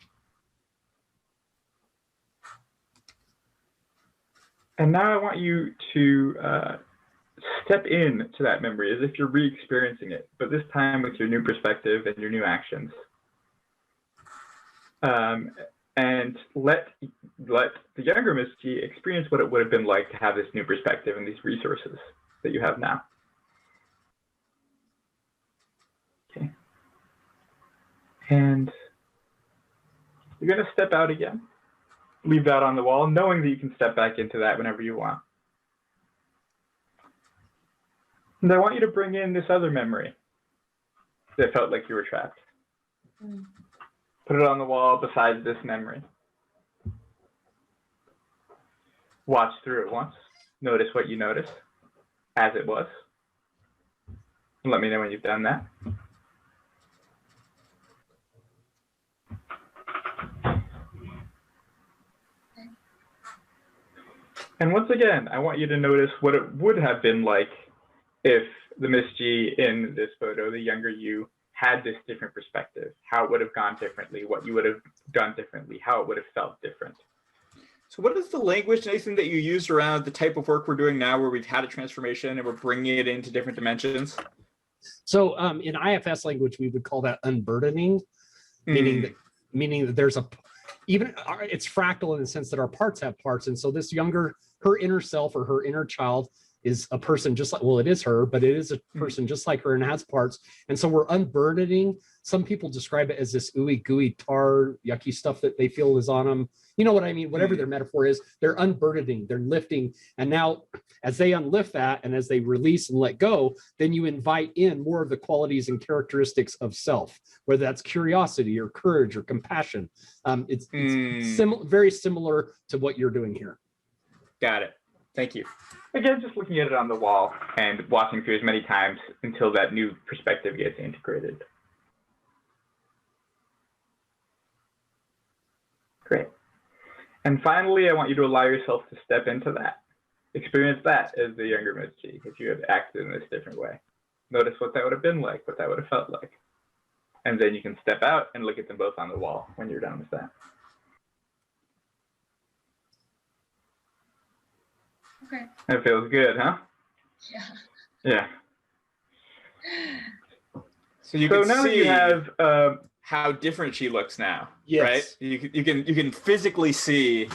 Speaker 4: And now I want you to step into that memory as if you're re-experiencing it, but this time with your new perspective and your new actions. And let the younger Miss G experience what it would have been like to have this new perspective and these resources that you have now. Okay. And you're going to step out again. Leave that on the wall, knowing that you can step back into that whenever you want. And I want you to bring in this other memory that felt like you were trapped. Put it on the wall beside this memory. Watch through it once. Notice what you notice as it was. And let me know when you've done that. And once again, I want you to notice what it would have been like if the Miss G in this photo, the younger you, had this different perspective, how it would have gone differently, what you would have done differently, how it would have felt different.
Speaker 1: So what is the language, Nathan, that you used around the type of work we're doing now where we've had a transformation and we're bringing it into different dimensions?
Speaker 2: So in IFS language, we would call that unburdening, meaning that there's it's fractal in the sense that our parts have parts. And so this her inner self or her inner child is a person just like, well, it is her, but it is a person just like her and has parts. And so we're unburdening. Some people describe it as this ooey gooey tar, yucky stuff that they feel is on them. You know what I mean? Whatever their metaphor is, they're unburdening, they're lifting. And now as they unlift that and as they release and let go, then you invite in more of the qualities and characteristics of self, whether that's curiosity or courage or compassion. It's very similar to what you're doing here.
Speaker 1: Got it. Thank you.
Speaker 4: Again, just looking at it on the wall and watching through as many times until that new perspective gets integrated. Great. And finally, I want you to allow yourself to step into that. Experience that as the younger Miss G, if you had acted in this different way. Notice what that would have been like, what that would have felt like. And then you can step out and look at them both on the wall when you're done with that.
Speaker 3: Okay.
Speaker 4: That feels good, huh?
Speaker 3: Yeah.
Speaker 4: Yeah.
Speaker 1: So you
Speaker 4: So
Speaker 1: can
Speaker 4: now that you
Speaker 1: see
Speaker 4: have
Speaker 1: how different she looks now,
Speaker 2: Yes.
Speaker 1: right? You can physically see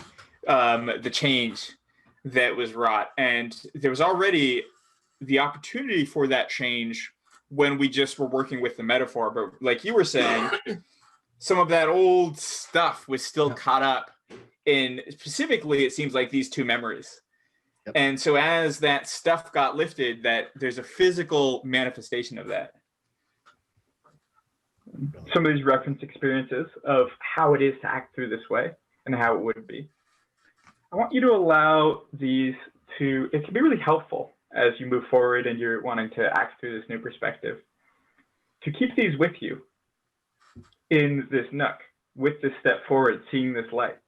Speaker 1: the change that was wrought, and there was already the opportunity for that change when we just were working with the metaphor. But like you were saying, some of that old stuff was still caught up in, specifically, it seems like these two memories.
Speaker 2: Yep.
Speaker 1: And so as that stuff got lifted, that there's a physical manifestation of that.
Speaker 4: some of these reference experiences of how it is to act through this way and how it would be. I want you to allow these to, it can be really helpful as you move forward and you're wanting to act through this new perspective, to keep these with you in this nook, with this step forward, seeing this light.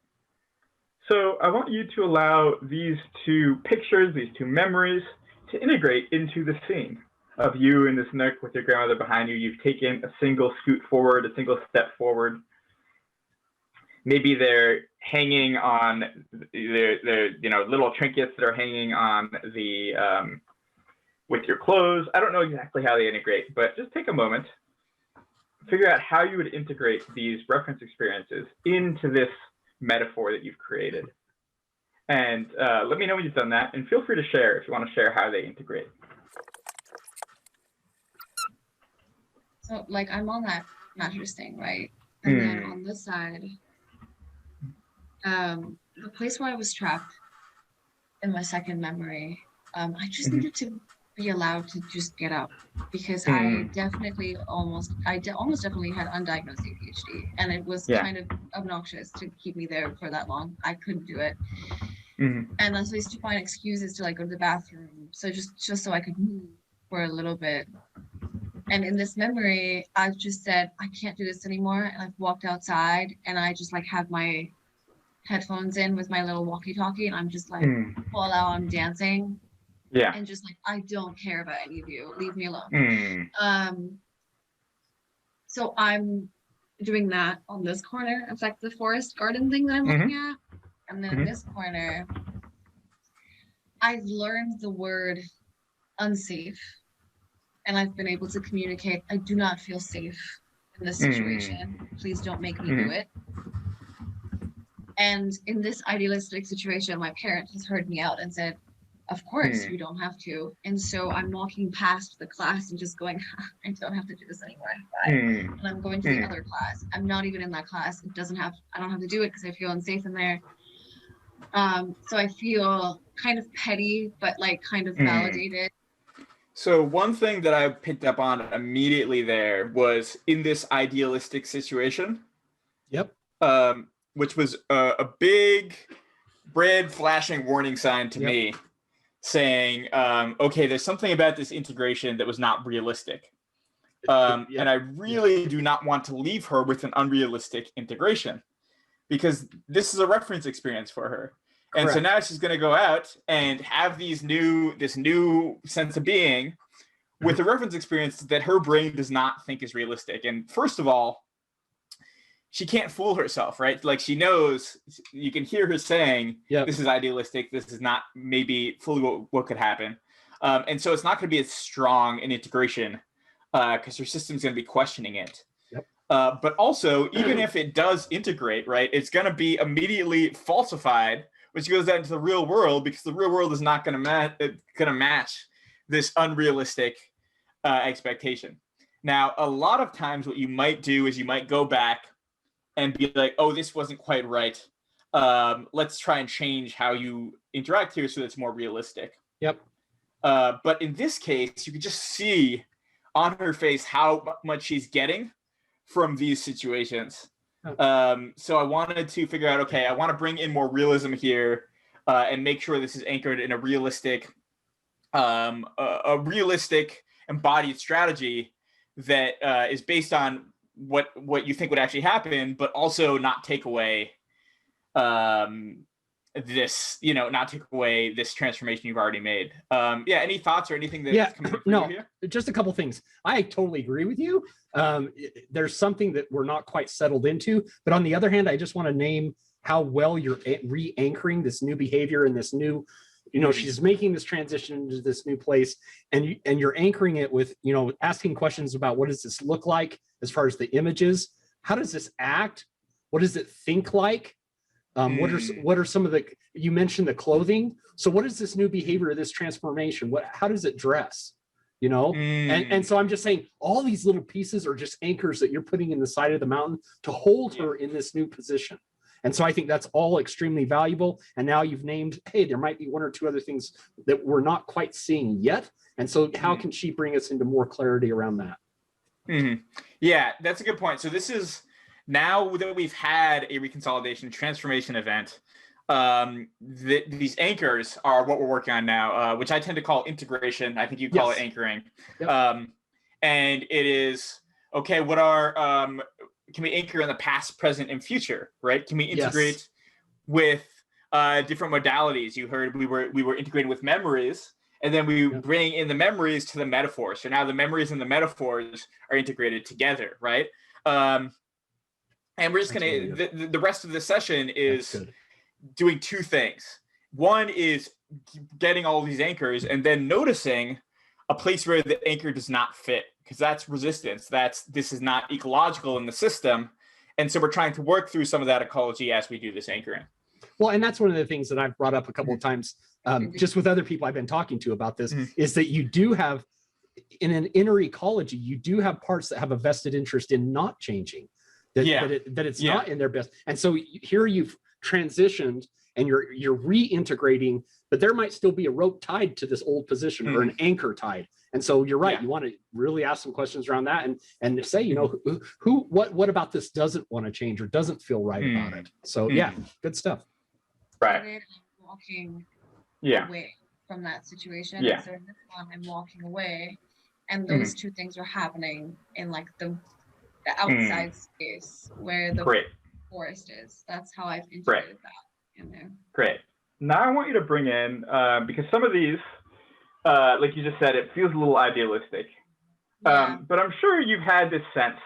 Speaker 4: So I want you to allow these two pictures, these two memories, to integrate into the scene of you in this nook with your grandmother behind you. You've taken a single scoot forward, a single step forward. Maybe they're hanging on their little trinkets that are hanging on the with your clothes. I don't know exactly how they integrate, but just take a moment, figure out how you would integrate these reference experiences into this metaphor that you've created. And let me know when you've done that, and feel free to share if you want to share how they integrate.
Speaker 3: So like I'm on that mattress thing, right? And then on this side, the place where I was trapped in my second memory, I just needed to be allowed to just get up, because I definitely almost definitely had undiagnosed ADHD, and it was kind of obnoxious to keep me there for that long. I couldn't do it. And then so I used to find excuses to like go to the bathroom, so just so I could move for a little bit. And in this memory, I've just said, I can't do this anymore. And I've walked outside, and I just like have my headphones in with my little walkie-talkie, and I'm just like full out, I'm dancing.
Speaker 4: Yeah.
Speaker 3: And just like, I don't care about any of you. Leave me alone. So I'm doing that on this corner. It's like the forest garden thing that I'm looking at. And then in this corner, I've learned the word unsafe. And I've been able to communicate, I do not feel safe in this situation. Please don't make me do it. And in this idealistic situation, my parent has heard me out and said, of course, you don't have to. And so I'm walking past the class and just going, I don't have to do this anymore. Bye. And I'm going to the other class. I'm not even in that class. I don't have to do it because I feel unsafe in there. So I feel kind of petty, but like kind of validated.
Speaker 1: So one thing that I picked up on immediately there was in this idealistic situation.
Speaker 2: Yep.
Speaker 1: Which was a big red flashing warning sign to me, saying, okay, there's something about this integration that was not realistic. And I really do not want to leave her with an unrealistic integration, because this is a reference experience for her. And so now she's going to go out and have this new sense of being with a reference experience that her brain does not think is realistic. And first of all, she can't fool herself, right? Like she knows, you can hear her saying, this is idealistic. This is not maybe fully what could happen. And so it's not going to be as strong an integration because her system's going to be questioning it. But also, even if it does integrate, right, it's going to be immediately falsified when she goes out into the real world, because the real world is not going to match this unrealistic expectation. Now, a lot of times what you might do is you might go back and be like, oh, this wasn't quite right. Let's try and change how you interact here so that it's more realistic. But in this case, you can just see on her face how much she's getting from these situations. So I wanted to figure out, okay, I want to bring in more realism here and make sure this is anchored in a realistic embodied strategy that is based on what you think would actually happen, but also not take away this, not take away this transformation you've already made. Any thoughts or anything that's coming up for you here?
Speaker 2: Just a couple things. I totally agree with you. There's something that we're not quite settled into, but on the other hand, I just want to name how well you're re-anchoring this new behavior and this new, she's making this transition into this new place, and you're anchoring it with, asking questions about what does this look like as far as the images, how does this act, what does it think like, what are some of the, you mentioned the clothing, so what is this new behavior, this transformation, how does it dress, and so I'm just saying all these little pieces are just anchors that you're putting in the side of the mountain to hold her in this new position. And so I think that's all extremely valuable. And now you've named, hey, there might be one or two other things that we're not quite seeing yet. And so how can she bring us into more clarity around that?
Speaker 1: Yeah, that's a good point. So this is, now that we've had a reconsolidation transformation event, these anchors are what we're working on now, which I tend to call integration. I think you call it anchoring. Yep. And it is, okay, what are, can we anchor in the past, present, and future, right? Can we integrate with different modalities? You heard we were integrating with memories, and then we bring in the memories to the metaphors. So now the memories and the metaphors are integrated together, right? And we're just going to, the rest of the session is doing two things. One is getting all these anchors and then noticing a place where the anchor does not fit, because that's resistance. This is not ecological in the system. And so we're trying to work through some of that ecology as we do this anchoring.
Speaker 2: Well, and that's one of the things that I've brought up a couple of times, just with other people I've been talking to about this, is that you do have, in an inner ecology, you do have parts that have a vested interest in not changing, that it's not in their best. And so here you've transitioned and you're reintegrating, but there might still be a rope tied to this old position or an anchor tied. And so you're right. You want to really ask some questions around that and say, what about this doesn't want to change or doesn't feel right about it? So good stuff.
Speaker 4: Right.
Speaker 3: Walking
Speaker 4: away
Speaker 3: from that situation. Yeah. So this one, I'm walking away, and those two things are happening in like the outside space where the forest is. That's how I've integrated that in there.
Speaker 4: Great. Now I want you to bring in, because some of these, like you just said, it feels a little idealistic. But I'm sure you've had this sense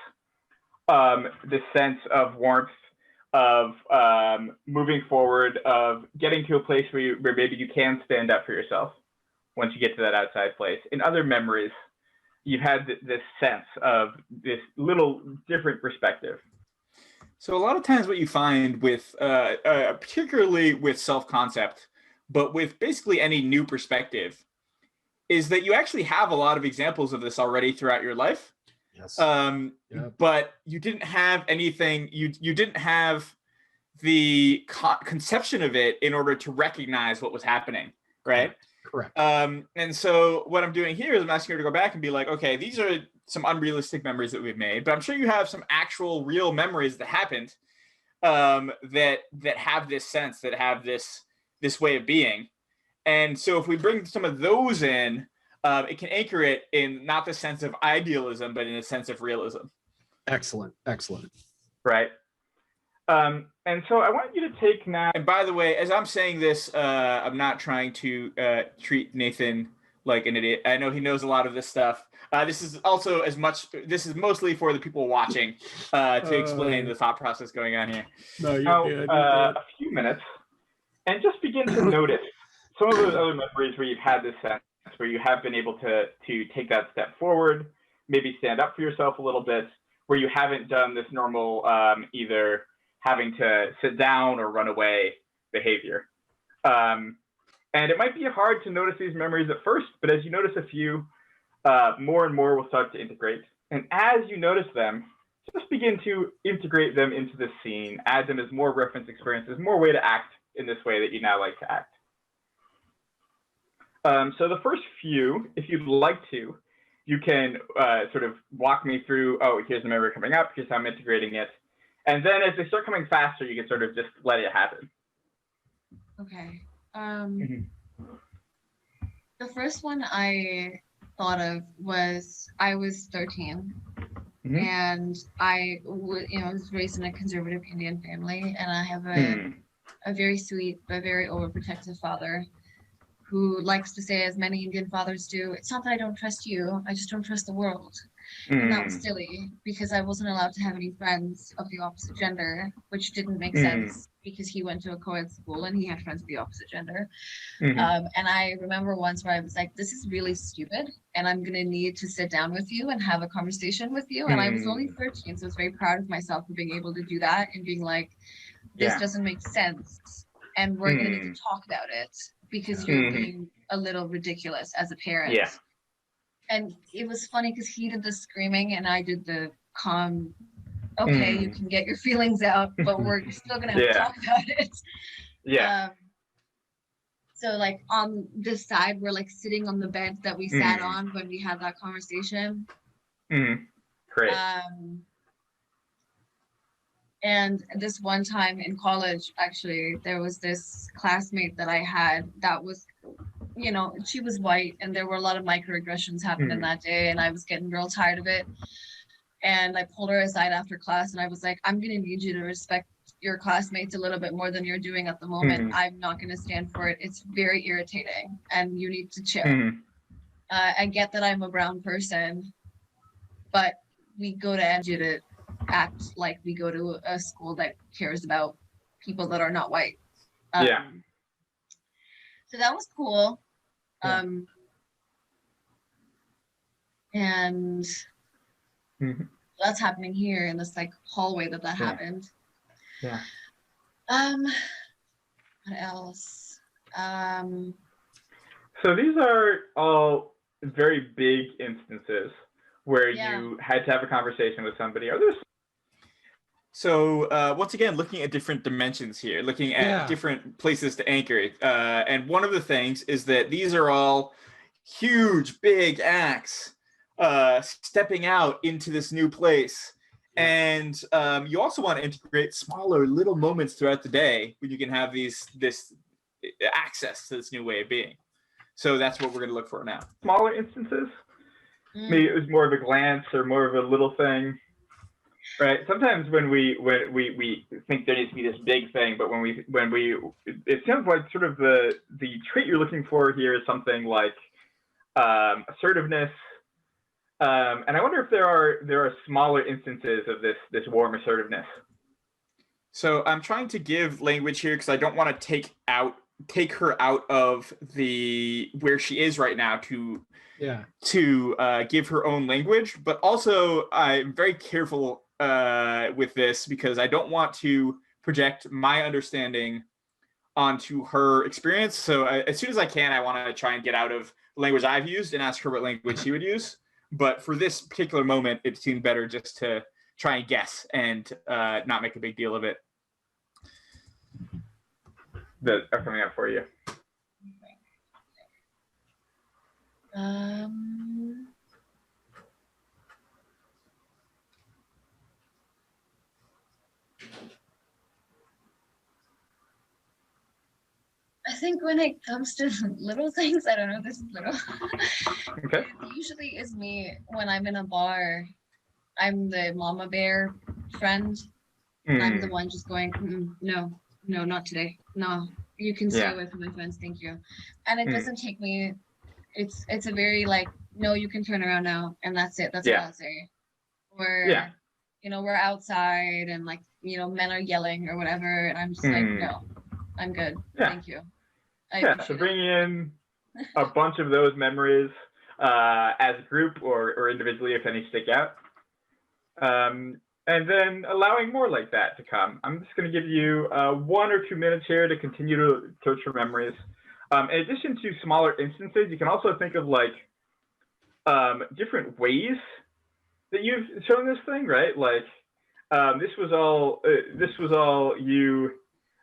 Speaker 4: of warmth, of moving forward, of getting to a place where maybe you can stand up for yourself once you get to that outside place. In other memories, you've had this sense of this little different perspective.
Speaker 1: So a lot of times what you find with, particularly with self-concept, but with basically any new perspective, is that you actually have a lot of examples of this already throughout your life.
Speaker 2: Yes.
Speaker 1: But you didn't have anything, you didn't have the conception of it in order to recognize what was happening, right?
Speaker 2: Correct.
Speaker 1: And so what I'm doing here is I'm asking her to go back and be like, okay, these are some unrealistic memories that we've made, but I'm sure you have some actual real memories that happened, that have this sense, that have this way of being. And so if we bring some of those in, it can anchor it in not the sense of idealism, but in a sense of realism.
Speaker 2: Excellent.
Speaker 4: Right. And so I want you to take now.
Speaker 1: And by the way, as I'm saying this, I'm not trying to treat Nathan like an idiot. I know he knows a lot of this stuff. This is also this is mostly for the people watching, to explain the thought process going on here.
Speaker 2: No, you're good.
Speaker 4: A few minutes, and just begin to notice some of those other memories where you've had this sense, where you have been able to take that step forward, maybe stand up for yourself a little bit, where you haven't done this normal either having to sit down or run away behavior. And it might be hard to notice these memories at first, but as you notice a few, more and more will start to integrate. And as you notice them, just begin to integrate them into the scene, add them as more reference experiences, more way to act in this way that you now like to act. So the first few, if you'd like to, you can sort of walk me through, oh, here's the memory coming up, here's how I'm integrating it. And then as they start coming faster, you can sort of just let it happen.
Speaker 3: Okay. The first one I thought of was I was 13, and I was raised in a conservative Indian family, and I have a very sweet but very overprotective father who likes to say, as many Indian fathers do, it's not that I don't trust you, I just don't trust the world. And that was silly because I wasn't allowed to have any friends of the opposite gender, which didn't make sense because he went to a co-ed school and he had friends of the opposite gender. And I remember once where I was like, this is really stupid and I'm going to need to sit down with you and have a conversation with you. And I was only 13, so I was very proud of myself for being able to do that and being like, this doesn't make sense and we're going to need to talk about it because you're being a little ridiculous as a parent.
Speaker 4: Yeah.
Speaker 3: And it was funny because he did the screaming and I did the calm, okay, you can get your feelings out, but we're still going to have to talk about it.
Speaker 4: Yeah.
Speaker 3: So like on this side, we're like sitting on the bed that we sat on when we had that conversation.
Speaker 4: Great.
Speaker 3: And this one time in college, actually, there was this classmate that I had that was, you know, she was white and there were a lot of microaggressions happening that day and I was getting real tired of it. And I pulled her aside after class and I was like, I'm going to need you to respect your classmates a little bit more than you're doing at the moment. I'm not going to stand for it. It's very irritating and you need to chill. I get that I'm a brown person, but we go to you to act like we go to a school that cares about people that are not white. So that was cool. And that's happening here in this like hallway that happened. What else?
Speaker 4: So these are all very big instances where you had to have a conversation with somebody. Are there?
Speaker 1: So once again, looking at different dimensions here, looking at different places to anchor it. And one of the things is that these are all huge, big acts stepping out into this new place. And you also want to integrate smaller little moments throughout the day where you can have this access to this new way of being. So that's what we're going to look for now.
Speaker 4: Smaller instances? Maybe it was more of a glance or more of a little thing. Right. Sometimes when we think there needs to be this big thing, but when we it sounds like sort of the trait you're looking for here is something like assertiveness. And I wonder if there are smaller instances of this warm assertiveness.
Speaker 1: So I'm trying to give language here because I don't want to take her out of the where she is right now to give her own language, but also I'm very careful with this because I don't want to project my understanding onto her experience. So as soon as I can, I want to try and get out of the language I've used and ask her what language she would use. But for this particular moment, it seemed better just to try and guess and not make a big deal of it.
Speaker 4: That are coming up for you.
Speaker 3: I think when it comes to little things, I don't know if this is little.
Speaker 4: Okay.
Speaker 3: It usually is me when I'm in a bar. I'm the mama bear friend. I'm the one just going, no, not today. No, you can stay away from my friends. Thank you. And it doesn't take me. It's a very like, no, you can turn around now, and that's it. That's all I'll say. Or you know, we're outside and like, you know, men are yelling or whatever, and I'm just like, no, I'm good. Thank you.
Speaker 4: So bringing in a bunch of those memories as a group or individually if any stick out. And then allowing more like that to come. I'm just going to give you 1 or 2 minutes here to continue to search for memories. In addition to smaller instances, you can also think of like different ways that you've shown this thing, right? Like this was all you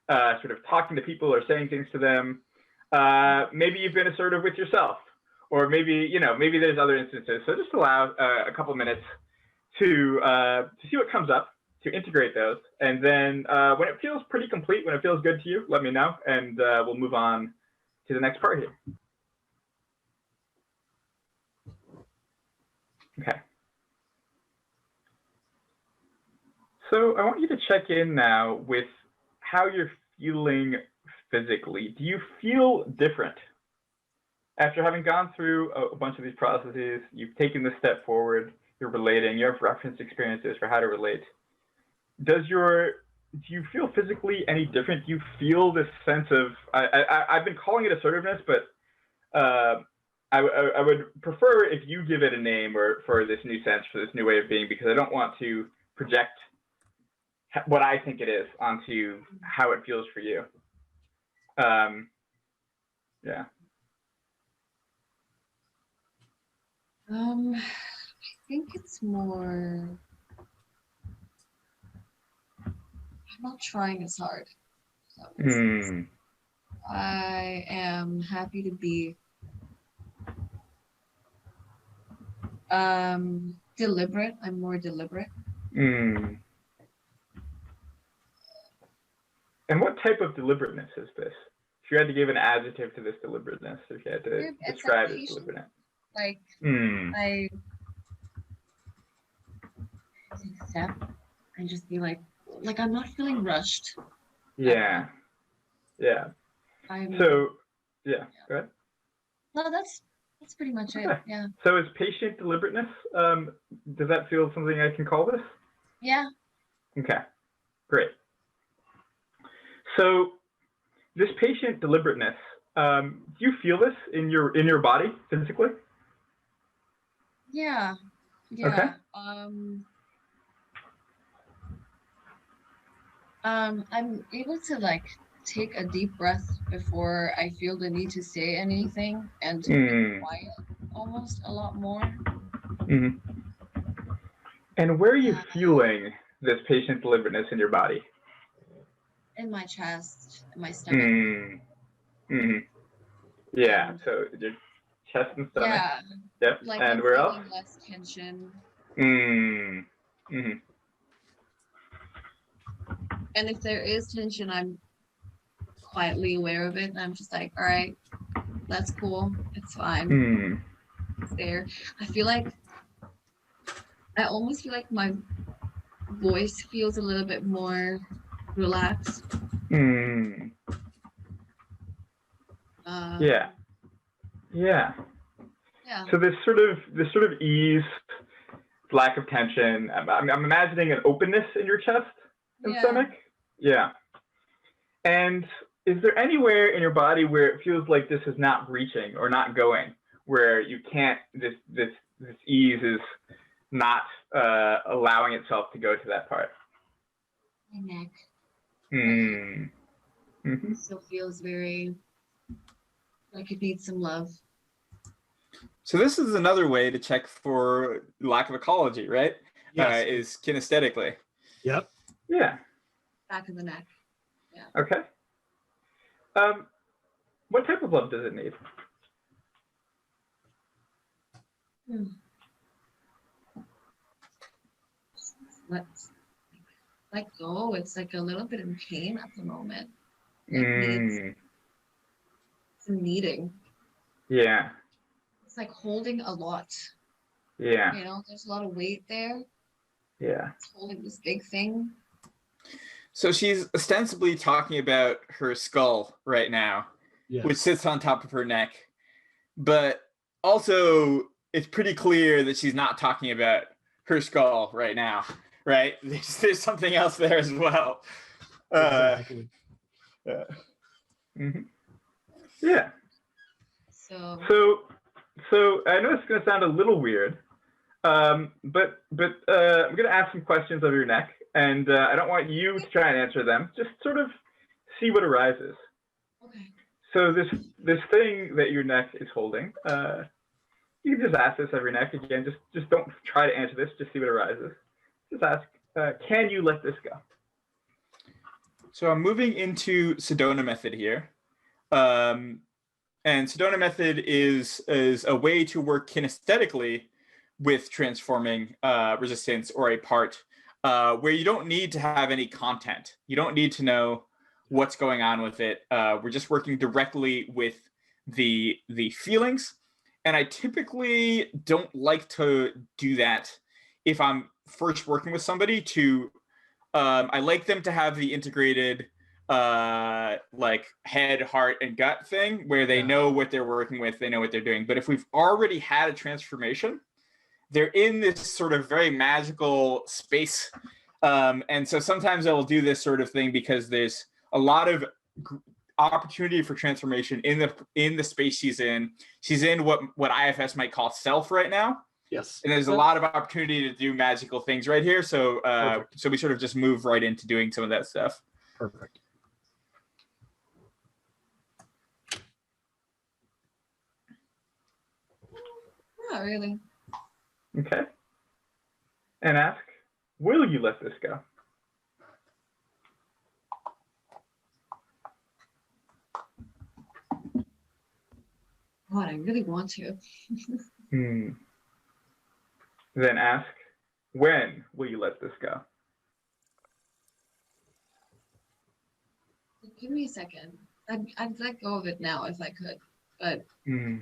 Speaker 4: sort of talking to people or saying things to them. Maybe you've been assertive with yourself, or maybe there's other instances. So just allow a couple minutes to see what comes up, to integrate those, and then when it feels pretty complete, when it feels good to you, let me know, and we'll move on to the next part here. Okay. So I want you to check in now with how you're feeling physically? Do you feel different? After having gone through a bunch of these processes, you've taken the step forward, you're relating, you have reference experiences for how to relate. Do you feel physically any different? Do you feel this sense of, I've been calling it assertiveness, but I would prefer if you give it a name or for this new sense, for this new way of being, because I don't want to project what I think it is onto how it feels for you. Yeah.
Speaker 3: I think it's more. I'm not trying as hard. So I am happy to be deliberate. I'm more deliberate.
Speaker 4: And what type of deliberateness is this? If you had to give an adjective to this deliberateness, if you had to describe it as deliberateness.
Speaker 3: Like I take a step and just be like I'm not feeling rushed.
Speaker 4: Yeah. Yeah.
Speaker 3: I'm
Speaker 4: So yeah, go ahead.
Speaker 3: No, that's pretty much it. Yeah.
Speaker 4: So is patient deliberateness, does that feel something I can call this?
Speaker 3: Yeah.
Speaker 4: Okay, great. So this patient deliberateness, do you feel this in your body physically?
Speaker 3: Yeah. Yeah.
Speaker 4: Okay.
Speaker 3: I'm able to like take a deep breath before I feel the need to say anything and to be quiet almost a lot more.
Speaker 4: And where are you feeling this patient deliberateness in your body?
Speaker 3: In my chest, in my stomach.
Speaker 4: Yeah, so your chest and stomach.
Speaker 3: Yeah.
Speaker 4: Yep.
Speaker 3: Like
Speaker 4: and
Speaker 3: I'm
Speaker 4: where else?
Speaker 3: feeling less tension. And if there is tension, I'm quietly aware of it. And I'm just like, all right, that's cool. It's fine. It's there. I almost feel like my voice feels a little bit more relaxed.
Speaker 4: Yeah. So this sort of ease, lack of tension. I'm imagining an openness in your chest and stomach. Yeah. And is there anywhere in your body where it feels like this is not reaching or not going, where you can't, this ease is not allowing itself to go to that part?
Speaker 3: My neck. Still feels very like it needs some love.
Speaker 1: So this is another way to check for lack of ecology, right?
Speaker 2: Yes.
Speaker 1: Is kinesthetically.
Speaker 2: Yep.
Speaker 4: Yeah.
Speaker 3: Back of the neck. Yeah.
Speaker 4: Okay. What type of love does it need?
Speaker 3: Let go. It's like a little bit in pain at the moment. It needs some kneading.
Speaker 4: Yeah.
Speaker 3: It's like holding a lot.
Speaker 4: Yeah.
Speaker 3: You know, there's a lot of weight there.
Speaker 4: Yeah.
Speaker 3: It's holding this big thing.
Speaker 1: So she's ostensibly talking about her skull right now, which sits on top of her neck. But also, it's pretty clear that she's not talking about her skull right now, right? There's something else there as well.
Speaker 2: Exactly.
Speaker 4: Yeah. So I know it's going to sound a little weird, but I'm going to ask some questions of your neck, and I don't want you to try and answer them. Just sort of see what arises.
Speaker 3: Okay.
Speaker 4: So this thing that your neck is holding, you can just ask this of your neck again. Just don't try to answer this. Just see what arises. Just ask, can you let this go?
Speaker 1: So I'm moving into Sedona method here. And Sedona method is a way to work kinesthetically with transforming resistance or a part where you don't need to have any content. You don't need to know what's going on with it. We're just working directly with the feelings. And I typically don't like to do that if I'm first working with somebody I like them to have the integrated like head, heart, and gut thing where they know what they're working with, they know what they're doing. But if we've already had a transformation, they're in this sort of very magical space. And so sometimes they'll do this sort of thing because there's a lot of opportunity for transformation in the space she's in. She's in what IFS might call self right now.
Speaker 2: Yes.
Speaker 1: And there's a lot of opportunity to do magical things right here. So so we sort of just move right into doing some of that stuff.
Speaker 2: Perfect.
Speaker 3: Not really.
Speaker 4: Okay. And ask, will you let this go?
Speaker 3: God, I really want to.
Speaker 4: Then ask, when will you let this go?
Speaker 3: Give me a second. I'd let go of it now if I could, but I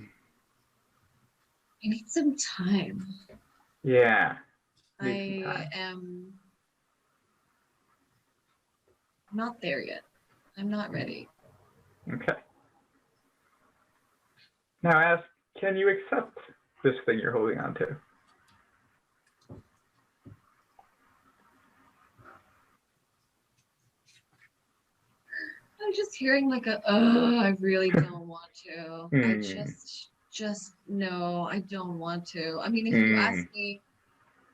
Speaker 3: need some time.
Speaker 4: Yeah.
Speaker 3: I am not there yet. I'm not ready.
Speaker 4: Okay. Now ask, can you accept this thing you're holding on to?
Speaker 3: I'm just hearing like I really don't want to. I just no, I don't want to. I mean, if you ask me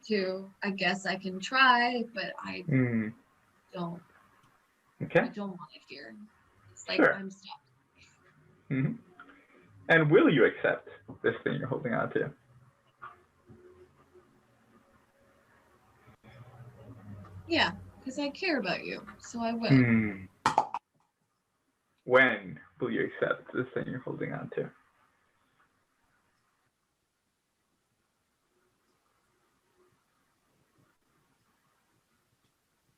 Speaker 3: to, I guess I can try, but I don't.
Speaker 4: Okay.
Speaker 3: I don't want it here. It's like
Speaker 4: Sure.
Speaker 3: I'm stuck.
Speaker 4: And will you accept this thing you're holding on to?
Speaker 3: Yeah, because I care about you, so I will.
Speaker 4: When will you accept this thing you're holding on to?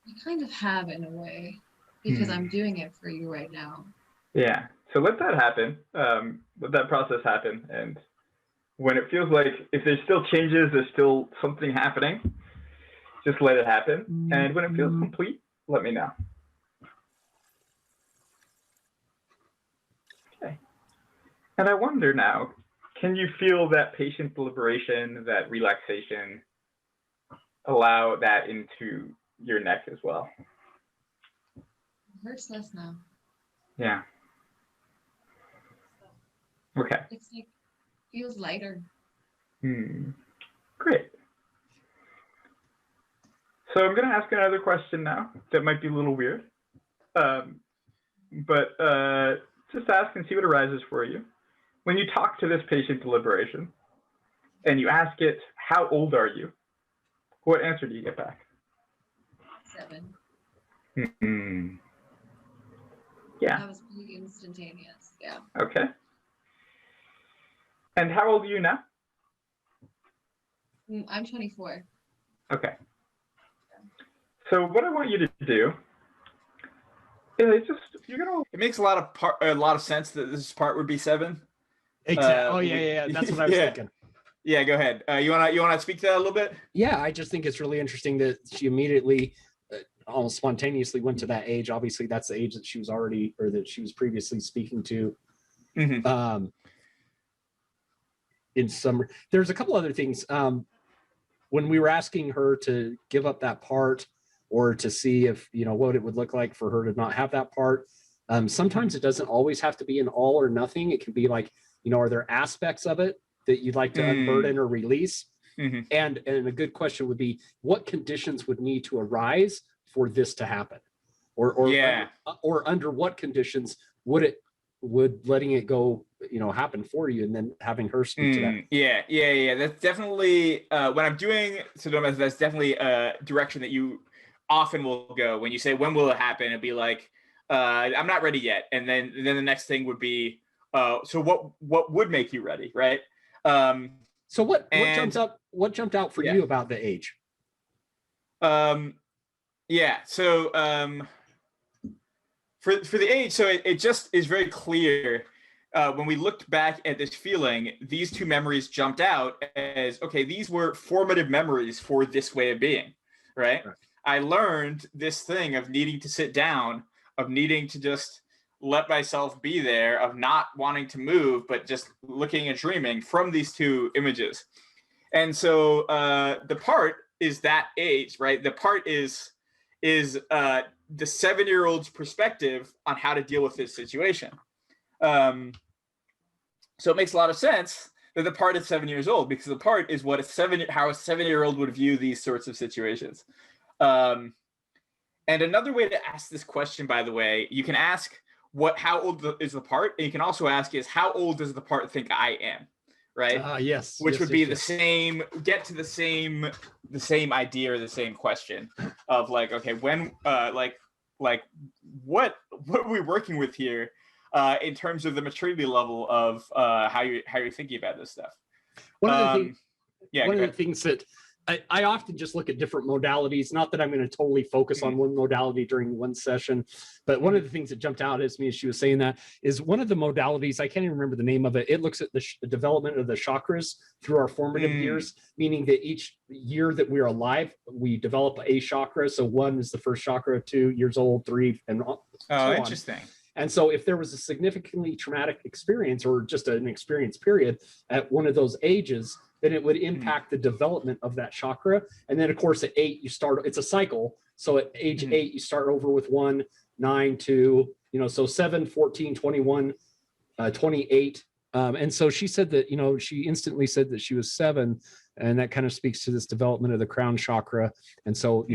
Speaker 3: I kind of have in a way, because I'm doing it for you right now.
Speaker 4: Yeah. So let that happen. Let that process happen. And when it feels like if there's still changes, there's still something happening, just let it happen. And when it feels complete, let me know. Okay. And I wonder now, can you feel that patient deliberation, that relaxation, allow that into your neck as well?
Speaker 3: It hurts less now.
Speaker 4: Yeah. Okay.
Speaker 3: It's like feels lighter.
Speaker 4: Great. So I'm going to ask another question now that might be a little weird, but just ask and see what arises for you. When you talk to this patient deliberation and you ask it, how old are you? What answer do you get back?
Speaker 3: 7.
Speaker 4: Yeah.
Speaker 3: That was pretty instantaneous. Yeah.
Speaker 4: Okay. And how old are you now?
Speaker 3: I'm 24.
Speaker 4: Okay. So what I want you to do is just
Speaker 1: It makes a lot of sense that this part would be 7.
Speaker 2: Exactly. Yeah. That's what I was thinking.
Speaker 1: Yeah, go ahead. You wanna speak to that a little bit?
Speaker 2: Yeah, I just think it's really interesting that she immediately, almost spontaneously went to that age. Obviously, that's the age that she was already, or that she was previously speaking to. In some, there's a couple other things. When we were asking her to give up that part, or to see if what it would look like for her to not have that part. Sometimes it doesn't always have to be an all or nothing. It can be like, are there aspects of it that you'd like to unburden or release? And a good question would be, what conditions would need to arise for this to happen? Or under what conditions would letting it go, happen for you, and then having her speak to that.
Speaker 1: Yeah. That's definitely when I'm doing Sodomas, that's definitely a direction that you often will go. When you say, when will it happen? It'd be like, I'm not ready yet. And then the next thing would be, so what would make you ready, right?
Speaker 2: So what jumped out for you about the age?
Speaker 1: So for the age, so it just is very clear. When we looked back at this feeling, these two memories jumped out as, okay, these were formative memories for this way of being, right? I learned this thing of needing to sit down of needing to just let myself be there, of not wanting to move, but just looking and dreaming from these two images. And so the part is that age, right? The part is the 7-year-old's perspective on how to deal with this situation. So it makes a lot of sense that the part is 7 years old, because the part is what how a 7-year-old would view these sorts of situations. And another way to ask this question, by the way, you can ask how old is the part, and you can also ask is how old does the part think I am, right?
Speaker 2: Yes.
Speaker 1: Which
Speaker 2: yes,
Speaker 1: would
Speaker 2: yes,
Speaker 1: be
Speaker 2: yes.
Speaker 1: the same, get to the same idea or the same question of like, okay, when like what are we working with here in terms of the maturity level of how you're thinking about this stuff.
Speaker 2: One of the things,
Speaker 1: yeah,
Speaker 2: one of the things that I often just look at different modalities, not that I'm going to totally focus on one modality during one session, but one of the things that jumped out at me as she was saying that is one of the modalities, I can't even remember the name of it. It looks at the development of the chakras through our formative years, meaning that each year that we're alive, we develop a chakra. So 1 is the first chakra, 2 years old, 3, and so on.
Speaker 1: Interesting.
Speaker 2: And so if there was a significantly traumatic experience or just an experience period at one of those ages, then it would impact the development of that chakra. And then of course at 8, you start, it's a cycle. So at age 8, you start over with 1, 9, 2, so 7, 14, 21, 28. And so she said that, she instantly said that she was 7, and that kind of speaks to this development of the crown chakra. And so,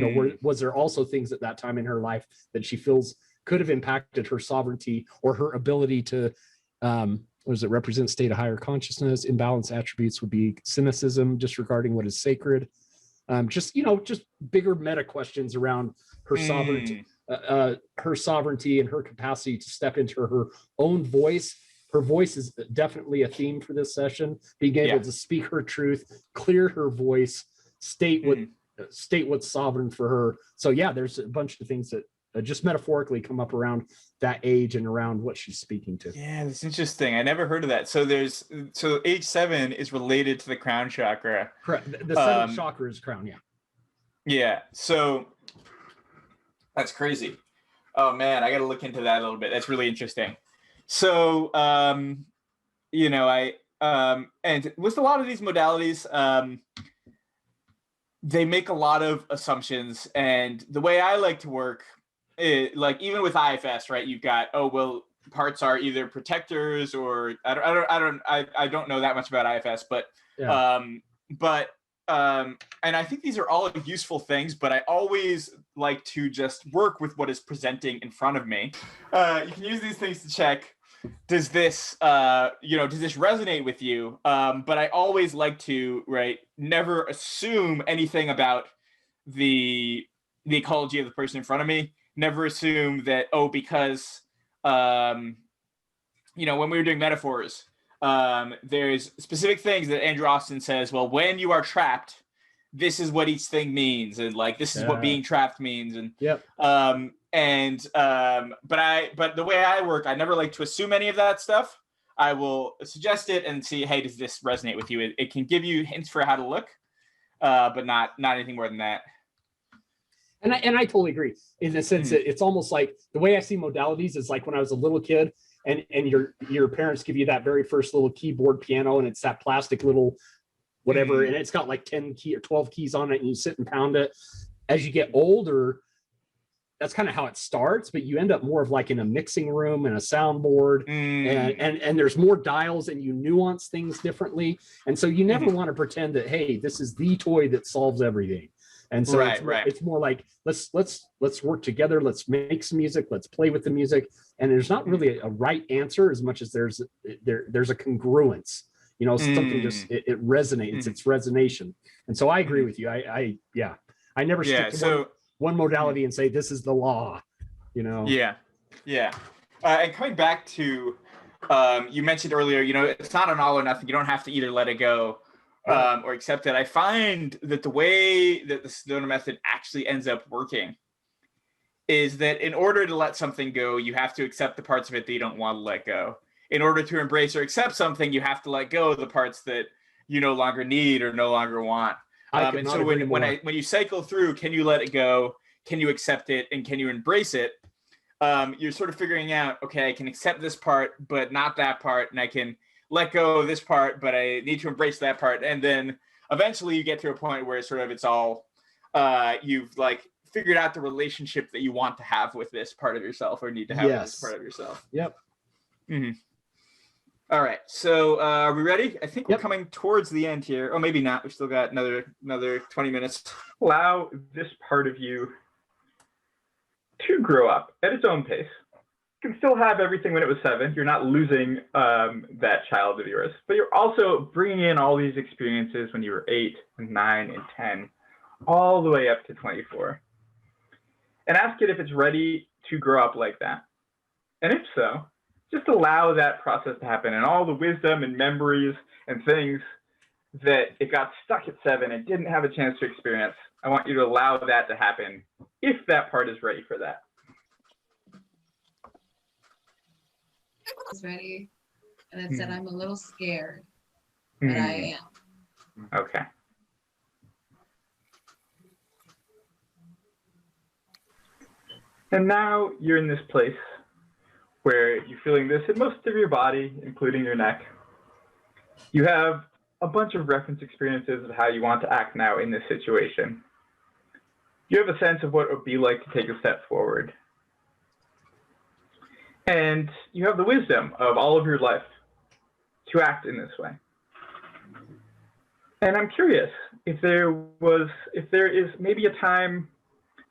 Speaker 2: was there also things at that time in her life that she feels could have impacted her sovereignty or her ability to, what does it represent? State of higher consciousness. Imbalanced attributes would be cynicism, disregarding what is sacred. Just bigger meta questions around her sovereignty, and her capacity to step into her own voice. Her voice is definitely a theme for this session. Being able to speak her truth, clear her voice, state what's sovereign for her. So yeah, there's a bunch of things that just metaphorically come up around that age and around what she's speaking to.
Speaker 1: Yeah, that's interesting. I never heard of that. So age 7 is related to the crown chakra.
Speaker 2: Correct. The 7th chakra is crown. Yeah.
Speaker 1: Yeah. So that's crazy. Oh man, I got to look into that a little bit. That's really interesting. So, and with a lot of these modalities, they make a lot of assumptions, and the way I like to work, like even with IFS, right? You've got parts are either protectors or I don't know that much about IFS, but and I think these are all useful things, but I always like to just work with what is presenting in front of me. You can use these things to check, does this resonate with you? But I always like to, never assume anything about the ecology of the person in front of me. Never assume that, because, when we were doing metaphors, there's specific things that Andrew Austin says, well, when you are trapped, this is what each thing means, and this is what being trapped means, and but the way I work, I never like to assume any of that stuff. I will suggest it and see, hey, does this resonate with you? It can give you hints for how to look, but not anything more than that.
Speaker 2: And I totally agree in the sense that it's almost like the way I see modalities is like when I was a little kid and your parents give you that very first little keyboard piano, and it's that plastic little whatever, and it's got like 10 key or 12 keys on it, and you sit and pound it. As you get older, that's kind of how it starts, but you end up more of like in a mixing room and a soundboard, and there's more dials, and you nuance things differently. And so you never want to pretend that, hey, this is the toy that solves everything. And so it's more like, let's work together. Let's make some music. Let's play with the music. And there's not really a right answer as much as there's a congruence, something just, it resonates, it's resonation. And so I agree with you. I never stick to one modality and say, this is the law,
Speaker 1: Yeah. And coming back to, you mentioned earlier, it's not an all or nothing. You don't have to either let it go or accept it. I find that the way that the Sedona method actually ends up working is that in order to let something go, you have to accept the parts of it that you don't want to let go. In order to embrace or accept something, you have to let go of the parts that you no longer need or no longer want. And so when you cycle through, can you let it go? Can you accept it? And can you embrace it? you're sort of figuring out, okay, I can accept this part, but not that part, and I can let go of this part, but I need to embrace that part. And then eventually you get to a point where it's all you've like figured out the relationship that you want to have with this part of yourself or need to have with this part of yourself.
Speaker 2: Yep.
Speaker 1: Mm-hmm. All right. So are we ready? I think we're coming towards the end here. Oh, maybe not. We've still got another 20 minutes.
Speaker 4: Allow this part of you to grow up at its own pace. You can still have everything when it was 7. You're not losing that child of yours, but you're also bringing in all these experiences when you were 8 and 9 and 10, all the way up to 24. And ask it if it's ready to grow up like that. And if so, just allow that process to happen, and all the wisdom and memories and things that it got stuck at 7 and didn't have a chance to experience. I want you to allow that to happen if that part is ready for that.
Speaker 3: It's ready, and it said I'm a little scared, but I am.
Speaker 4: Okay. And now you're in this place where you're feeling this in most of your body, including your neck. You have a bunch of reference experiences of how you want to act now in this situation. You have a sense of what it would be like to take a step forward. And you have the wisdom of all of your life to act in this way. And I'm curious if there is maybe a time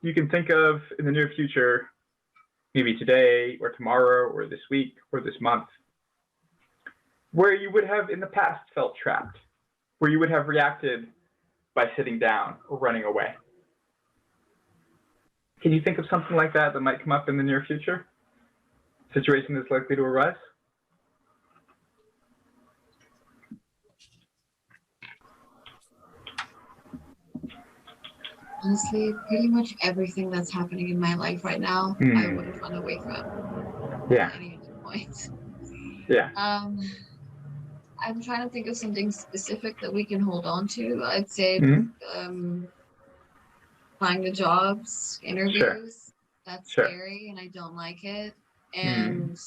Speaker 4: you can think of in the near future, maybe today or tomorrow or this week or this month, where you would have in the past felt trapped, where you would have reacted by sitting down or running away. Can you think of something like that that might come up in the near future? Situation that's likely to arise?
Speaker 3: Honestly, pretty much everything that's happening in my life right now, I would have run away from at any other point.
Speaker 4: Yeah.
Speaker 3: I'm trying to think of something specific that we can hold on to. I'd say applying to jobs, interviews. That's scary, and I don't like it. And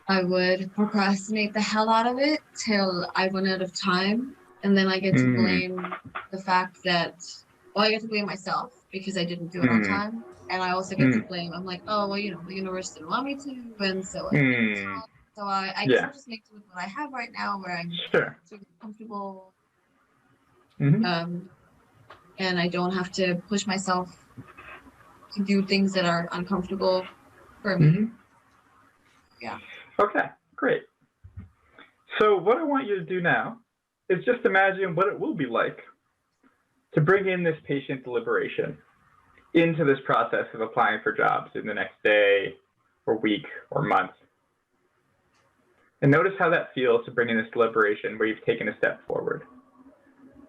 Speaker 3: I would procrastinate the hell out of it till I run out of time. And then I get to blame the fact that, I get to blame myself because I didn't do it on time. And I also get to blame, I'm like, oh, well, the universe didn't want me to. And so I guess I'll just make do with what I have right now, where I'm sort of comfortable. And I don't have to push myself to do things that are uncomfortable for me. Yeah.
Speaker 4: Okay, great. So what I want you to do now is just imagine what it will be like to bring in this patient deliberation into this process of applying for jobs in the next day or week or month. And notice how that feels to bring in this deliberation where you've taken a step forward.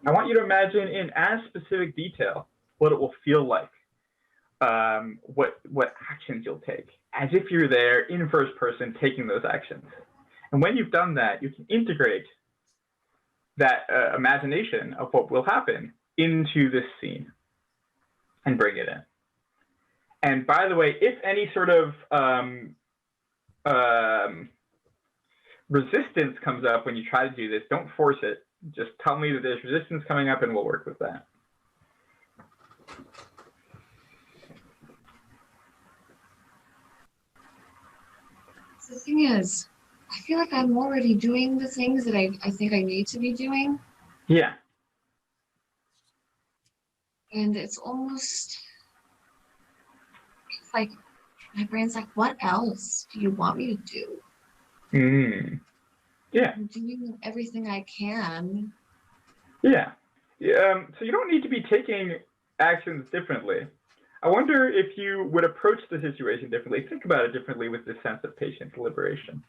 Speaker 4: I want you to imagine in as specific detail what it will feel like, what actions you'll take, as if you're there in first person taking those actions. And when you've done that, you can integrate that imagination of what will happen into this scene and bring it in. And by the way, if any sort of resistance comes up when you try to do this, don't force it. Just tell me that there's resistance coming up and we'll work with that.
Speaker 3: The thing is, I feel like I'm already doing the things that I think I need to be doing.
Speaker 4: Yeah.
Speaker 3: And it's almost, it's like, my brain's like, what else do you want me to do?
Speaker 4: Yeah.
Speaker 3: I'm doing everything I can.
Speaker 4: Yeah. So you don't need to be taking actions differently. I wonder if you would approach the situation differently, think about it differently with this sense of patient deliberation.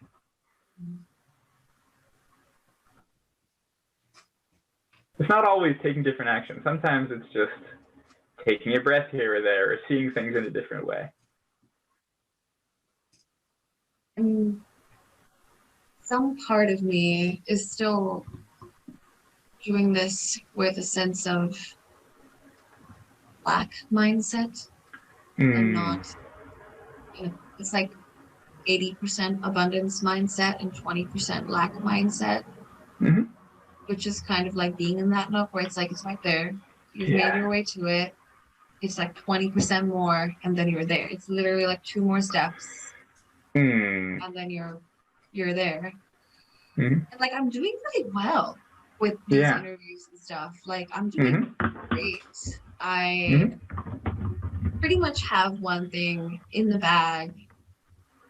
Speaker 4: It's not always taking different actions. Sometimes it's just taking a breath here or there or seeing things in a different way.
Speaker 3: And some part of me is still doing this with a sense of lack mindset. I'm not, it's like 80% abundance mindset and 20% lack mindset,
Speaker 4: Mm-hmm.
Speaker 3: which is kind of like being in that nook where it's like, it's right there. You've made your way to it. It's like 20% more, and then you're there. It's literally like 2 more steps,
Speaker 4: Mm.
Speaker 3: and then you're there.
Speaker 4: Mm-hmm.
Speaker 3: And like I'm doing really well with these
Speaker 4: Yeah.
Speaker 3: interviews and stuff. Like I'm doing great. I pretty much have one thing in the bag,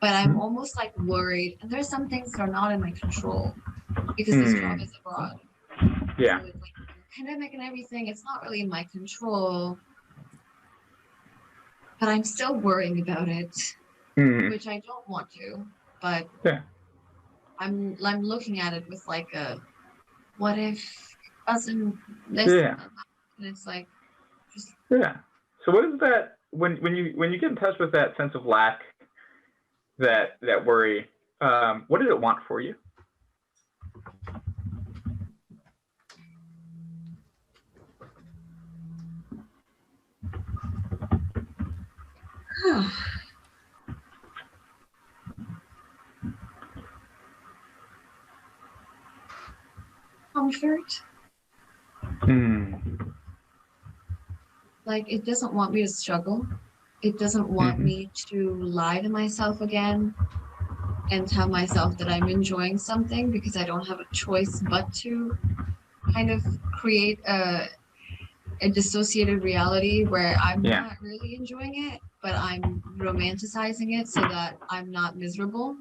Speaker 3: but I'm almost like worried. And there's some things that are not in my control because this job is abroad.
Speaker 4: Yeah.
Speaker 3: So it's like pandemic and everything. It's not really in my control, but I'm still worrying about it, which I don't want to. But
Speaker 4: Yeah.
Speaker 3: I'm looking at it with like a what if it doesn't this
Speaker 4: Yeah.
Speaker 3: and it's like just
Speaker 4: Yeah. So what is that when you get in touch with that sense of lack, that worry, what does it want for you?
Speaker 3: comfort. Like it doesn't want me to struggle. It doesn't want me to lie to myself again and tell myself that I'm enjoying something because I don't have a choice but to kind of create a dissociated reality where I'm not really enjoying it, but I'm romanticizing it so that I'm not miserable.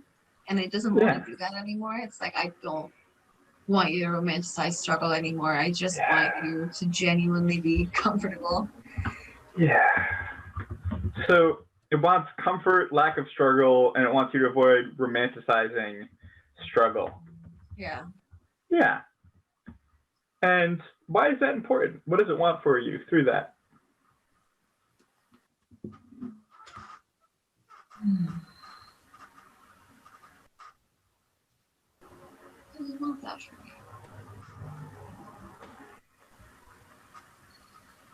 Speaker 3: And it doesn't want to do that anymore. It's like I don't want you to romanticize struggle anymore. I just want you to genuinely be comfortable.
Speaker 4: Yeah. So it wants comfort, lack of struggle, and it wants you to avoid romanticizing struggle.
Speaker 3: Yeah.
Speaker 4: Yeah. And why is that important? What does it want for you through that?
Speaker 3: What does it want that for me?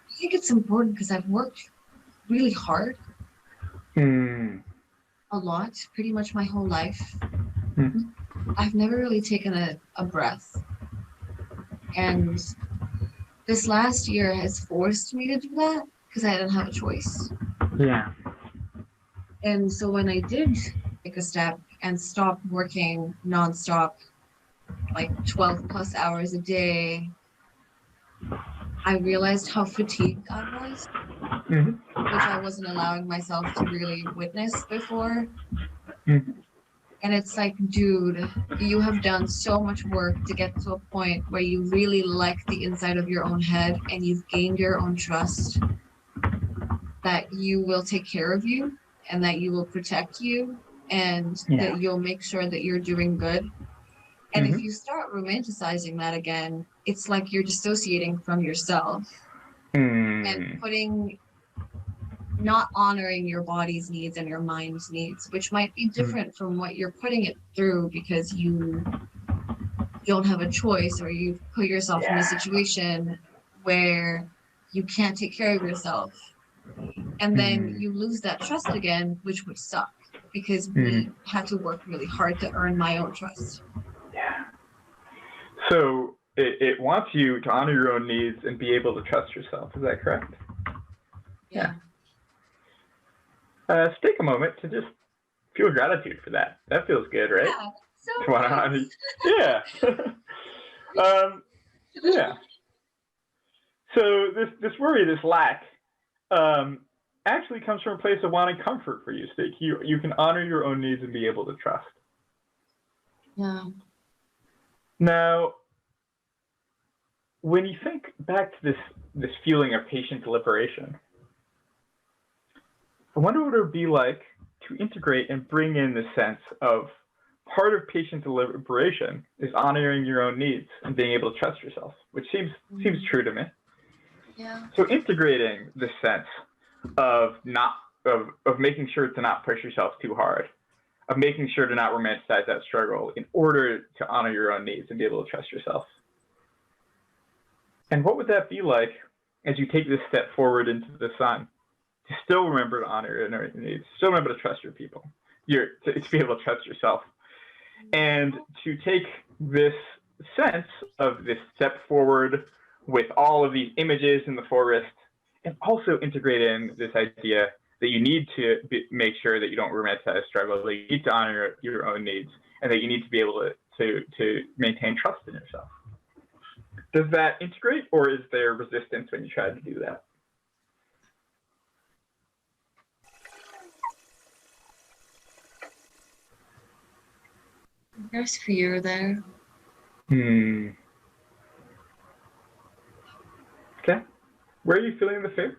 Speaker 3: I think it's important because I've worked really hard, a lot, pretty much my whole life. I've never really taken a breath. And this last year has forced me to do that because I didn't have a choice.
Speaker 4: Yeah.
Speaker 3: And so when I did take a step and stop working nonstop, like 12 plus hours a day, I realized how fatigued I was, which I wasn't allowing myself to really witness before. And it's like, dude, you have done so much work to get to a point where you really like the inside of your own head and you've gained your own trust that you will take care of you and that you will protect you and that you'll make sure that you're doing good. And if you start romanticizing that again, it's like you're dissociating from yourself and not honoring your body's needs and your mind's needs, which might be different from what you're putting it through because you don't have a choice or you've put yourself in a situation where you can't take care of yourself. And then you lose that trust again, which would suck because we had to work really hard to earn my own trust.
Speaker 4: Yeah. So it wants you to honor your own needs and be able to trust yourself. Is that correct?
Speaker 3: Yeah.
Speaker 4: So take a moment to just feel gratitude for that. That feels good, right?
Speaker 3: Yeah. So nice.
Speaker 4: Yeah. Yeah. So this worry, this lack, actually comes from a place of wanting comfort for you, so that you can honor your own needs and be able to trust.
Speaker 3: Yeah.
Speaker 4: Now, when you think back to this feeling of patient liberation, I wonder what it would be like to integrate and bring in the sense of part of patient liberation is honoring your own needs and being able to trust yourself, which seems true to me.
Speaker 3: Yeah.
Speaker 4: So integrating the sense of making sure to not push yourself too hard, of making sure to not romanticize that struggle in order to honor your own needs and be able to trust yourself. And what would that be like as you take this step forward into the sun? to still remember to honor your needs, still remember to trust your people, to be able to trust yourself, and to take this sense of this step forward with all of these images in the forest, and also integrate in this idea that you need to make sure that you don't romanticize struggle, that you need to honor your own needs, and that you need to be able to maintain trust in yourself. Does that integrate, or is there resistance when you try to do that?
Speaker 3: There's fear there.
Speaker 4: Okay. Where are you feeling the fear?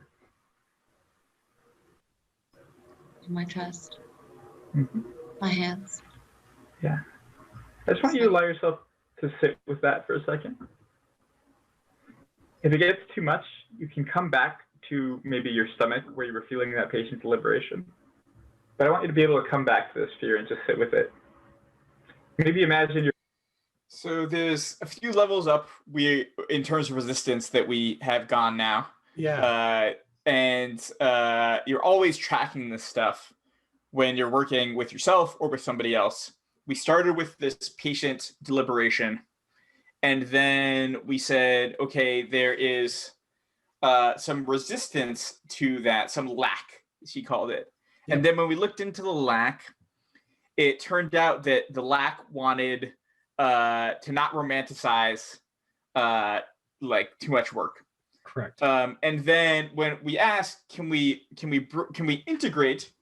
Speaker 3: In my chest.
Speaker 4: Mm-hmm.
Speaker 3: My hands.
Speaker 4: Yeah. I just want you to allow yourself to sit with that for a second. If it gets too much, you can come back to maybe your stomach where you were feeling that patient deliberation. But I want you to be able to come back to this fear and just sit with it. Maybe imagine you're...
Speaker 1: So there's a few levels up in terms of resistance that we have gone now.
Speaker 2: Yeah.
Speaker 1: And you're always tracking this stuff when you're working with yourself or with somebody else. We started with this patient deliberation, and then we said, okay, there is some resistance to that, some lack, she called it. Yep. And then when we looked into the lack, it turned out that the lack wanted to not romanticize like too much work.
Speaker 2: Correct.
Speaker 1: And then when we asked, can we integrate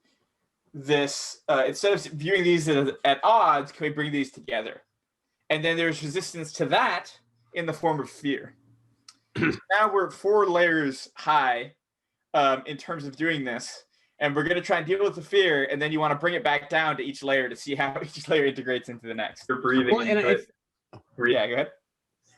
Speaker 1: this instead of viewing these at odds, can we bring these together? And then there's resistance to that in the form of fear. Now we're 4 layers high in terms of doing this, and we're going to try and deal with the fear, and then you want to bring it back down to each layer to see how each layer integrates into the next.
Speaker 4: You're breathing into it.
Speaker 1: Yeah, go ahead.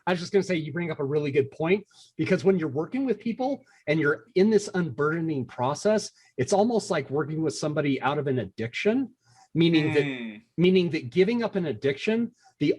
Speaker 2: I was just going to say, you bring up a really good point, because when you're working with people and you're in this unburdening process, it's almost like working with somebody out of an addiction, meaning that giving up an addiction, the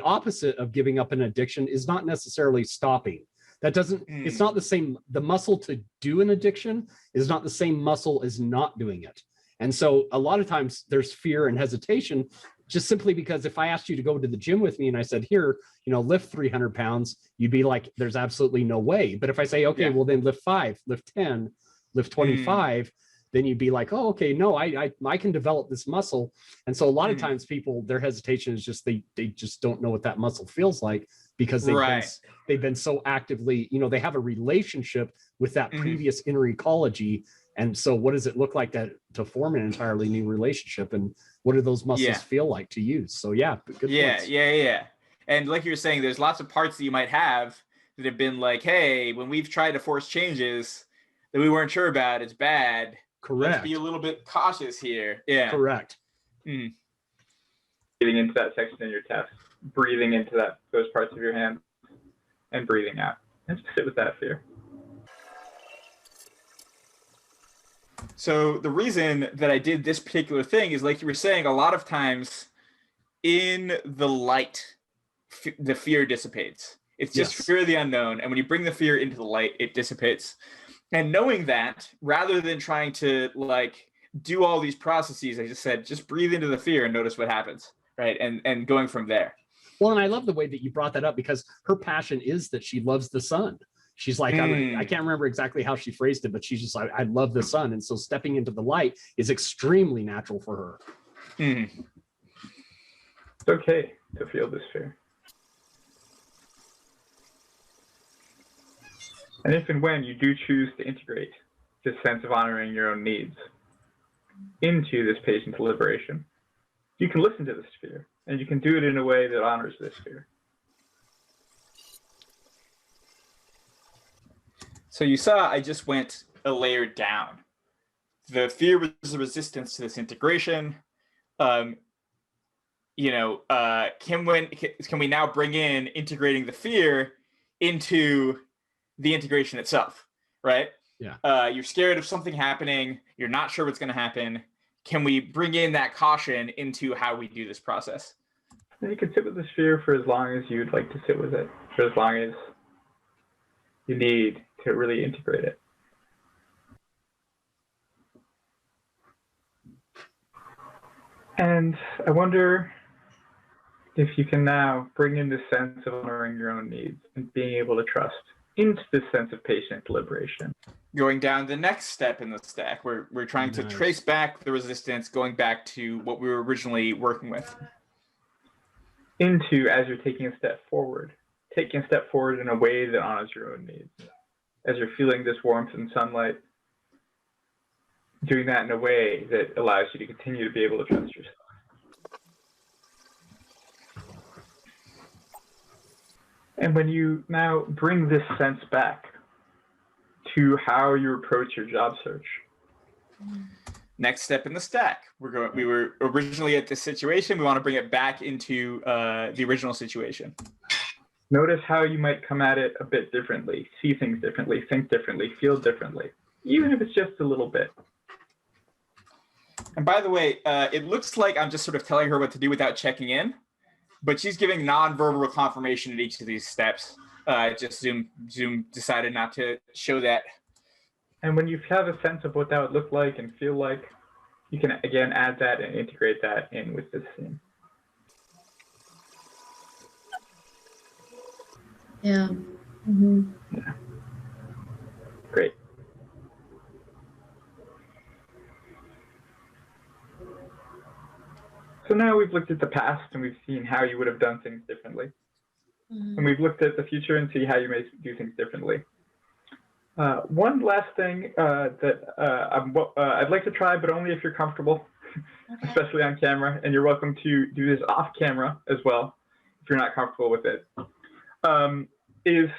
Speaker 2: opposite of giving up an addiction is not necessarily stopping. That doesn't, it's not the same. The muscle to do an addiction is not the same muscle as not doing it. And so a lot of times there's fear and hesitation, just simply because if I asked you to go to the gym with me and I said, here, lift 300 pounds, you'd be like, there's absolutely no way. But if I say, okay, well then lift 5, lift 10, lift 25, then you'd be like, oh, okay, no, I can develop this muscle. And so a lot of times people, their hesitation is just, they just don't know what that muscle feels like, because they've been so actively, they have a relationship with that previous inner ecology. And so what does it look like to form an entirely new relationship? And what do those muscles feel like to use? So good points.
Speaker 1: Yeah. And like you were saying, there's lots of parts that you might have that have been like, hey, when we've tried to force changes that we weren't sure about, it's bad.
Speaker 2: Correct.
Speaker 1: Let's be a little bit cautious here. Yeah.
Speaker 2: Correct.
Speaker 4: Getting into that section in your chest, breathing into those parts of your hand, and breathing out. And just sit with that fear.
Speaker 1: So the reason that I did this particular thing is, like you were saying, a lot of times in the light, the fear dissipates. It's just fear of the unknown. And when you bring the fear into the light, it dissipates. And knowing that, rather than trying to do all these processes, I just said, just breathe into the fear and notice what happens, right? And going from there.
Speaker 2: Well, and I love the way that you brought that up, because her passion is that she loves the sun. She's like, I can't remember exactly how she phrased it, but she's just like, I love the sun. And so stepping into the light is extremely natural for her.
Speaker 4: It's okay to feel this fear. And if and when you do choose to integrate this sense of honoring your own needs into this patient deliberation, you can listen to this fear, and you can do it in a way that honors this fear.
Speaker 1: So you saw I just went a layer down. The fear was the resistance to this integration. Can we now bring in integrating the fear into the integration itself, right?
Speaker 2: Yeah.
Speaker 1: You're scared of something happening. You're not sure what's going to happen. Can we bring in that caution into how we do this process?
Speaker 4: And you can sit with this fear for as long as you'd like to sit with it, for as long as you need to really integrate it. And I wonder if you can now bring in this sense of honoring your own needs and being able to trust into this sense of patient deliberation.
Speaker 1: Going down the next step in the stack, we're trying to trace back the resistance, going back to what we were originally working with.
Speaker 4: Into, as you're taking a step forward in a way that honors your own needs. As you're feeling this warmth and sunlight, doing that in a way that allows you to continue to be able to trust yourself. And when you now bring this sense back to how you approach your job search.
Speaker 1: Next step in the stack. We were originally at this situation. We want to bring it back into the original situation.
Speaker 4: Notice how you might come at it a bit differently, see things differently, think differently, feel differently, even if it's just a little bit.
Speaker 1: And by the way, it looks like I'm just sort of telling her what to do without checking in, but she's giving nonverbal confirmation at each of these steps. Just Zoom decided not to show that.
Speaker 4: And when you have a sense of what that would look like and feel like, you can again add that and integrate that in with this scene.
Speaker 3: Yeah. Mm-hmm.
Speaker 4: Yeah. Great. So now we've looked at the past and we've seen how you would have done things differently.
Speaker 3: Mm-hmm.
Speaker 4: And we've looked at the future and see how you may do things differently. One last thing I'd like to try, but only if you're comfortable,
Speaker 3: Okay.
Speaker 4: especially on camera, and you're welcome to do this off camera as well, if you're not comfortable with it, is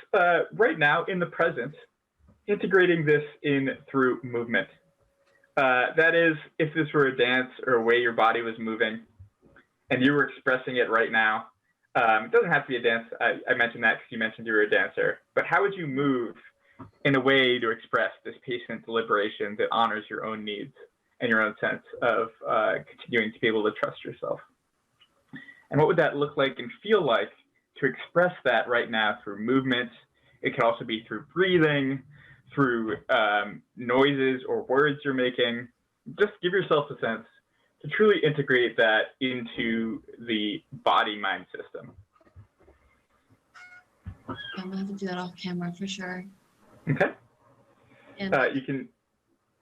Speaker 4: right now in the present, integrating this in through movement. That is, if this were a dance or a way your body was moving and you were expressing it right now, it doesn't have to be a dance. I mentioned that because you mentioned you were a dancer, but how would you move in a way to express this patient deliberation that honors your own needs and your own sense of continuing to be able to trust yourself? And what would that look like and feel like to express that right now through movement? It could also be through breathing, through noises or words you're making. Just give yourself a sense to truly integrate that into the body-mind system.
Speaker 3: I'm gonna have to do that off camera for sure.
Speaker 4: Okay.
Speaker 3: And
Speaker 4: You can,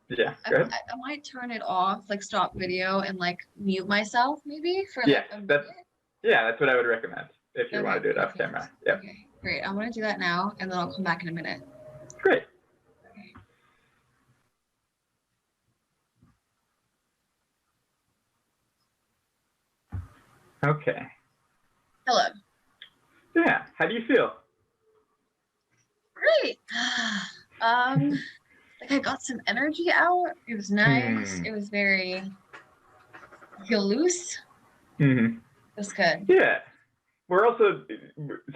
Speaker 4: yeah, go ahead.
Speaker 3: I might turn it off, like stop video and like mute myself maybe for like
Speaker 4: Yeah,
Speaker 3: a minute.
Speaker 4: that's what I would recommend if you want to do it off
Speaker 3: perfect.
Speaker 4: camera. Yep.
Speaker 3: Okay, great. I'm gonna do that now and then I'll come back in a minute.
Speaker 4: Great. Okay.
Speaker 3: Hello.
Speaker 4: Yeah. How do you feel?
Speaker 3: Great. Like I got some energy out. It was nice. It was very feel loose.
Speaker 4: Mm-hmm.
Speaker 3: It was good.
Speaker 4: Yeah. We're also,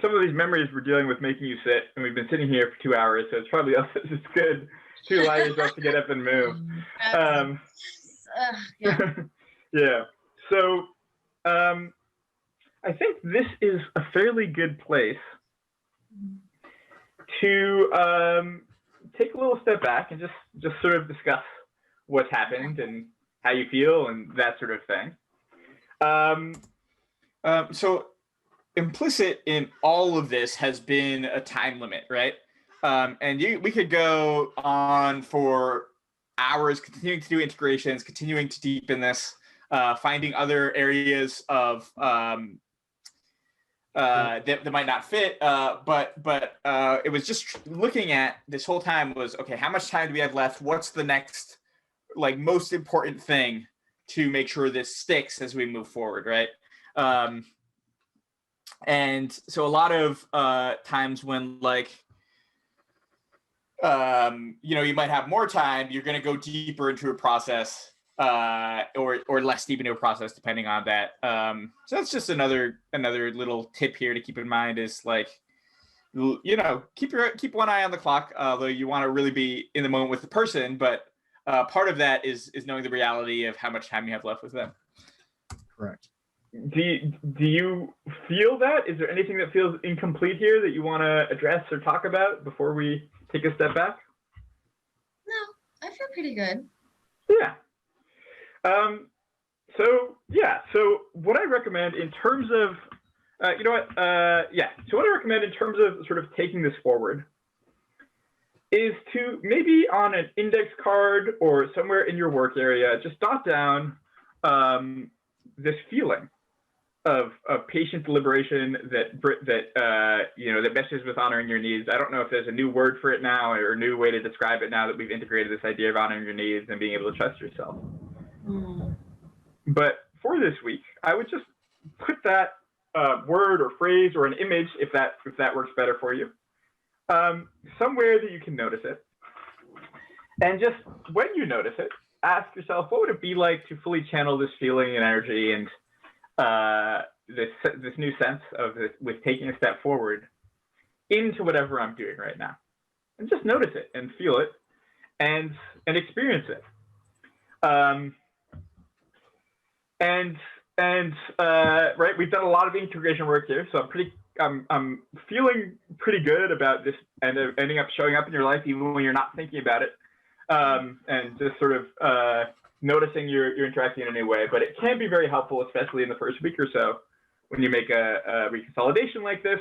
Speaker 4: some of these memories we're dealing with making you sit, and we've been sitting here for 2 hours, so it's probably also just good to allow yourself to get up and move.
Speaker 3: Yeah.
Speaker 4: Yeah. So I think this is a fairly good place to take a little step back and just sort of discuss what's happened and how you feel and that sort of thing.
Speaker 1: So implicit in all of this has been a time limit, right? And we could go on for hours continuing to do integrations, continuing to deepen this, finding other areas of that might not fit, but it was just looking at this whole time was, okay, how much time do we have left? What's the next, like, most important thing to make sure this sticks as we move forward, right? And so a lot of times when, like, you might have more time, you're going to go deeper into a process, or less deep into a process, depending on that. So that's just another little tip here to keep in mind is, like, keep one eye on the clock, although you want to really be in the moment with the person, but part of that is knowing the reality of how much time you have left with them.
Speaker 2: Correct.
Speaker 4: Do you feel that? Is there anything that feels incomplete here that you want to address or talk about before we take a step back?
Speaker 3: No, I feel pretty good.
Speaker 4: Yeah. So yeah, so what I recommend in terms of, you know what, yeah, so what I recommend in terms of sort of taking this forward is to maybe on an index card or somewhere in your work area, just jot down this feeling of patient deliberation that you know, that meshes with honoring your needs. I don't know if there's a new word for it now or a new way to describe it now that we've integrated this idea of honoring your needs and being able to trust yourself. But for this week, I would just put that word or phrase or an image, if that works better for you, somewhere that you can notice it. And just when you notice it, ask yourself, what would it be like to fully channel this feeling and energy and this new sense of this, with taking a step forward into whatever I'm doing right now, and just notice it and feel it and experience it. Right, we've done a lot of integration work here, so I'm feeling pretty good about this and ending up showing up in your life even when you're not thinking about it, and just sort of noticing you're interacting in a new way. But it can be very helpful, especially in the first week or so, when you make a reconsolidation like this,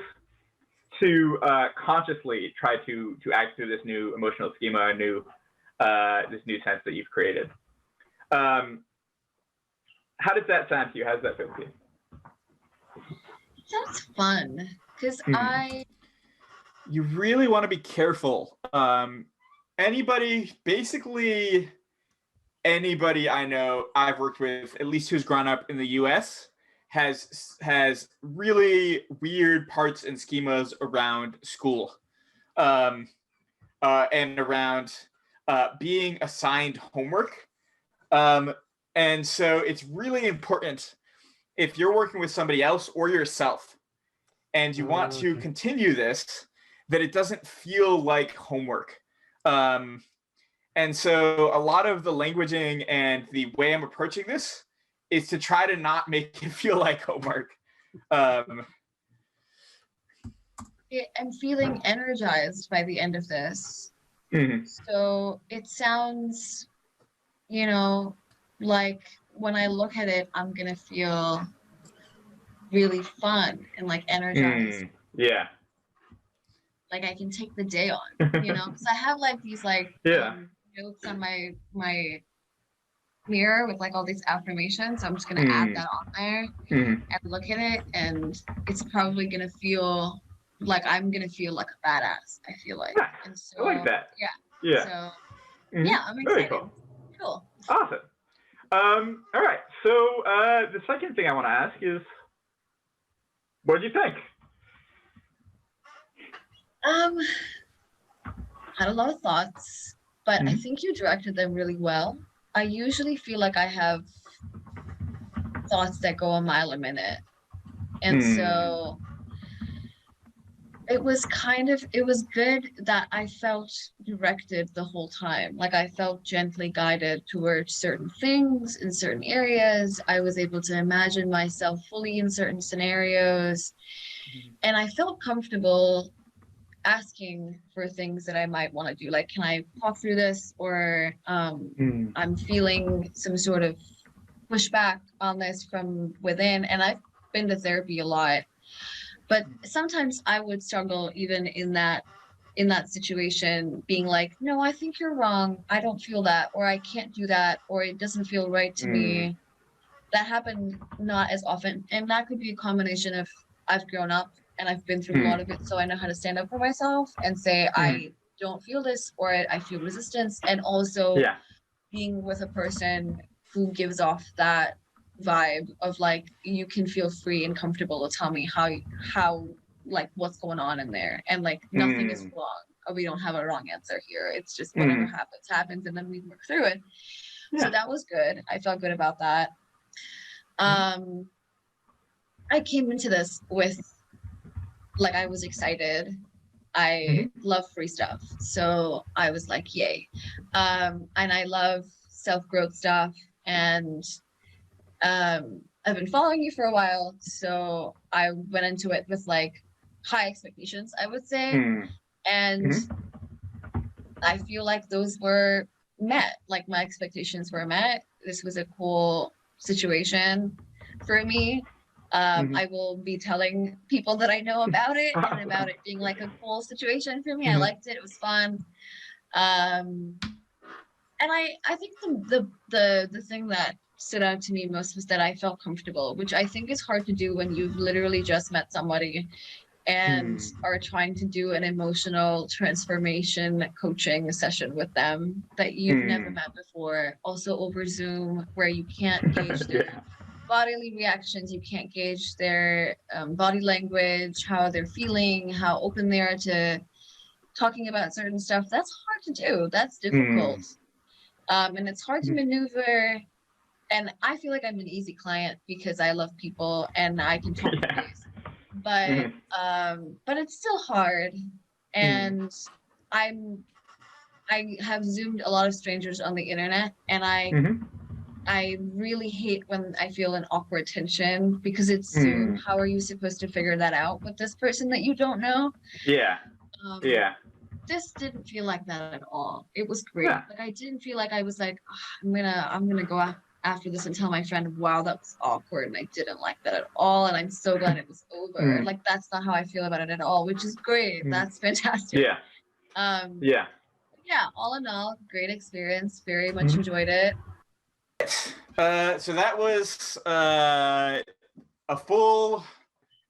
Speaker 4: to consciously try to act through this new emotional schema, this new sense that you've created. How does that sound to you? How does that feel to you?
Speaker 3: It sounds fun because
Speaker 1: You really want to be careful. Basically anybody I know I've worked with, at least who's grown up in the US, has really weird parts and schemas around school, and around being assigned homework. And so it's really important, if you're working with somebody else or yourself and you want to continue this, that it doesn't feel like homework. And so a lot of the languaging and the way I'm approaching this is to try to not make it feel like homework.
Speaker 3: I'm feeling energized by the end of this.
Speaker 4: Mm-hmm.
Speaker 3: So it sounds, you know, like when I look at it, I'm gonna feel really fun and like energized.
Speaker 4: Yeah.
Speaker 3: Like I can take the day on, you know, because I have like these like notes on my mirror with like all these affirmations. So I'm just gonna add that on there and look at it, and it's probably gonna feel like I'm gonna feel like a badass. I feel like, and so
Speaker 4: I like that.
Speaker 3: Yeah. So yeah, I'm excited.
Speaker 4: Very
Speaker 3: Cool.
Speaker 4: Awesome. All right. So the second thing I want to ask is, what did you think?
Speaker 3: Had a lot of thoughts, but I think you directed them really well. I usually feel like I have thoughts that go a mile a minute, and so it was good that I felt directed the whole time. Like I felt gently guided towards certain things in certain areas. I was able to imagine myself fully in certain scenarios, and I felt comfortable asking for things that I might want to do. Like, can I talk through this? Or I'm feeling some sort of pushback on this from within. And I've been to therapy a lot, but sometimes I would struggle even in that situation, being like, no, I think you're wrong. I don't feel that, or I can't do that, or it doesn't feel right to me. That happened not as often. And that could be a combination of I've grown up and I've been through a lot of it, so I know how to stand up for myself and say, I don't feel this, or I feel resistance. And also being with a person who gives off that vibe of like, you can feel free and comfortable to tell me how like what's going on in there, and like nothing is wrong. We don't have a wrong answer here. It's just whatever happens, and then we work through it. So that was good. I felt good about that. I came into this with like, I was excited. I love free stuff, so I was like, yay. And I love self-growth stuff, and I've been following you for a while, so I went into it with like high expectations, I would say. And I feel like those were met. Like my expectations were met. This was a cool situation for me. I will be telling people that I know about it and about it being like a cool situation for me. I liked it. It was fun. And I think the thing that stood out to me most was that I felt comfortable, which I think is hard to do when you've literally just met somebody and are trying to do an emotional transformation coaching session with them that you've never met before, also over Zoom, where you can't gauge their bodily reactions, you can't gauge their body language, how they're feeling, how open they are to talking about certain stuff. That's hard to do. That's difficult. And it's hard to maneuver. And I feel like I'm an easy client because I love people and I can talk to these. But it's still hard. And I have Zoomed a lot of strangers on the internet, and I really hate when I feel an awkward tension because it's Zoom. How are you supposed to figure that out with this person that you don't know? This didn't feel like that at all. It was great. Like I didn't feel like I was like, oh, I'm gonna go after this and tell my friend, wow, that was awkward and I didn't like that at all, and I'm so glad it was over. Like that's not how I feel about it at all, which is great. That's fantastic. All in all, great experience. Very much enjoyed it.
Speaker 1: So that was a full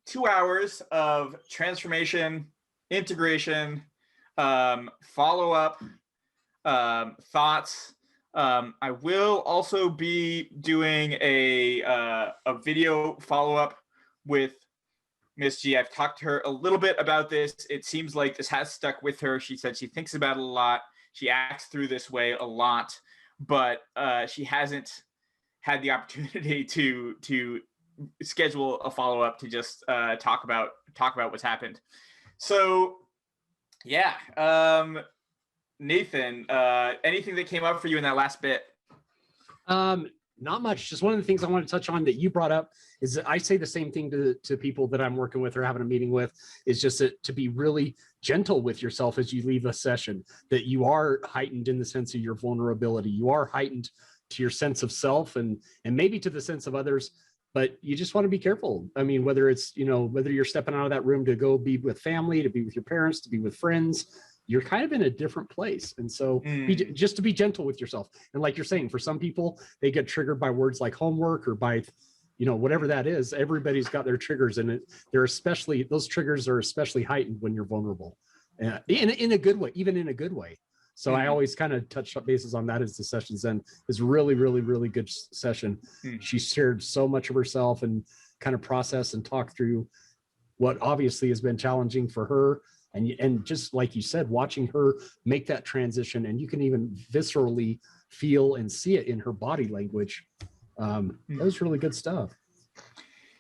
Speaker 1: 2 hours of transformation, integration, follow-up, thoughts. I will also be doing a video follow-up with Miss G. I've talked to her a little bit about this. It seems like this has stuck with her. She said she thinks about it a lot. She acts through this way a lot, but she hasn't had the opportunity to schedule a follow-up to just talk about what's happened. So yeah, Nathan, anything that came up for you in that last bit?
Speaker 2: Not much. Just one of the things I want to touch on that you brought up is that I say the same thing to people that I'm working with or having a meeting with, is just to be really gentle with yourself as you leave a session, that you are heightened in the sense of your vulnerability. You are heightened to your sense of self and maybe to the sense of others, but you just want to be careful. I mean, whether it's, whether you're stepping out of that room to go be with family, to be with your parents, to be with friends, you're kind of in a different place. And so just to be gentle with yourself. And like you're saying, for some people, they get triggered by words like homework or by, whatever that is. Everybody's got their triggers, and those triggers are especially heightened when you're vulnerable, in a good way, even in a good way. So I always kind of touched up bases on that as the sessions end. It's really, really, really good session. She shared so much of herself and kind of processed and talked through what obviously has been challenging for her. And just like you said, watching her make that transition, and you can even viscerally feel and see it in her body language. That was really good stuff.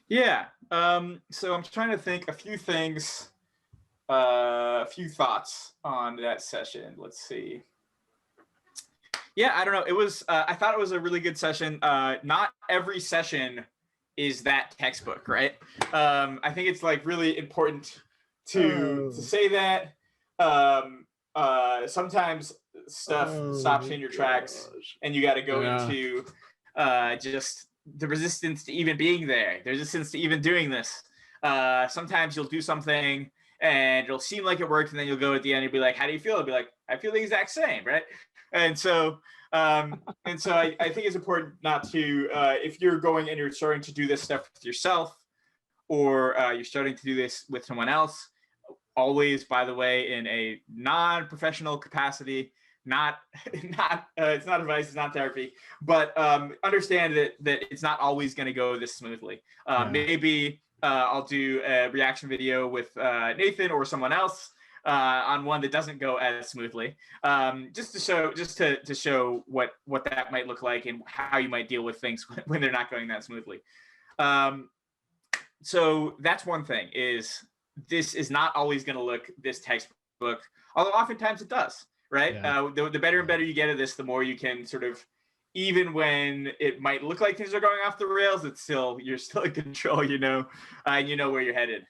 Speaker 1: Yeah. So I'm trying to think a few things, a few thoughts on that session. Let's see. Yeah, I don't know. It was, I thought it was a really good session. Not every session is that textbook, right? I think it's like really important to say that. Sometimes stuff stops in your tracks and you got to go into just the resistance to even being there, the resistance to even doing this. Sometimes you'll do something and it'll seem like it worked, and then you'll go at the end and be like, how do you feel? It'll be like, I feel the exact same, right? And so I think it's important not to, if you're going and you're starting to do this stuff with yourself, or you're starting to do this with someone else, always, by the way, in a non-professional capacity, it's not advice, it's not therapy, but understand that it's not always going to go this smoothly. Maybe I'll do a reaction video with Nathan or someone else on one that doesn't go as smoothly, just to show what that might look like and how you might deal with things when they're not going that smoothly. So that's one thing, is this is not always going to look this textbook, although oftentimes it does, right? The better and better you get at this, the more you can sort of, even when it might look like things are going off the rails, you're still in control, and you know where you're headed.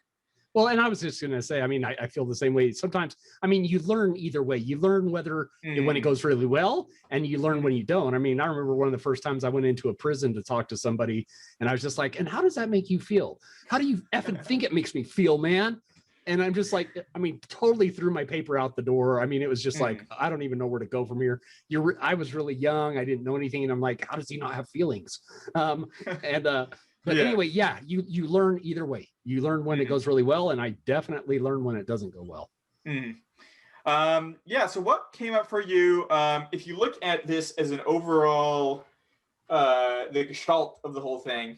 Speaker 2: Well, and I was just going to say, I mean, I feel the same way. Sometimes, I mean, you learn either way. You learn whether when it goes really well, and you learn when you don't. I mean, I remember one of the first times I went into a prison to talk to somebody, and I was just like, and how does that make you feel? How do you effing think it makes me feel, man? And I'm just like, I mean, totally threw my paper out the door. I mean, it was just like, I don't even know where to go from here. I was really young. I didn't know anything. And I'm like, how does he not have feelings? But anyway, yeah, you learn either way. You learn when it goes really well. And I definitely learn when it doesn't go well.
Speaker 1: Yeah. So what came up for you? If you look at this as an overall, the gestalt of the whole thing,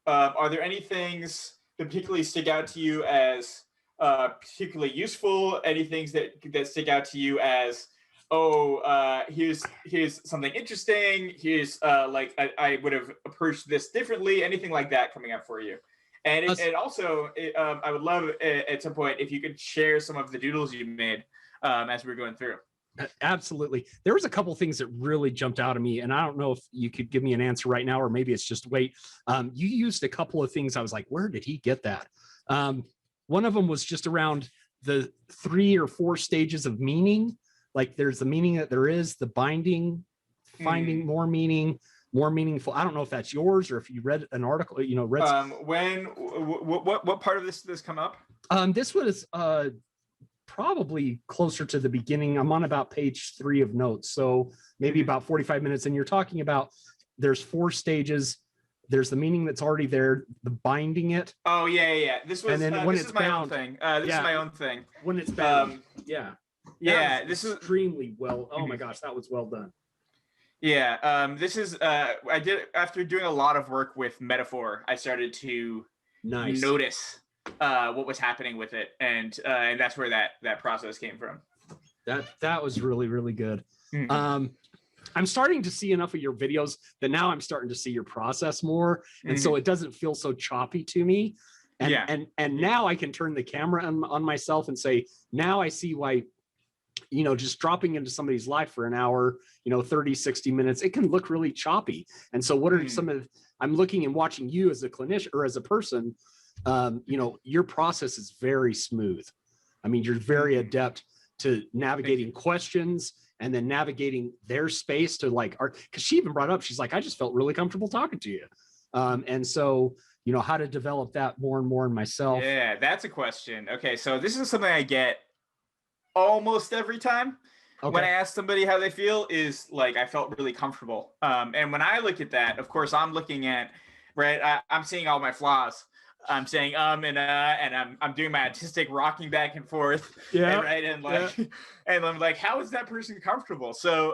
Speaker 1: are there any things that particularly stick out to you as particularly useful? Any things that stick out to you as, here's something interesting. Here's like I would have approached this differently. Anything like that coming up for you? And also, I would love at some point if you could share some of the doodles you made as we were going through.
Speaker 2: Absolutely. There was a couple of things that really jumped out at me, and I don't know if you could give me an answer right now, or maybe it's just wait. You used a couple of things. I was like, where did he get that? One of them was just around the 3 or 4 stages of meaning. Like there's the meaning that there is, the binding, finding more meaning, more meaningful. I don't know if that's yours or if you read an article,
Speaker 1: what part of this come up?
Speaker 2: This was probably closer to the beginning. I'm on about page 3 of notes. So maybe about 45 minutes. And you're talking about there's 4 stages. There's the meaning that's already there, the binding it.
Speaker 1: Oh yeah. This was,
Speaker 2: and then when
Speaker 1: this
Speaker 2: it's
Speaker 1: is my
Speaker 2: bound,
Speaker 1: own thing. This is my own thing.
Speaker 2: When it's bound,
Speaker 1: this is
Speaker 2: extremely well. Oh my gosh, that was well done.
Speaker 1: Yeah, this is I did after doing a lot of work with metaphor. I started to notice what was happening with it, and that's where that process came from.
Speaker 2: That was really, really good. I'm starting to see enough of your videos that now I'm starting to see your process more, and so it doesn't feel so choppy to me. And now I can turn the camera on myself and say, now I see why, just dropping into somebody's life for an hour, 30, 60 minutes, it can look really choppy. And so what are some of, I'm looking and watching you as a clinician or as a person, your process is very smooth. I mean, you're very adept to navigating questions and then navigating their space to because she even brought up, she's like, I just felt really comfortable talking to you. And so, how to develop that more and more in myself.
Speaker 1: Yeah, that's a question. Okay. So this is something I get almost every time. Okay. When I ask somebody how they feel is like, I felt really comfortable. And when I look at that, of course, I'm looking at, right, I'm seeing all my flaws. I'm saying and I'm doing my artistic rocking back and forth. Yeah. And I'm like, how is that person comfortable? So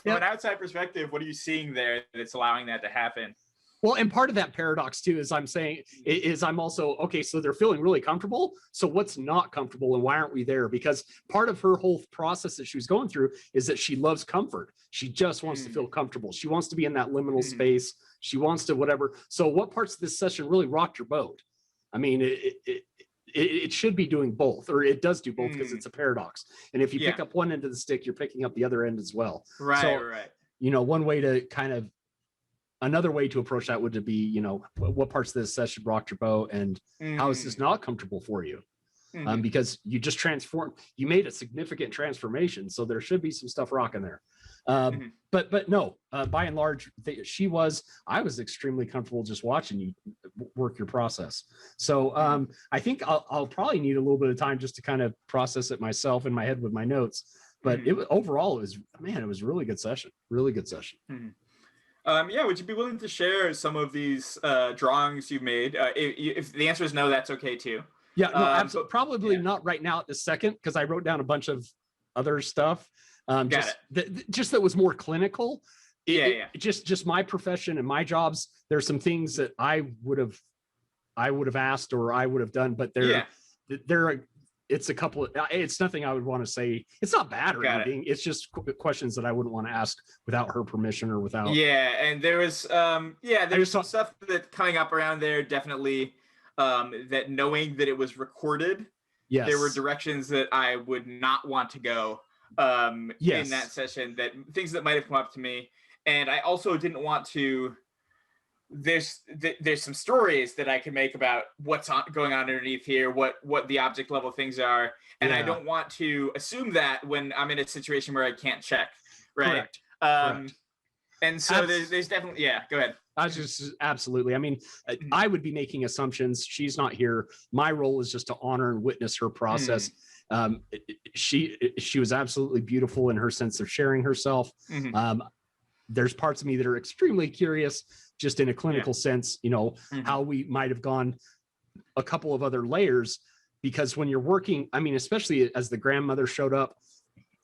Speaker 1: from an outside perspective, what are you seeing there that's allowing that to happen?
Speaker 2: Well, and part of that paradox too is I'm also, okay, so they're feeling really comfortable. So what's not comfortable and why aren't we there? Because part of her whole process that she was going through is that she loves comfort. She just wants to feel comfortable. She wants to be in that liminal space. She wants to whatever. So what parts of this session really rocked your boat? I mean, it should be doing both, or it does do both because it's a paradox. And if you pick up one end of the stick, you're picking up the other end as well.
Speaker 1: Right.
Speaker 2: One way to another way to approach that would be, what parts of this session rocked your boat and how is this not comfortable for you? Because you just you made a significant transformation. So there should be some stuff rocking there. But no, by and large, I was extremely comfortable just watching you work your process. So I think I'll probably need a little bit of time just to kind of process it myself in my head with my notes. But overall, it was a really good session. Really good session.
Speaker 1: Would you be willing to share some of these drawings you made? If the answer is no, that's okay too.
Speaker 2: Yeah, no, absolutely. Probably not right now at the second, because I wrote down a bunch of other stuff. Just that was more clinical. Just my profession and my jobs. There's some things that I would have asked or I would have done, but it's a couple of, it's nothing I would want to say. It's not bad or anything. It's just questions that I wouldn't want to ask without her permission or without.
Speaker 1: Yeah. And there was, there's some stuff that coming up around there. Definitely that knowing that it was recorded, there were directions that I would not want to go in that session, that things that might have come up to me. And I also didn't want to there's some stories that I can make about what's going on underneath here, what the object level things are, and I don't want to assume that when I'm in a situation where I can't check, right?
Speaker 2: Correct.
Speaker 1: And so there's definitely, yeah, go ahead.
Speaker 2: I just absolutely. I mean, I would be making assumptions. She's not here. My role is just to honor and witness her process. She was absolutely beautiful in her sense of sharing herself. There's parts of me that are extremely curious, just in a clinical sense, you know, how we might have gone a couple of other layers, because when you're working, I mean, especially as the grandmother showed up,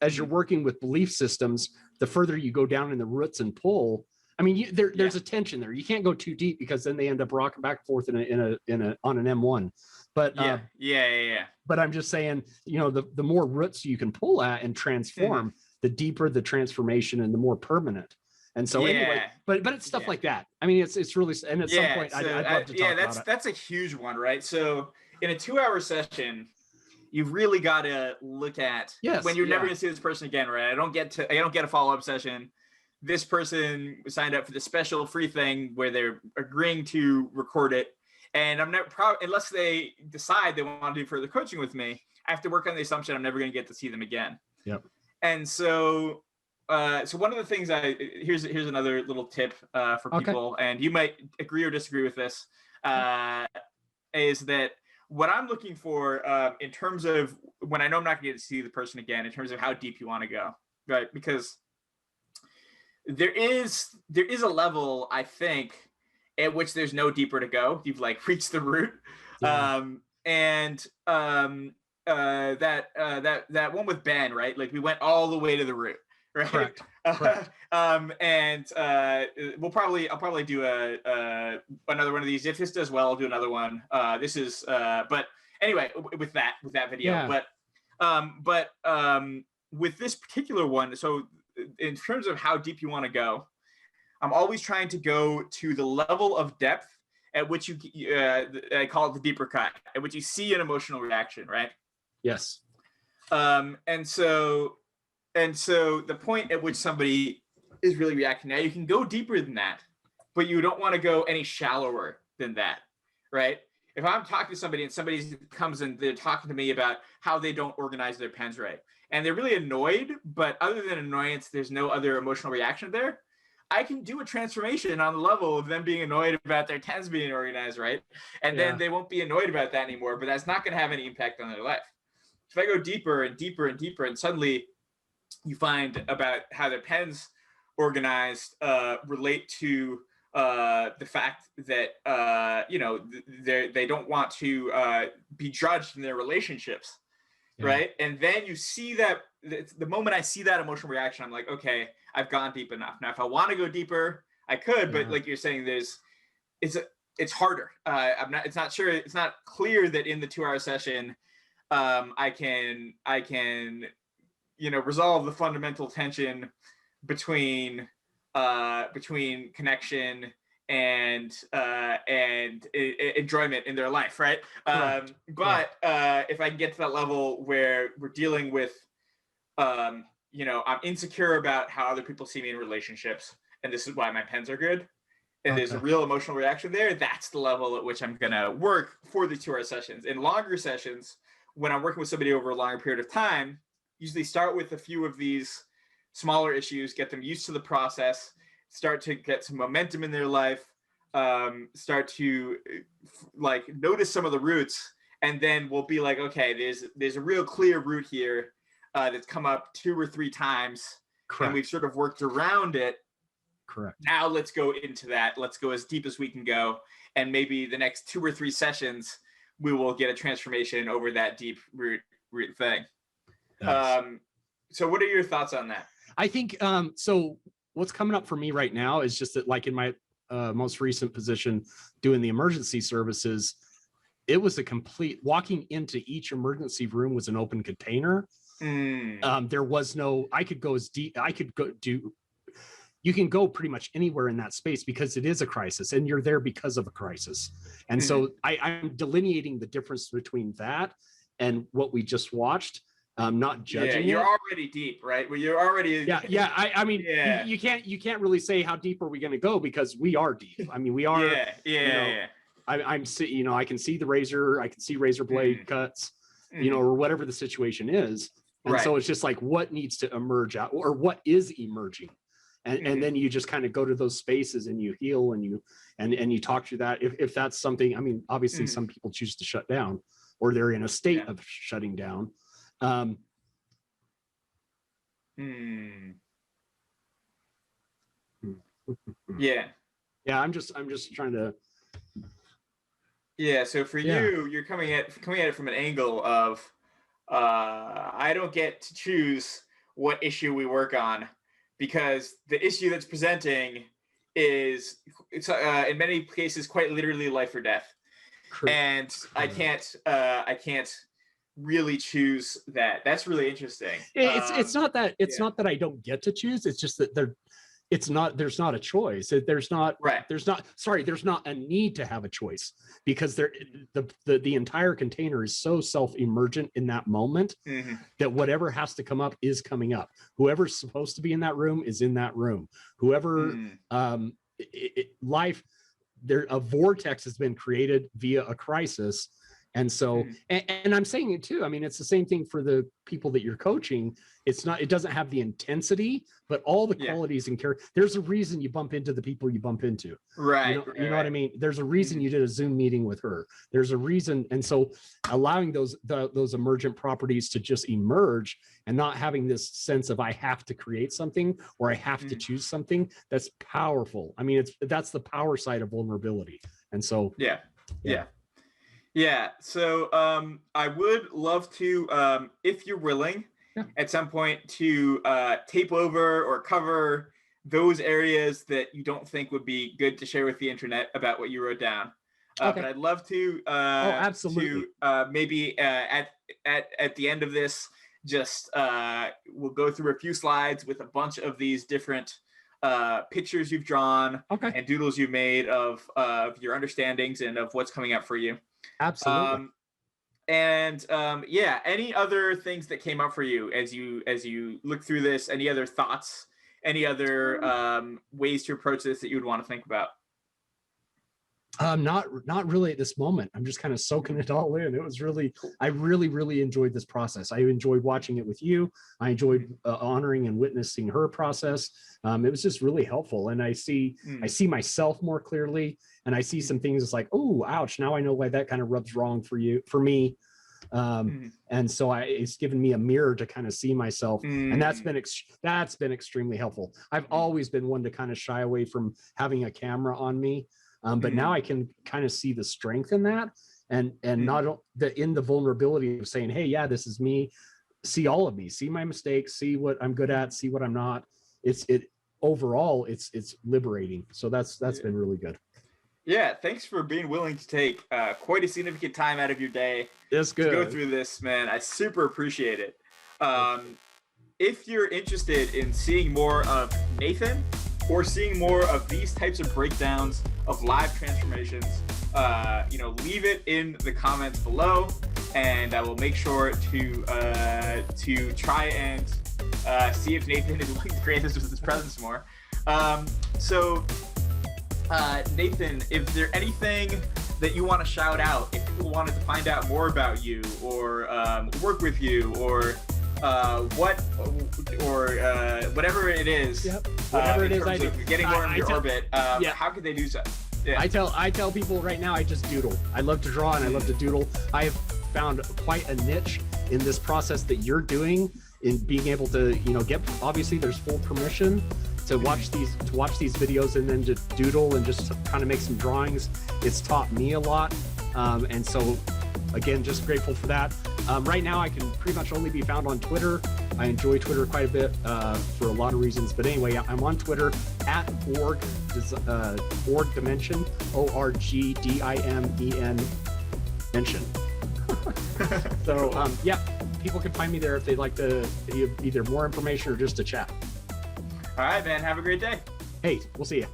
Speaker 2: as you're working with belief systems, the further you go down in the roots and pull, I mean, there's a tension there. You can't go too deep, because then they end up rocking back and forth on an M1. But But I'm just saying, you know, the more roots you can pull at and transform, the deeper the transformation and the more permanent. And so anyway, but it's stuff like that. I mean, it's really, and at some point, I'd love to talk about it.
Speaker 1: That's a huge one, right? So in a 2-hour session, you've really got to look at when you're never going to see this person again, right? I don't get a follow-up session. This person signed up for the special free thing where they're agreeing to record it, and I'm never unless they decide they want to do further coaching with me. I have to work on the assumption I'm never going to get to see them again.
Speaker 2: Yep.
Speaker 1: And so, so one of the things here's another little tip for people, and you might agree or disagree with this, is that what I'm looking for in terms of when I know I'm not going to get to see the person again, in terms of how deep you want to go, right? Because there is a level, I think, at which there's no deeper to go. You've like reached the root, that one with Ben, right? Like we went all the way to the root, right?
Speaker 2: Correct.
Speaker 1: I'll probably do another one of these. If this does well, I'll do another one. But anyway, with that video, with this particular one, so in terms of how deep you want to go, I'm always trying to go to the level of depth at which I call it the deeper cut, at which you see an emotional reaction, right?
Speaker 2: Yes.
Speaker 1: And so the point at which somebody is really reacting, now you can go deeper than that, but you don't want to go any shallower than that, right? If I'm talking to somebody and somebody comes and they're talking to me about how they don't organize their pens right, and they're really annoyed, but other than annoyance, there's no other emotional reaction there, I can do a transformation on the level of them being annoyed about their pens being organized right, and then they won't be annoyed about that anymore, but that's not going to have any impact on their life. If I go deeper and deeper and deeper, and suddenly you find about how their pens organized relate to the fact that they don't want to be judged in their relationships, right? And then you see that the moment I see that emotional reaction, I'm like, okay, I've gone deep enough. Now, if I want to go deeper, I could, but like you're saying, it's harder. It's not clear that in the 2-hour session, I can resolve the fundamental tension between connection and enjoyment in their life, right? But if I can get to that level where we're dealing with, I'm insecure about how other people see me in relationships, and this is why my pens are good, and there's a real emotional reaction there, that's the level at which I'm gonna work for the 2-hour sessions. In longer sessions, when I'm working with somebody over a longer period of time, usually start with a few of these smaller issues, get them used to the process, start to get some momentum in their life, start to like notice some of the roots, and then we'll be like, okay, there's a real clear root here that's come up 2 or 3 times, and we've sort of worked around it.
Speaker 2: Correct.
Speaker 1: Now let's go into that. Let's go as deep as we can go, and maybe the next 2 or 3 sessions we will get a transformation over that deep root thing. Nice. So what are your thoughts on that?
Speaker 2: I think, so what's coming up for me right now is just that, like in my most recent position doing the emergency services, it was a complete, walking into each emergency room was an open container. There was no, I could go as deep, you can go pretty much anywhere in that space because it is a crisis and you're there because of a crisis. And so I'm delineating the difference between that and what we just watched. not judging
Speaker 1: you're
Speaker 2: it.
Speaker 1: already deep, right? Well, you're already.
Speaker 2: Yeah. I mean,
Speaker 1: Yeah.
Speaker 2: you can't really say how deep are we going to go because we are deep. I mean, we are.
Speaker 1: Yeah.
Speaker 2: I'm you know, I can see the razor, I can see razor blade cuts, you know, or whatever the situation is. And so it's just like what needs to emerge out, or what is emerging. And then you just kind of go to those spaces and you heal and you talk through that. If that's something, I mean, obviously some people choose to shut down or they're in a state of shutting down.
Speaker 1: Yeah.
Speaker 2: I'm just trying to.
Speaker 1: Yeah. So for you, you're coming at it from an angle of, I don't get to choose what issue we work on, because the issue that's presenting is in many cases quite literally life or death. And I can't really choose that. That's really interesting.
Speaker 2: It's not that not that I don't get to choose. It's just that there's not a choice. There's not a need to have a choice, because the entire container is so self-emergent in that moment that whatever has to come up is coming up. Whoever's supposed to be in that room is in that room. Whoever life there, a vortex has been created via a crisis. And so, and I'm saying it too. I mean, it's the same thing for the people that you're coaching. It doesn't have the intensity, but all the qualities and character. There's a reason you bump into the people you bump into.
Speaker 1: Right.
Speaker 2: You know what I mean? There's a reason you did a Zoom meeting with her. There's a reason. And so allowing those emergent properties to just emerge and not having this sense of I have to create something or I have to choose something, that's powerful. I mean, that's the power side of vulnerability. And so,
Speaker 1: Yeah, so I would love to, if you're willing, at some point to tape over or cover those areas that you don't think would be good to share with the internet about what you wrote down. But I'd love to,
Speaker 2: absolutely.
Speaker 1: To maybe at the end of this, just we'll go through a few slides with a bunch of these different pictures you've drawn and doodles you've made of your understandings and of what's coming up for you.
Speaker 2: Absolutely.
Speaker 1: Any other things that came up for you as you look through this? Any other thoughts? Any other ways to approach this that you would want to think about?
Speaker 2: Not really at this moment. I'm just kind of soaking it all in. It was I really enjoyed this process. I enjoyed watching it with you. I enjoyed honoring and witnessing her process. It was just really helpful. And I see myself more clearly, and I see some things it's like, oh, ouch. Now I know why that kind of rubs wrong for me. And so it's given me a mirror to kind of see myself. And that's been extremely helpful. I've always been one to kind of shy away from having a camera on me. But now I can kind of see the strength in that, and not in the vulnerability of saying, hey, yeah, this is me. See all of me, see my mistakes, see what I'm good at, see what I'm not. Overall, it's liberating. So that's been really good.
Speaker 1: Yeah, thanks for being willing to take quite a significant time out of your day
Speaker 2: to
Speaker 1: go through this, man. I super appreciate it. If you're interested in seeing more of Nathan or seeing more of these types of breakdowns of live transformations, leave it in the comments below, and I will make sure to try and see if Nathan is willing to grace us with his presence more. Nathan, is there anything that you want to shout out if people wanted to find out more about you or work with you or whatever it is?
Speaker 2: Yep. Whatever it is, I do.
Speaker 1: Getting more in your orbit. How could they do so? Yeah.
Speaker 2: I tell people right now, I just doodle. I love to draw and I love to doodle. I have found quite a niche in this process that you're doing in being able to, obviously there's full permission to watch these videos and then just doodle and just kind of make some drawings. It's taught me a lot. And so again, just grateful for that. Right now I can pretty much only be found on Twitter. I enjoy Twitter quite a bit for a lot of reasons. But anyway, I'm on Twitter at org dimension, ORGDIMEN mention. So people can find me there if they'd like to either more information or just to chat.
Speaker 1: All right, man. Have a great day.
Speaker 2: Hey, we'll see you.